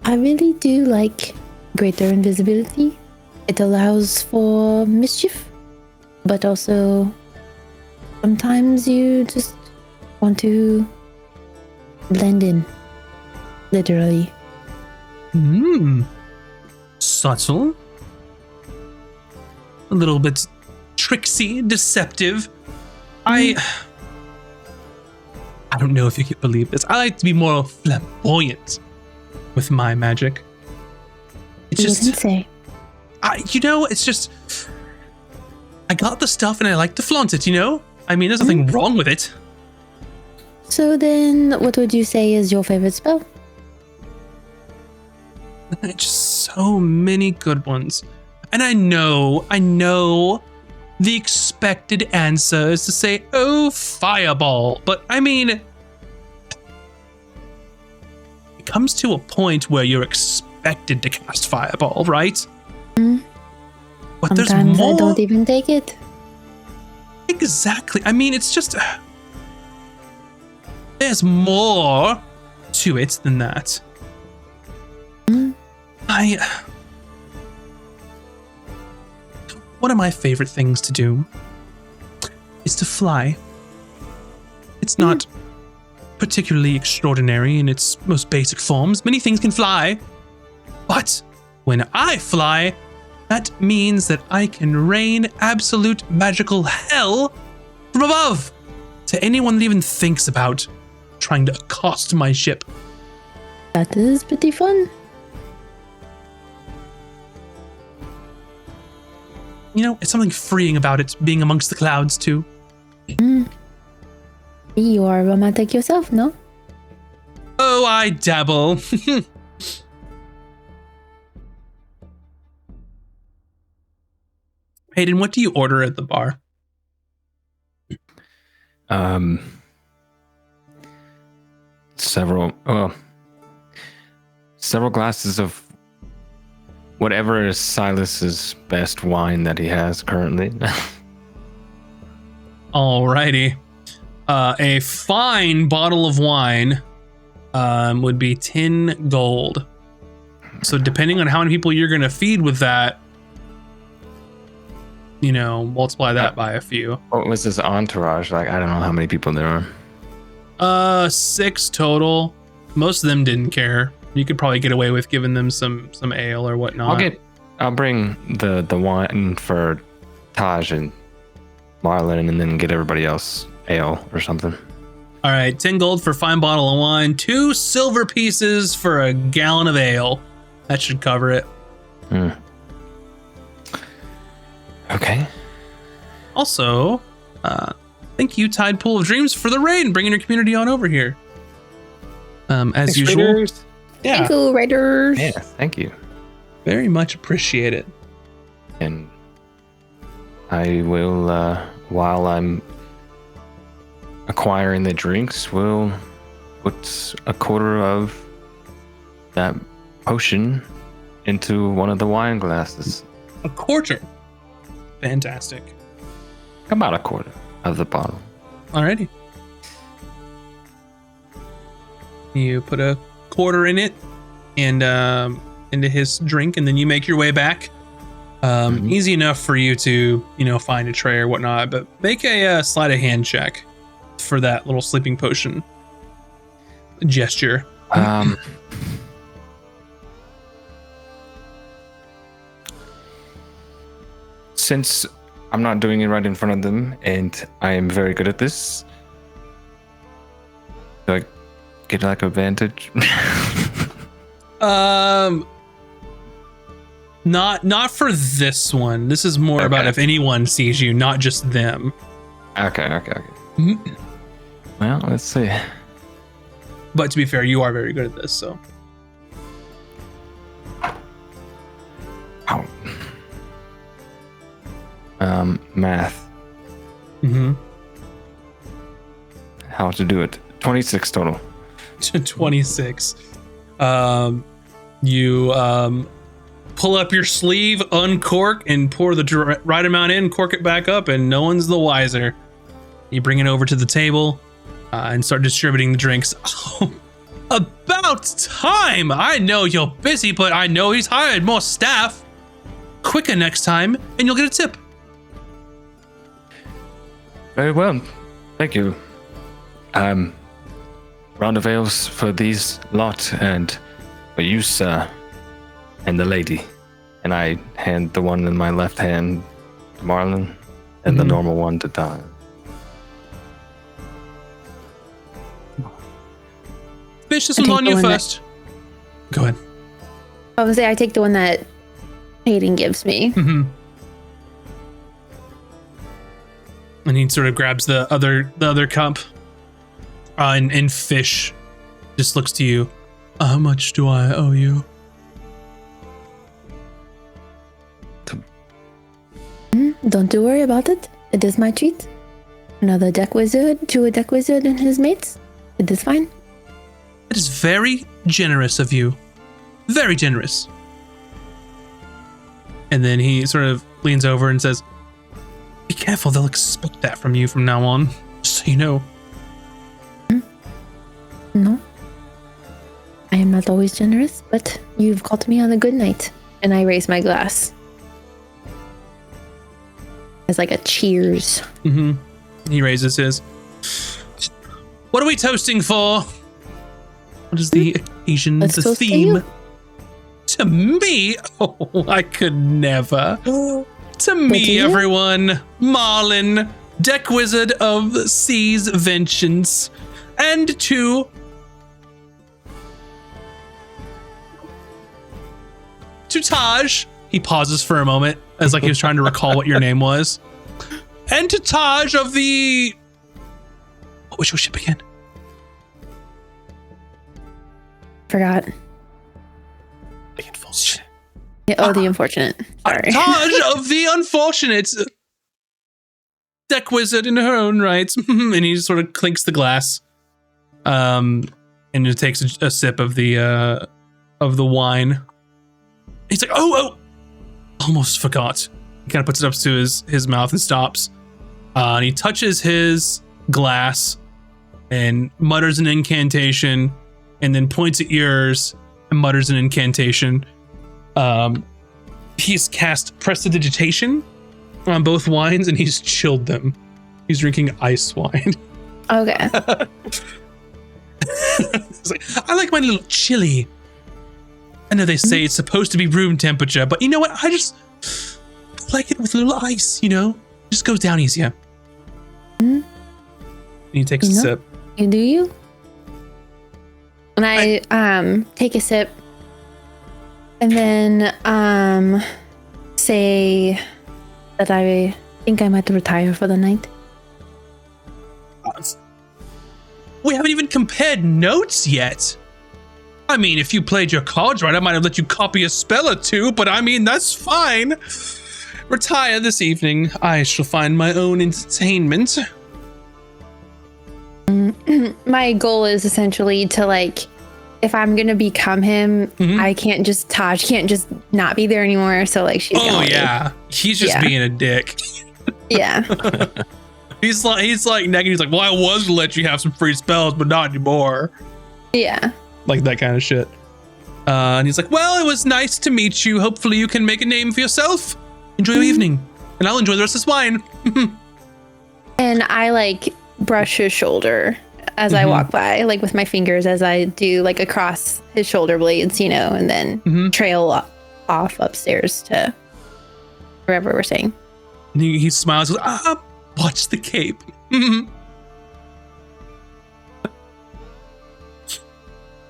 B: I really do like greater invisibility. It allows for mischief, but also sometimes you just want to blend in, literally.
A: Subtle. A little bit tricksy, deceptive. I don't know if you can believe this. I like to be more flamboyant with my magic. It's
B: You wouldn't
A: just,
B: say.
A: it's just, I got the stuff and I like to flaunt it, I mean, there's nothing wrong with it.
B: So then, what would you say is your favorite spell?
A: Just so many good ones. And I know the expected answer is to say, oh, fireball. But I mean, it comes to a point where you're expected to cast fireball, right? But
B: Sometimes
A: there's more.
B: I don't even take it.
A: Exactly. I mean, it's just, there's more to it than that. One of my favorite things to do is to fly. It's not particularly extraordinary in its most basic forms. Many things can fly. But when I fly, that means that I can rain absolute magical hell from above to anyone that even thinks about trying to accost my ship.
B: That is pretty fun.
A: It's something freeing about it, being amongst the clouds, too.
B: You are romantic yourself, no?
A: Oh, I dabble. Hayden, what do you order at the bar?
D: Several glasses of whatever is Silas's best wine that he has currently.
A: Alrighty. A fine bottle of wine would be 10 gold. So depending on how many people you're gonna feed with that, multiply that by a few.
D: What was this entourage? Like, I don't know how many people there are.
A: 6 total. Most of them didn't care. You could probably get away with giving them some ale or whatnot.
D: I'll bring the wine for Taj and Marlon, and then get everybody else ale or something.
A: All right, 10 gold for a fine bottle of wine, 2 silver pieces for a gallon of ale. That should cover it.
D: Okay.
A: Also, thank you, Tide Pool of Dreams, for the raid and bringing your community on over here. As
D: Thanks,
A: usual.
D: Raiders.
A: Yeah,
B: Thank you, Raiders.
D: Yeah, thank you.
A: very much appreciate it.
D: And I will, while I'm acquiring the drinks, will put a quarter of that potion into one of the wine glasses.
A: A quarter. Fantastic.
D: About a quarter of the bottle.
A: Alrighty. You put a quarter in it and into his drink, and then you make your way back. Easy enough for you to, find a tray or whatnot, but make a sleight of hand check for that little sleeping potion gesture.
D: Since I'm not doing it right in front of them, and I am very good at this, do I get like advantage?
A: Not for this one. This is more about if anyone sees you, not just them.
D: Okay.
A: Mhm.
D: Well, let's see.
A: But to be fair, you are very good at this, so.
D: Oh. Math.
A: Mm-hmm.
D: How to do it. 26 total.
A: 26. You pull up your sleeve, uncork, and pour the right amount in, cork it back up, and no one's the wiser. You bring it over to the table and start distributing the drinks. Oh, about time! I know you're busy, but I know he's hired more staff. Quicker next time, and you'll get a tip.
D: Very well. Thank you. Round of ales for these lot, and for you, sir, and the lady. And I hand the one in my left hand to Marlon, and the normal one to Don.
A: Fish, this one's on you first. Go ahead.
B: I was say I take the one that Hayden gives me.
A: Mm-hmm. And he sort of grabs the other cup. And Fish just looks to you. How much do I owe you?
B: Don't you worry about it. It is my treat. Another deck wizard to a deck wizard and his mates. It is fine.
A: That is very generous of you. Very generous. And then he sort of leans over and says, be careful, they'll expect that from you from now on. Just so you know.
B: No. I am not always generous, but you've caught me on a good night. And I raise my glass. As like a cheers.
A: Mm-hmm. He raises his. What are we toasting for? What is the occasion,
B: Let's
A: the
B: toast to
A: theme?
B: you.
A: To me? Oh, I could never. To me,
B: you?
A: everyone. Marlin, deck wizard of the sea's vengeance. And to Taj. He pauses for a moment as like he was trying to recall what your name was. And to Taj of the... What was your ship again?
B: Forgot.
A: The Unfortunate.
B: Yeah, oh, the unfortunate. Sorry.
A: Taj of the Unfortunate. Deck wizard in her own right. And he sort of clinks the glass. And just takes a sip of the wine. He's like, oh, almost forgot. He kind of puts it up to his mouth and stops. And he touches his glass and mutters an incantation and then points at yours. mutters an incantation. He's cast prestidigitation on both wines, and he's chilled them. He's drinking ice wine.
B: Okay.
A: It's like, I like my little chili. I know they say it's supposed to be room temperature, but you know what? I just like it with a little ice, you know? Just goes down easier. And he takes a sip.
B: And do you? And I take a sip and then say that I think I might retire for the night.
A: We haven't even compared notes yet. I mean, if you played your cards right, I might have let you copy a spell or two, but I mean, that's fine. Retire this evening. I shall find my own entertainment.
B: My goal is essentially to, like, if I'm gonna become him, I can't just, Taj can't just not be there anymore. So, like, she's gonna
A: yeah. He's just being a dick.
B: Yeah.
A: He's like negative. He's like, well, I was gonna let you have some free spells, but not anymore.
B: Yeah.
A: Like that kind of shit. And he's like, well, it was nice to meet you. Hopefully you can make a name for yourself. Enjoy your evening. And I'll enjoy the rest of this wine.
B: And I, like, brush his shoulder as I walk by, like, with my fingers as I do, like, across his shoulder blades, you know, and then trail off upstairs to wherever we're staying.
A: And he smiles. Goes, watch the cape.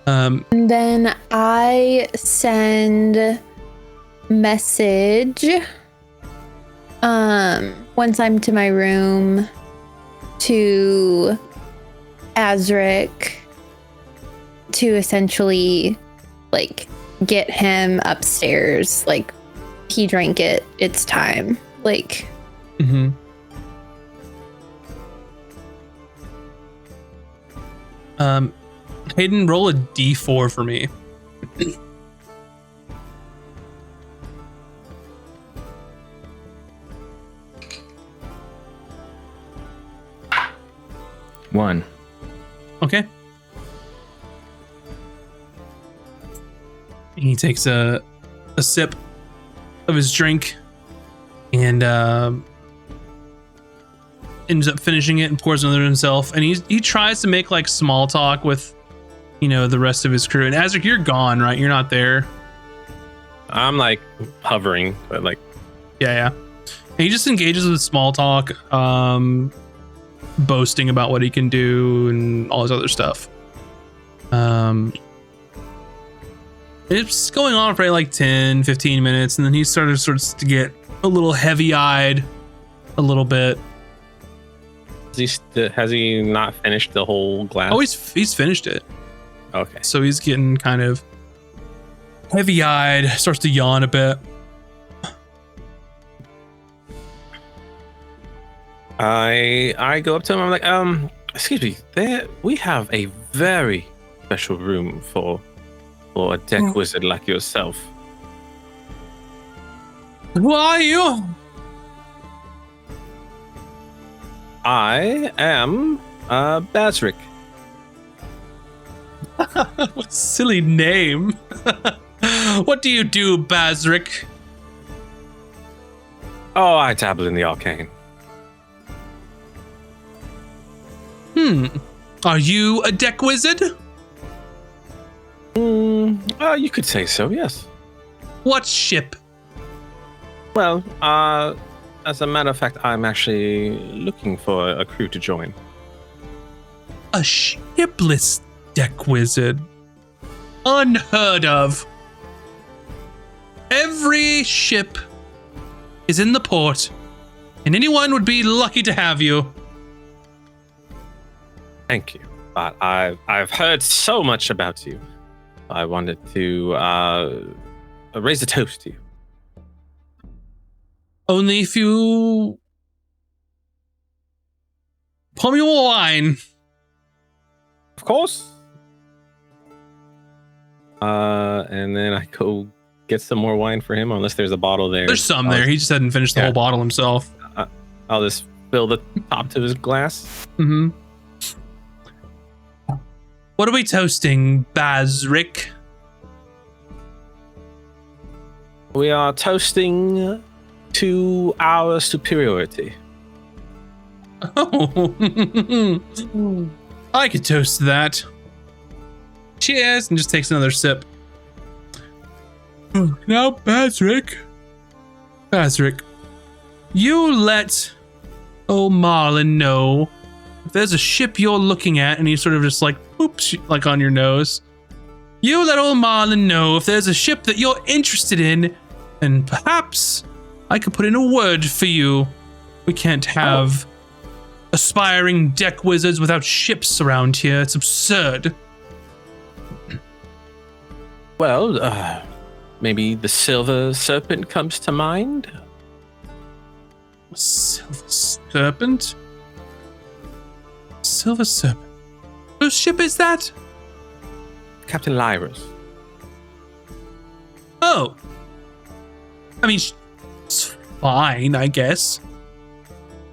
B: And then I send message once I'm to my room to Azric to essentially, like, get him upstairs. Like, he drank it, it's time. Like,
A: Hayden, roll a d4 for me.
D: One.
A: Okay. He takes a sip of his drink and ends up finishing it and pours another himself. And he tries to make, like, small talk with, you know, the rest of his crew. And Azric, you're gone, right? You're not there.
C: I'm like hovering, but like,
A: Yeah. And he just engages with small talk, boasting about what he can do and all this other stuff. It's going on for like 10, 15 minutes, and then he starts to get a little heavy-eyed a little bit.
C: has he not finished the whole glass?
A: Oh, he's finished it.
C: Okay.
A: So he's getting kind of heavy-eyed, starts to yawn a bit.
C: I go up to him. I'm like, excuse me, we have a very special room for a deck wizard like yourself.
A: Who are you?
C: I am Bazric.
A: What a silly name. What do you do, Bazric?
C: Oh, I dabble in the arcane.
A: Are you a deck wizard?
C: You could say so, yes.
A: What ship?
C: Well, as a matter of fact, I'm actually looking for a crew to join.
A: A shipless deck wizard. Unheard of. Every ship is in the port, and anyone would be lucky to have you.
C: Thank you. But I've heard so much about you. I wanted to raise a toast to you.
A: Only if you pour me more wine.
C: Of course. And then I go get some more wine for him, unless there's a bottle there.
A: There's some there. He just hadn't finished the whole bottle himself.
C: I'll just fill the top to his glass.
A: Mm-hmm. What are we toasting, Bazric?
C: We are toasting to our superiority.
A: Oh, I could toast to that. Cheers, and just takes another sip. Now, Patrick, you let old Marlin know if there's a ship you're looking at, and he sort of just like poops like on your nose. You let old Marlin know if there's a ship that you're interested in, and perhaps I could put in a word for you. We can't have aspiring deck wizards without ships around here. It's absurd.
C: Well, maybe the Silver Serpent comes to mind?
A: Silver Serpent? Silver Serpent. Whose ship is that?
C: Captain Lyra's.
A: Oh. I mean, it's fine, I guess.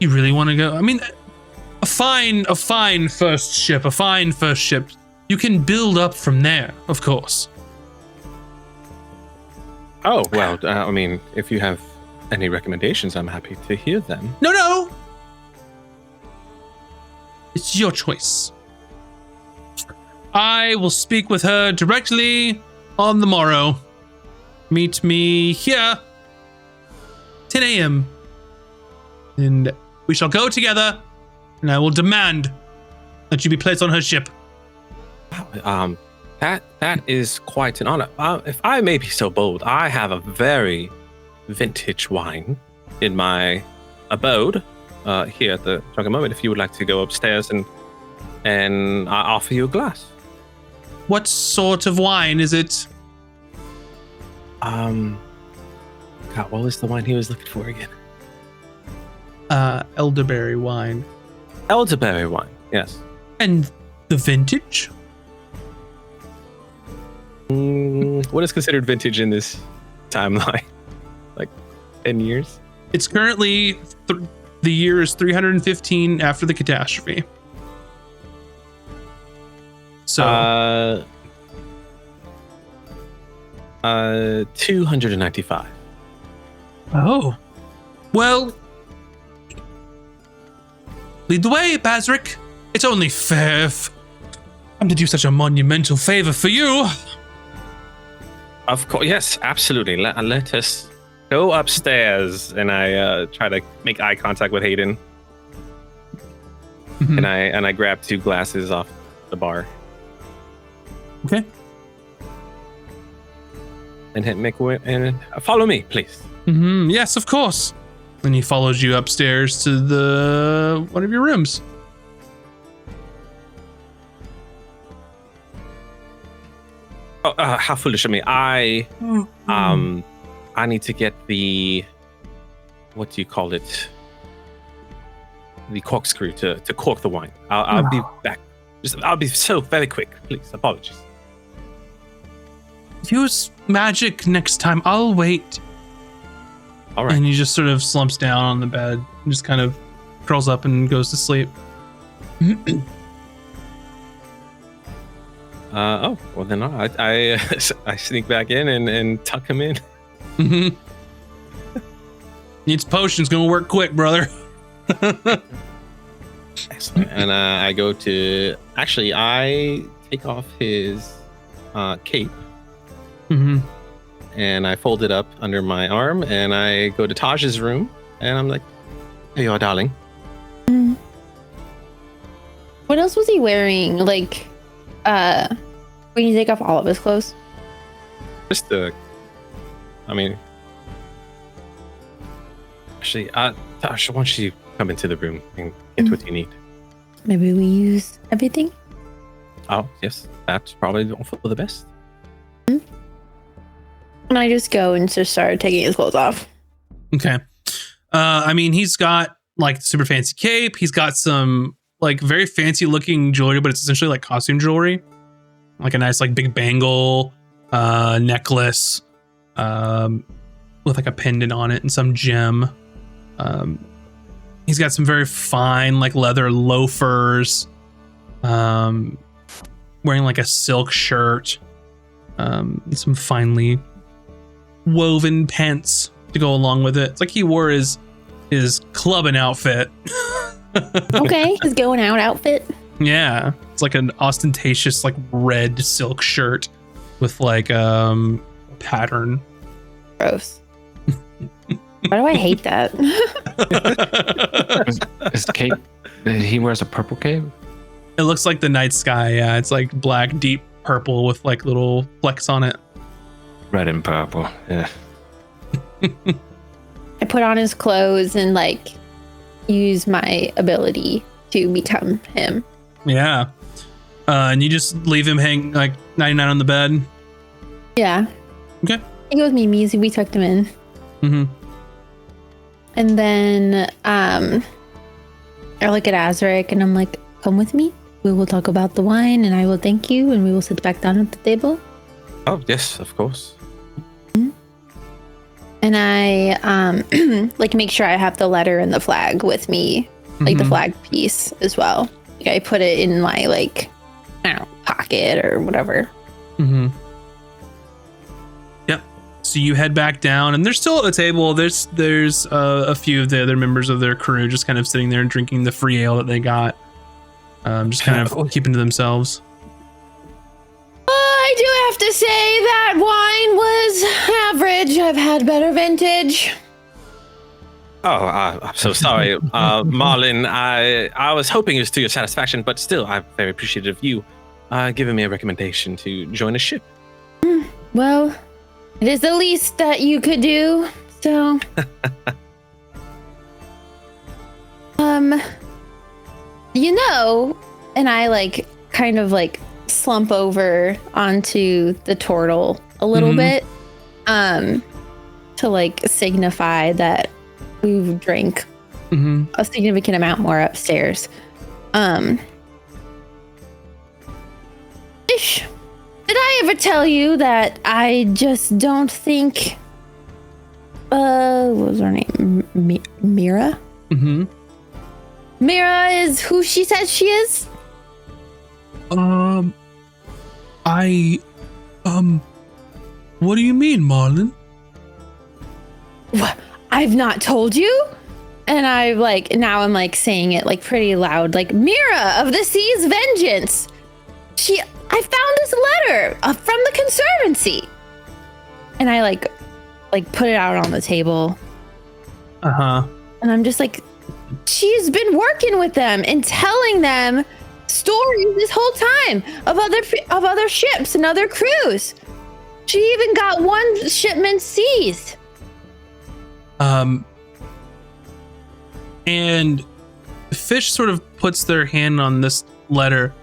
A: You really want to go? I mean, a fine first ship, You can build up from there, of course.
C: Oh, well, I mean, if you have any recommendations, I'm happy to hear them.
A: No. It's your choice. I will speak with her directly on the morrow. Meet me here, 10 a.m. And we shall go together, and I will demand that you be placed on her ship.
C: That is quite an honor. If I may be so bold, I have a very vintage wine in my abode here at the Drunken Moment. If you would like to go upstairs and I offer you a glass.
A: What sort of wine is it?
C: God, what was the wine he was looking for again?
A: Elderberry wine.
C: Elderberry wine, yes.
A: And the vintage?
C: What is considered vintage in this timeline? Like 10 years?
A: It's currently, the year is 315 after the catastrophe. So,
C: 295.
A: Oh, well, lead the way, Bazric. It's only fair if I'm to do such a monumental favor for you.
C: Of course, yes, absolutely. Let us go upstairs, and I try to make eye contact with Hayden, and I grab 2 glasses off the bar.
A: Okay.
C: And follow me, please.
A: Yes, of course. And he follows you upstairs to one of your rooms.
C: Oh, how foolish of me! I need to get the, what do you call it? The corkscrew to cork the wine. I'll be back. I'll be so very quick. Please, apologies.
A: Use magic next time. I'll wait.
C: All right.
A: And he just sort of slumps down on the bed and just kind of curls up and goes to sleep.
C: Oh, well then I sneak back in and tuck him in.
A: Needs potions. Gonna work quick, brother.
C: Excellent. And I go to, actually, I take off his cape. And I fold it up under my arm, and I go to Taj's room, and I'm like, "There you are, darling."
B: What else was he wearing? Like, when you take off all of his clothes?
C: Just I mean, actually, Taj, why don't you come into the room and get what you need?
B: Maybe we use everything?
C: Oh, yes, that's probably for the best.
B: And I just go and just start taking his clothes off.
A: Okay. I mean, he's got like super fancy cape. He's got some like very fancy looking jewelry, but it's essentially like costume jewelry. Like a nice like big bangle, necklace, with like a pendant on it and some gem. He's got some very fine like leather loafers, wearing like a silk shirt, and some finely woven pants to go along with it. It's like he wore his clubbing outfit.
B: Okay, his going out outfit.
A: Yeah, it's like an ostentatious like red silk shirt with like pattern.
B: Gross. Why do I hate that?
D: Is the cape? He wears a purple cape.
A: It looks like the night sky. Yeah, it's like black, deep purple with like little flecks on it.
D: Red and purple. Yeah.
B: I put on his clothes and like use my ability to become him.
A: Yeah, and you just leave him hang like 99 on the bed.
B: Yeah.
A: Okay.
B: He goes Mimi's. We tucked him in.
A: Mm-hmm.
B: And then I look at Azaric and I'm like, come with me. We will talk about the wine and I will thank you and we will sit back down at the table.
C: Oh, yes, of course.
B: And I like make sure I have the letter and the flag with me, like the flag piece as well. Like, I put it in my like, I don't know, pocket or whatever.
A: Mm-hmm. Yep. So you head back down, and they're still at the table. There's a few of the other members of their crew just kind of sitting there and drinking the free ale that they got. Just kind of keeping to themselves.
B: I do have to say that wine was average. I've had better vintage.
C: Oh, I'm so sorry, Marlin. I was hoping it was to your satisfaction, but still, I'm very appreciative of you giving me a recommendation to join a ship.
B: Well, it is the least that you could do. So, you know, and I like kind of like slump over onto the turtle a little bit, to like signify that we've drank a significant amount more upstairs. Ish. Did I ever tell you that I just don't think what was her name? Mira?
A: Mm-hmm.
B: Mira is who she says she is?
A: What do you mean, Marlin?
B: What? I've not told you? And I like, now I'm like saying it like pretty loud, like Mira of the Sea's Vengeance. I found this letter from the Conservancy. And I like put it out on the table.
A: Uh-huh.
B: And I'm just like, she's been working with them and telling them stories this whole time of other ships and other crews. She even got one shipment seized.
A: And Fish sort of puts their hand on this letter.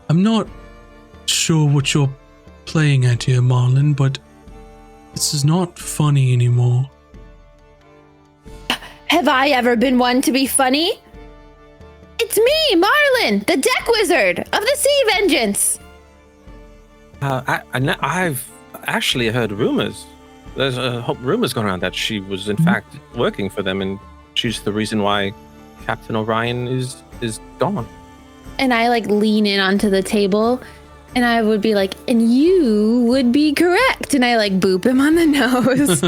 A: I'm not sure what you're playing at here, Marlin, but this is not funny anymore.
B: Have I ever been one to be funny? It's me, Marlin, the deck wizard of the Sea Vengeance.
C: I've actually heard rumors. There's rumors going around that she was in fact working for them, and she's the reason why Captain Orion is gone.
B: And I like lean in onto the table, and I would be like, and you would be correct. And I like boop him on the nose.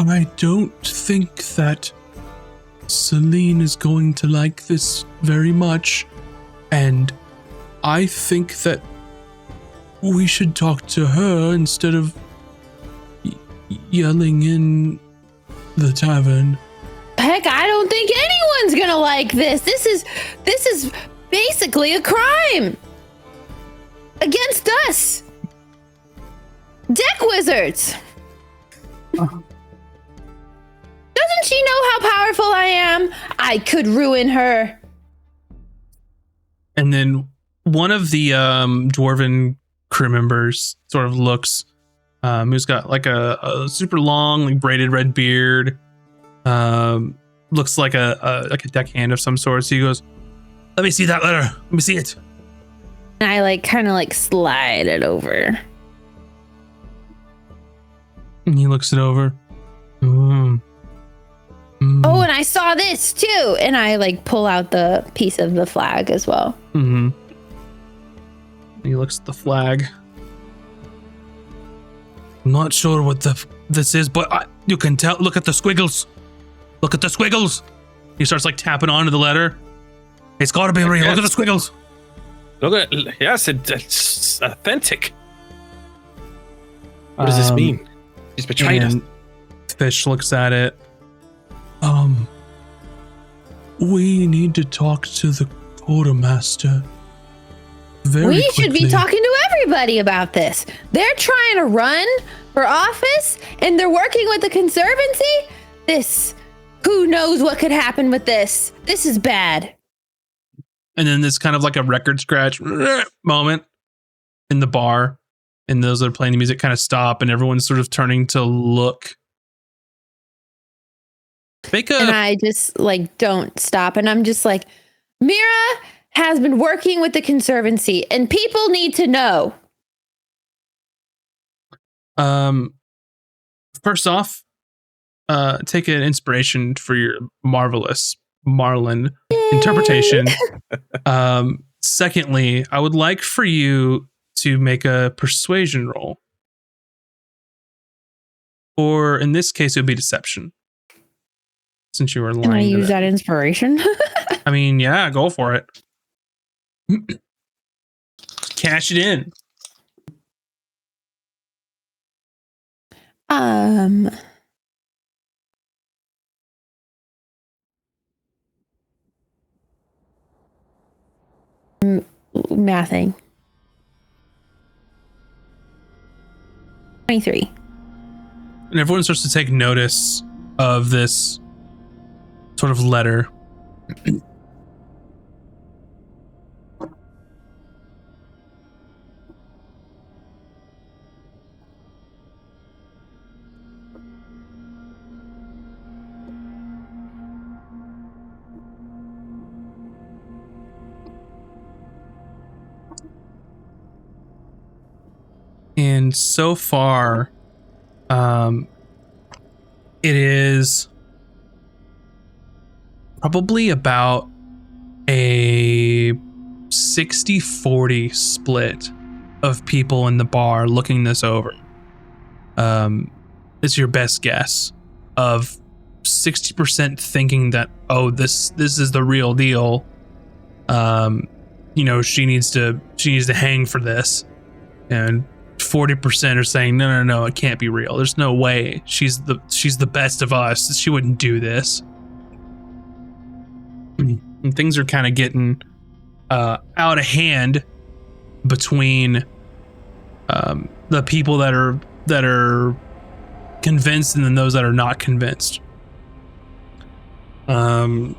A: I don't think that Celine is going to like this very much, and I think that we should talk to her instead of yelling in the tavern.
B: Heck, I don't think anyone's gonna like this. This is basically a crime against us, deck wizards. Doesn't she know how powerful I am? I could ruin her.
A: And then one of the dwarven crew members sort of looks, who's got like a super long, like braided red beard, looks like a deckhand of some sort. So he goes, "Let me see that letter. Let me see it."
B: And I like kind of like slide it over.
A: And he looks it over.
B: Oh, and I saw this too. And I like pull out the piece of the flag as well.
A: Mm-hmm. He looks at the flag. I'm not sure what this is, but you can tell. Look at the squiggles. Look at the squiggles. He starts like tapping onto the letter. It's got to be real. Look at the squiggles.
C: Look at yes, it's authentic. What does this mean? He's betrayed us.
A: Fish looks at it. We need to talk to the quartermaster.
B: We should be talking to everybody about this. They're trying to run for office and they're working with the Conservancy. Who knows what could happen with this? This is bad.
A: And then this kind of like a record scratch moment in the bar, and those that are playing the music kind of stop, and everyone's sort of turning to look.
B: And I just like don't stop, and I'm just like, Mira has been working with the Conservancy, and people need to know.
A: First off, take an inspiration for your marvelous Marlin interpretation. Secondly, I would like for you to make a persuasion roll. Or in this case, it would be deception. Since you were lying.
B: Can I use that inspiration?
A: I mean, yeah, go for it. Cash it in.
B: Mathing. 23.
A: And everyone starts to take notice of this sort of letter. And so far, it is probably about a 60-40 split of people in the bar looking this over. It's your best guess of 60% thinking that, oh, this is the real deal. She needs to hang for this, and 40% are saying no, it can't be real. There's no way. She's the best of us. She wouldn't do this. And things are kind of getting out of hand between the people that are convinced and then those that are not convinced. And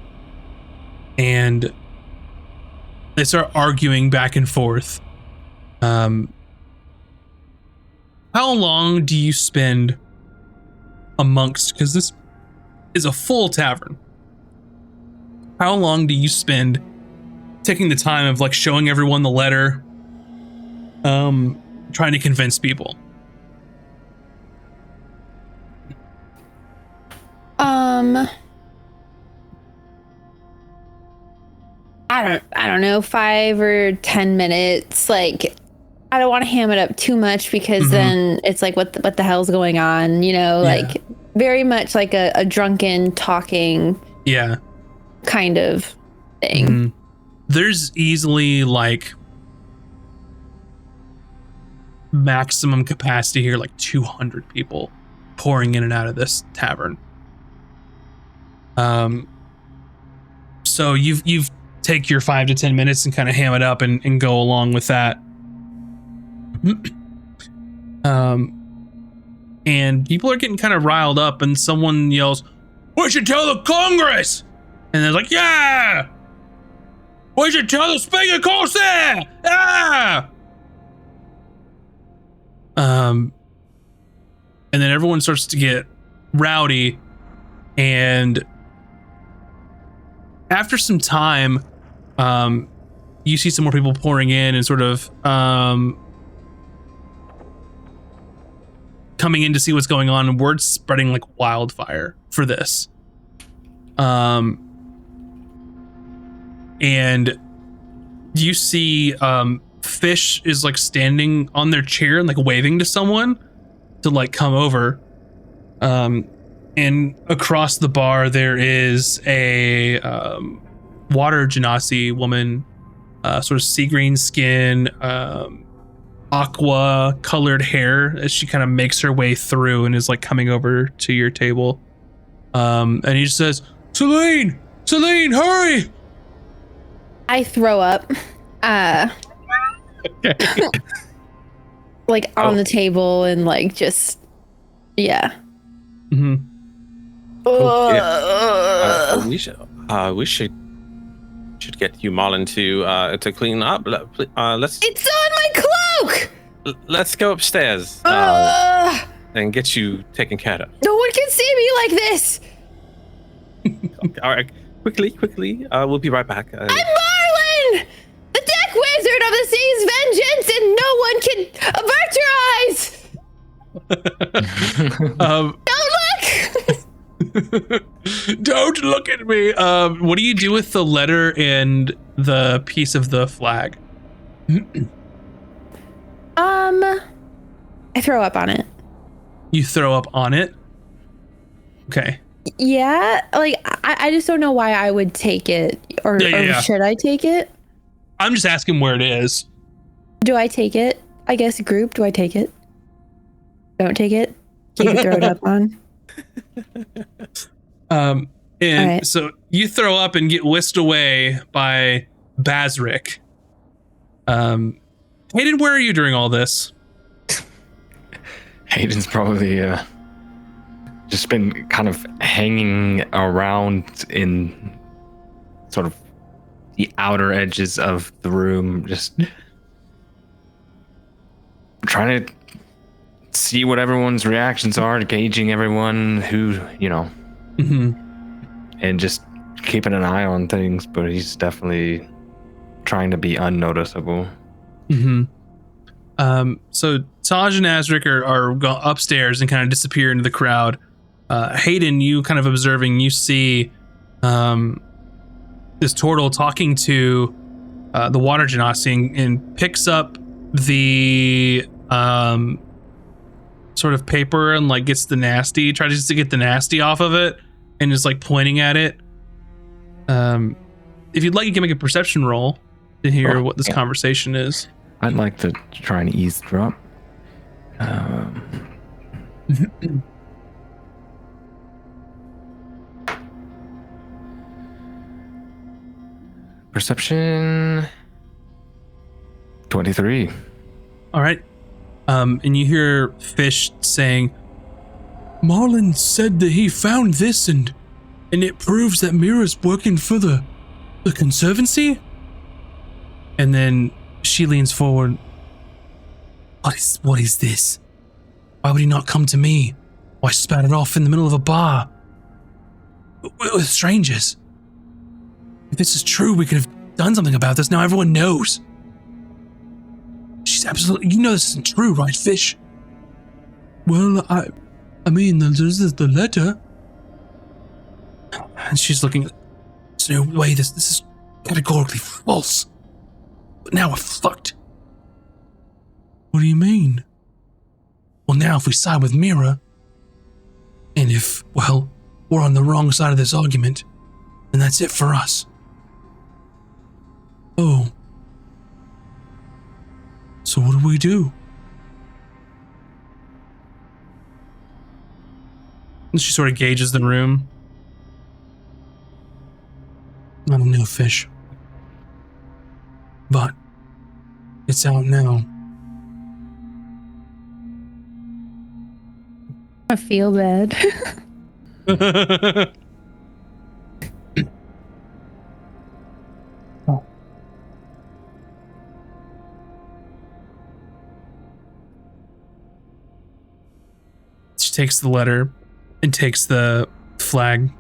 A: they start arguing back and forth. How long do you spend amongst, because this is a full tavern, how long do you spend taking the time of like showing everyone the letter, trying to convince people?
B: I don't know, 5 or 10 minutes. Like, I don't want to ham it up too much because then it's like, what the hell's going on? Like very much like a drunken talking kind of thing.
A: There's easily like maximum capacity here, like 200 people pouring in and out of this tavern. So you've take your 5 to 10 minutes and kind of ham it up and go along with that. And people are getting kind of riled up, and someone yells, "We should tell the Congress!" And they're like, "Yeah! We should tell the Speaker Course there! Yeah!" And then everyone starts to get rowdy, and after some time, you see some more people pouring in and sort of coming in to see what's going on, and word's spreading like wildfire for this. And you see Fish is like standing on their chair and like waving to someone to like come over. And across the bar there is a water genasi woman, sort of sea green skin, aqua colored hair, as she kind of makes her way through and is like coming over to your table. And he just says, Celine, hurry!
B: I throw up. Like on the table and like just, yeah.
A: Mm-hmm.
C: We should get you Marlon to clean up. Let's.
B: It's on my cloak.
C: Let's go upstairs and get you taken care of.
B: No one can see me like this.
C: All right, quickly. We'll be right back.
B: I'm Marlon, the deck wizard of the sea's vengeance, and no one can avert your eyes. Don't look.
A: Don't look at me. What do you do with the letter and the piece of the flag?
B: I throw up on it.
A: You throw up on it? Okay.
B: Yeah, like I just don't know why I would take it, or should I take it?
A: I'm just asking where it is.
B: Do I take it? I guess group. Do I take it? Don't take it. Keep it thrown up on.
A: And
B: right.
A: So you throw up and get whisked away by Basric. Hayden, where are you during all this?
D: Hayden's probably just been kind of hanging around in sort of the outer edges of the room, just trying to see what everyone's reactions are, gauging everyone who, and just keeping an eye on things, but he's definitely trying to be unnoticeable.
A: So Taj and Asric are upstairs and kind of disappear into the crowd. Hayden, you kind of observing, you see this turtle talking to the water genasi and picks up the sort of paper and like gets the nasty, tries just to get the nasty off of it and is like pointing at it. If you'd like, you can make a perception roll to hear what this conversation is.
D: I'd like to try and eavesdrop. Perception 23.
A: All right. And you hear Fish saying, Marlon said that he found this and it proves that Mira's working for the Conservancy? And then she leans forward. What is this? Why would he not come to me? Why spat it off in the middle of a bar? With strangers? If this is true, we could have done something about this. Now everyone knows. She's absolutely... You know this isn't true, right, Fish? Well, I mean, there's the letter. And she's looking... There's no way this is categorically false. But now we're fucked. What do you mean? Well, now if we side with Mira, and if, well, we're on the wrong side of this argument, then that's it for us. Oh. So what do? And she sort of gauges the room. I don't know, Fish. But it's out now.
B: I feel bad.
A: She takes the letter and takes the flag.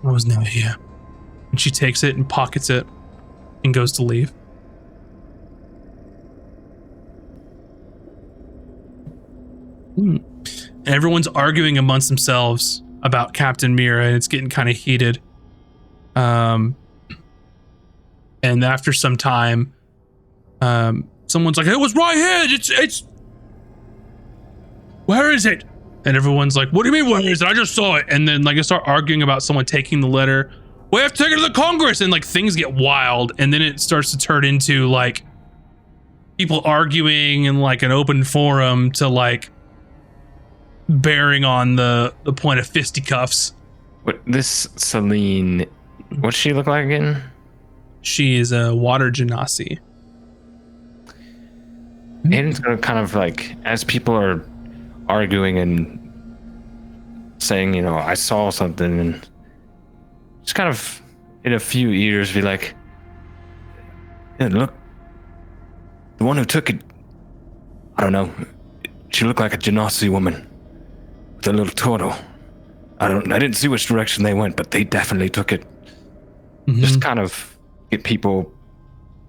A: I was never here. And she takes it and pockets it and goes to leave. And everyone's arguing amongst themselves about Captain Mira, and it's getting kind of heated. And after some time, someone's like, "It was right here. It's. Where is it?" And everyone's like, "What do you mean, where is it? I just saw it." And then like they start arguing about someone taking the letter. We have to take it to the Congress, and like things get wild, and then it starts to turn into like people arguing in like an open forum to like bearing on the point of fisticuffs.
D: What this Celine? What's she look like again?
A: She is a water genasi.
D: Aiden's gonna kind of like, as people are arguing and saying, you know, I saw something, and just kind of in a few ears be like, yeah, look, the one who took it, I don't know, she looked like a genasi woman with a little turtle. I didn't see which direction they went, but they definitely took it.
A: Mm-hmm.
D: Just kind of get people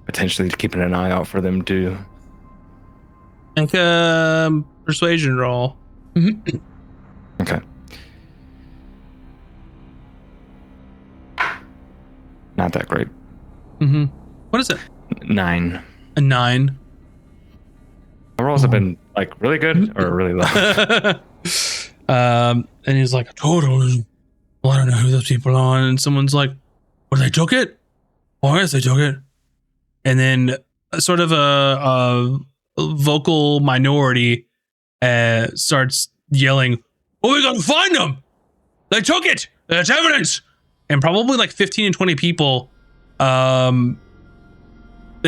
D: potentially keeping an eye out for them too.
A: Like a persuasion roll.
D: Okay. Not that great.
A: Mm-hmm. What is it?
D: 9.
A: A 9.
D: The rolls have been like really good or really low.
A: And he's like, totally. Well, I don't know who those people are. And someone's like, well, they took it? Well, I guess they took it. And then sort of a vocal minority starts yelling, "Oh, we gotta find them! They took it! That's evidence!" And probably like 15 and 20 people, they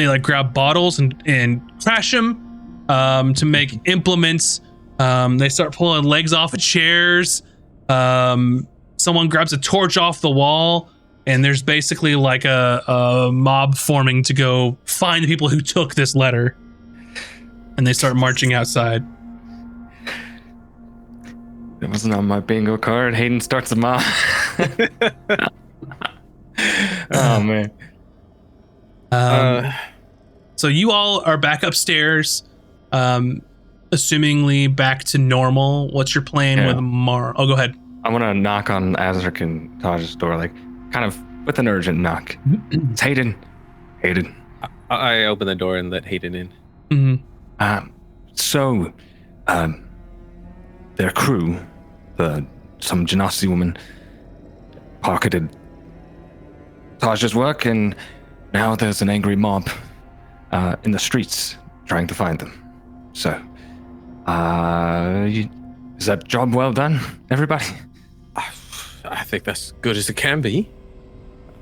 A: like grab bottles and crash them to make implements. They start pulling legs off of chairs. Someone grabs a torch off the wall, and there's basically like a mob forming to go find the people who took this letter. And they start marching outside.
D: It wasn't on my bingo card. Hayden starts the mob. Oh man.
A: So you all are back upstairs, assumingly back to normal. What's your plan with Mar? Oh, go ahead.
D: I want to knock on Azric and Taj's door, like kind of with an urgent knock. It's Hayden. Hayden.
C: I open the door and let Hayden in.
A: Mm-hmm.
D: Their crew, some genasi woman, pocketed Taj's work, and now there's an angry mob in the streets trying to find them. So, is that job well done, everybody?
C: I think that's good as it can be.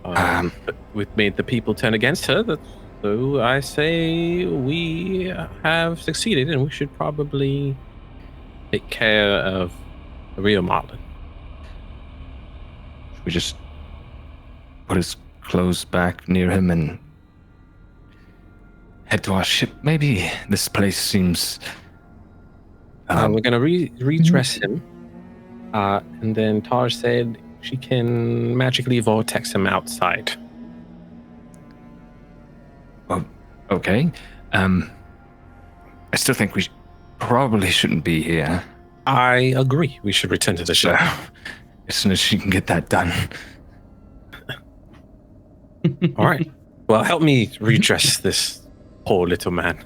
C: But we've made the people turn against her. So I say we have succeeded, and we should probably take care of the real Marlin.
D: Should we just put his clothes back near him and head to our ship? Maybe this place seems...
C: we're going to redress him. And then Taj said she can magically vortex him outside.
D: Well, okay. I still think we probably shouldn't be here.
C: I agree. We should return to the ship.
D: So, as soon as she can get that done.
C: All right. Well, help me redress this poor little man.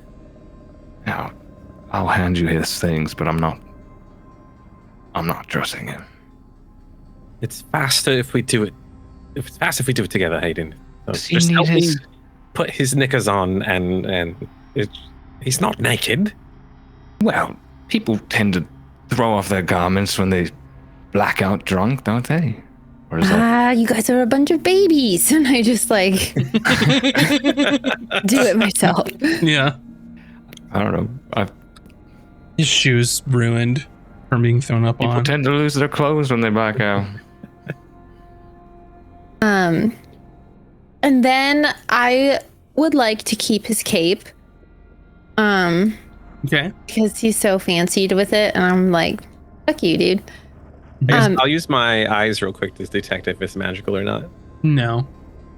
D: Now, I'll hand you his things, but I'm not dressing him.
C: It's faster if we do it. It's faster if we do it together, Hayden. So
D: Does he
C: just
D: need
C: help me
D: his...
C: put his knickers on, and he's not naked.
D: Well, people tend to throw off their garments when they black out drunk, don't they? Or is that...
B: You guys are a bunch of babies. And I just like do it myself.
A: Yeah.
D: I don't know.
A: His shoes ruined from being thrown up
D: People
A: on.
D: tend to lose their clothes when they black out.
B: And then I would like to keep his cape.
A: Okay.
B: Because he's so fancied with it, and I'm like, fuck you, dude.
C: I'll use my eyes real quick to detect if it's magical or not.
A: No,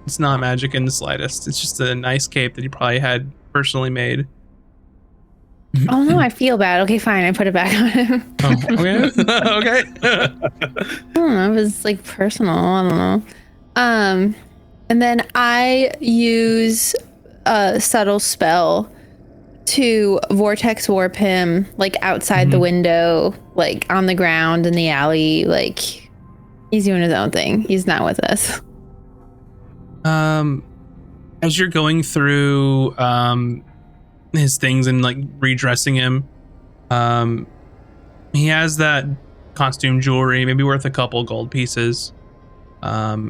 A: it's not magic in the slightest. It's just a nice cape that he probably had personally made.
B: Oh no, I feel bad. Okay, fine. I put it back on him.
A: Oh, okay. Okay.
B: I don't know. It was like personal. I don't know. And then I use a subtle spell to vortex warp him, like outside the window, like on the ground in the alley. Like he's doing his own thing. He's not with us.
A: As you're going through his things and like redressing him, he has that costume jewelry, maybe worth a couple gold pieces.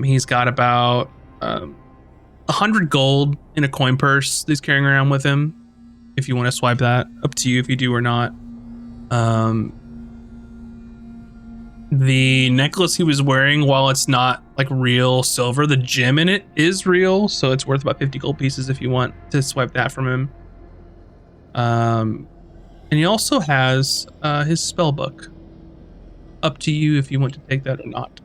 A: He's got about 100 gold in a coin purse that he's carrying around with him. If you want to swipe that, up to you if you do or not. The necklace he was wearing, while it's not like real silver, the gem in it is real, so it's worth about 50 gold pieces if you want to swipe that from him. And he also has his spell book. Up to you if you want to take that or not.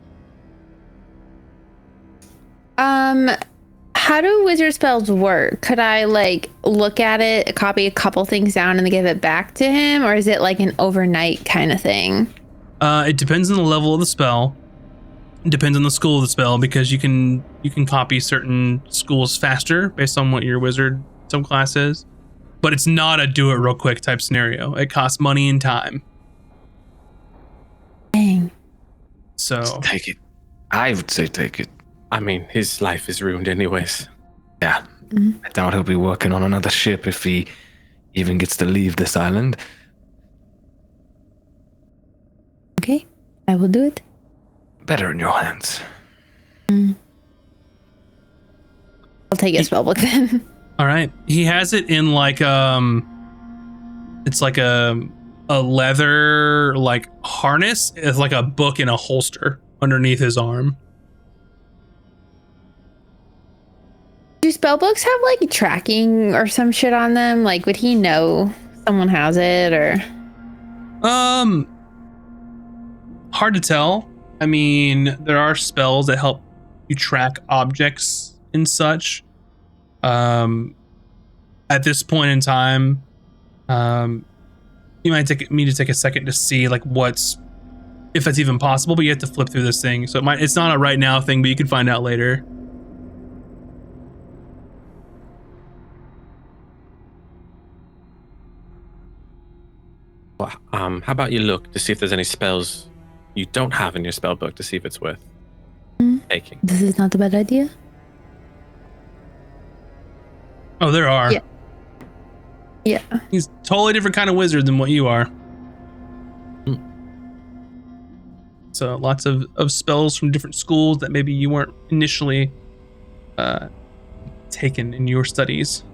B: How do wizard spells work? Could I like look at it, copy a couple things down, and then give it back to him, or is it like an overnight kind of thing?
A: It depends on the level of the spell. It depends on the school of the spell, because you can copy certain schools faster based on what your wizard subclass is. But it's not a do it real quick type scenario. It costs money and time.
B: Dang.
A: So
D: Take it. I would say take it.
C: I mean, his life is ruined anyways.
D: Yeah. I doubt he'll be working on another ship if he even gets to leave this island.
B: Okay, I will do it.
D: Better in your hands.
B: I'll take his spellbook then.
A: all right, he has it in like it's like a leather like harness. It's like a book in a holster underneath his arm.
B: Do spellbooks have like tracking or some shit on them? Like, would he know someone has it or?
A: Hard to tell. I mean, there are spells that help you track objects and such. At this point in time, you might need to take a second to see like if that's even possible, but you have to flip through this thing. So it's not a right now thing, but you can find out later.
C: Well, how about you look to see if there's any spells you don't have in your spell book to see if it's worth taking.
B: This is not a bad idea.
A: Oh, there are.
B: Yeah. Yeah.
A: He's a totally different kind of wizard than what you are. So lots of spells from different schools that maybe you weren't initially taken in your studies.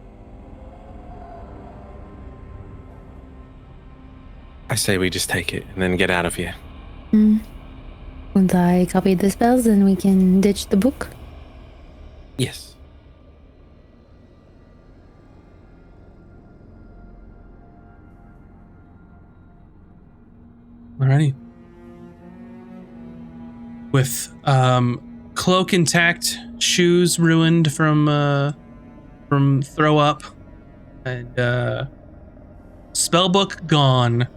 C: I say we just take it and then get out of here.
B: Once I copy the spells, then we can ditch the book.
C: Yes.
A: Alrighty. With cloak intact, shoes ruined from throw up, and spellbook gone,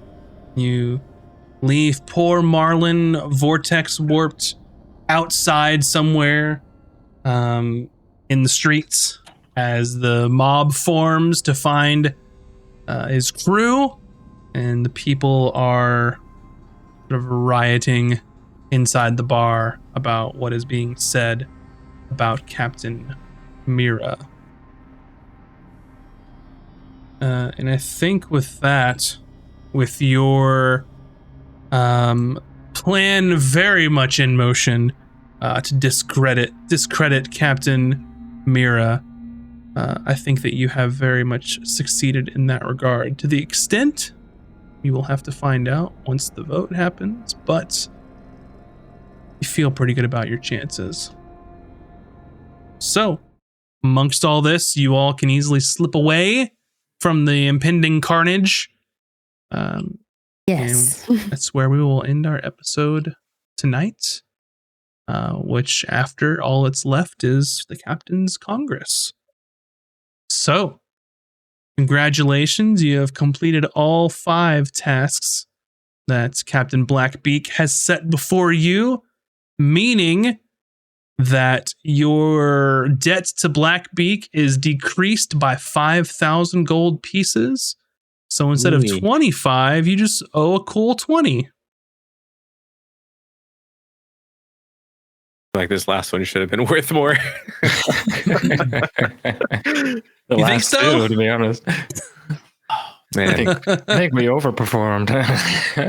A: you leave poor Marlin vortex warped outside somewhere in the streets as the mob forms to find his crew, and the people are sort of rioting inside the bar about what is being said about Captain Mira. And I think with that, with your plan very much in motion to discredit Captain Mira, I think that you have very much succeeded in that regard. To the extent you will have to find out once the vote happens, but you feel pretty good about your chances. So, amongst all this, you all can easily slip away from the impending carnage.
B: Yes.
A: And that's where we will end our episode tonight, which after all that's left is the Captain's Congress. So, Congratulations, you have completed all 5 tasks that Captain Blackbeak has set before you, meaning that your debt to Blackbeak is decreased by 5,000 gold pieces. So instead of
C: Ooh.
A: 25, you just owe a cool 20.
C: Like this last one should have been worth more.
D: The
A: You think
D: last
A: so?
D: two, to be honest.
C: Man,
D: I think we overperformed.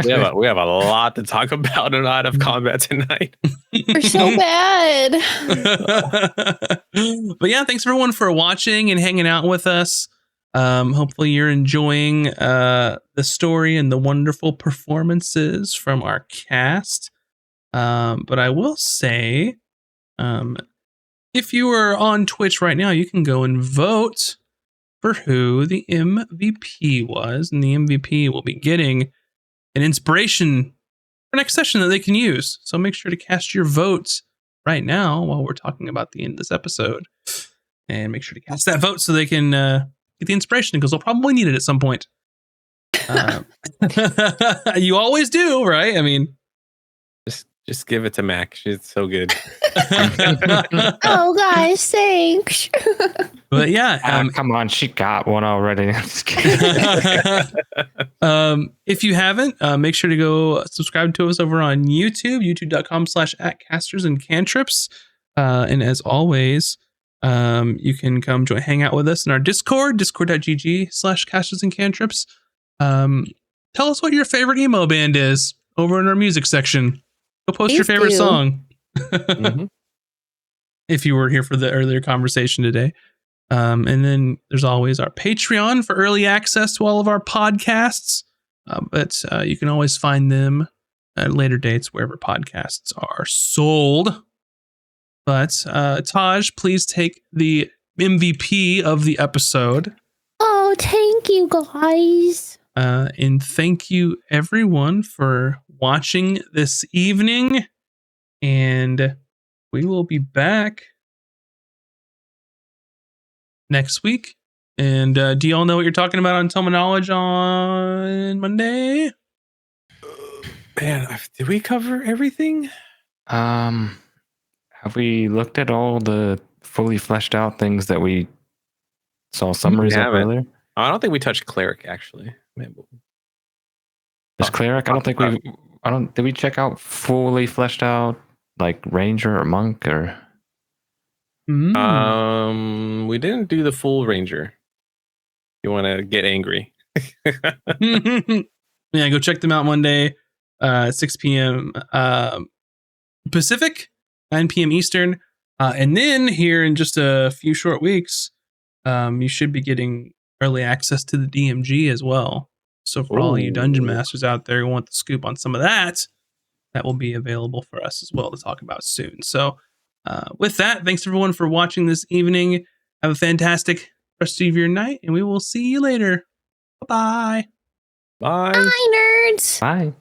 C: we have a lot to talk about and out of combat tonight.
B: We're so bad.
A: But yeah, thanks everyone for watching and hanging out with us. Hopefully you're enjoying the story and the wonderful performances from our cast. But I will say, if you are on Twitch right now, you can go and vote for who the MVP was, and the MVP will be getting an inspiration for next session that they can use. So make sure to cast your votes right now while we're talking about the end of this episode, and make sure to cast that vote so they can get the inspiration, because they'll probably need it at some point. You always do, right? I mean,
C: Just give it to Mac. She's so good.
B: Oh, guys, thanks.
A: but yeah,
D: Come on, she got one already. I'm just kidding.
A: if you haven't, make sure to go subscribe to us over on YouTube, youtube.com/@casters and cantrips. And as always, you can come hang out with us in our Discord, discord.gg/casters and cantrips. Tell us what your favorite emo band is over in our music section. Go post your
B: Please
A: favorite
B: do.
A: song.
C: Mhm.
A: If you were here for the earlier conversation today. And then there's always our Patreon for early access to all of our podcasts. But you can always find them at later dates wherever podcasts are sold. But Taj, please take the MVP of the episode.
B: Oh, thank you, guys.
A: And thank you everyone for watching this evening. And we will be back next week. And do y'all know what you're talking about on Tome of Knowledge on Monday?
C: Man, did we cover everything?
D: Have we looked at all the fully fleshed out things that we saw summaries of
C: haven't.
D: earlier?
C: I don't think we touched cleric actually. Maybe.
D: There's cleric. I don't think we. Did we check out fully fleshed out like ranger or monk or?
C: We didn't do the full ranger. You want to get angry?
A: Yeah, go check them out Monday, 6 p.m. Pacific, 9 p.m. Eastern. And then here in just a few short weeks, you should be getting early access to the DMG as well. So for all you dungeon masters out there who want the scoop on some of that, that will be available for us as well to talk about soon. So with that, thanks everyone for watching this evening. Have a fantastic rest of your night, and we will see you later. Bye-bye.
C: Bye.
B: Bye, nerds.
D: Bye.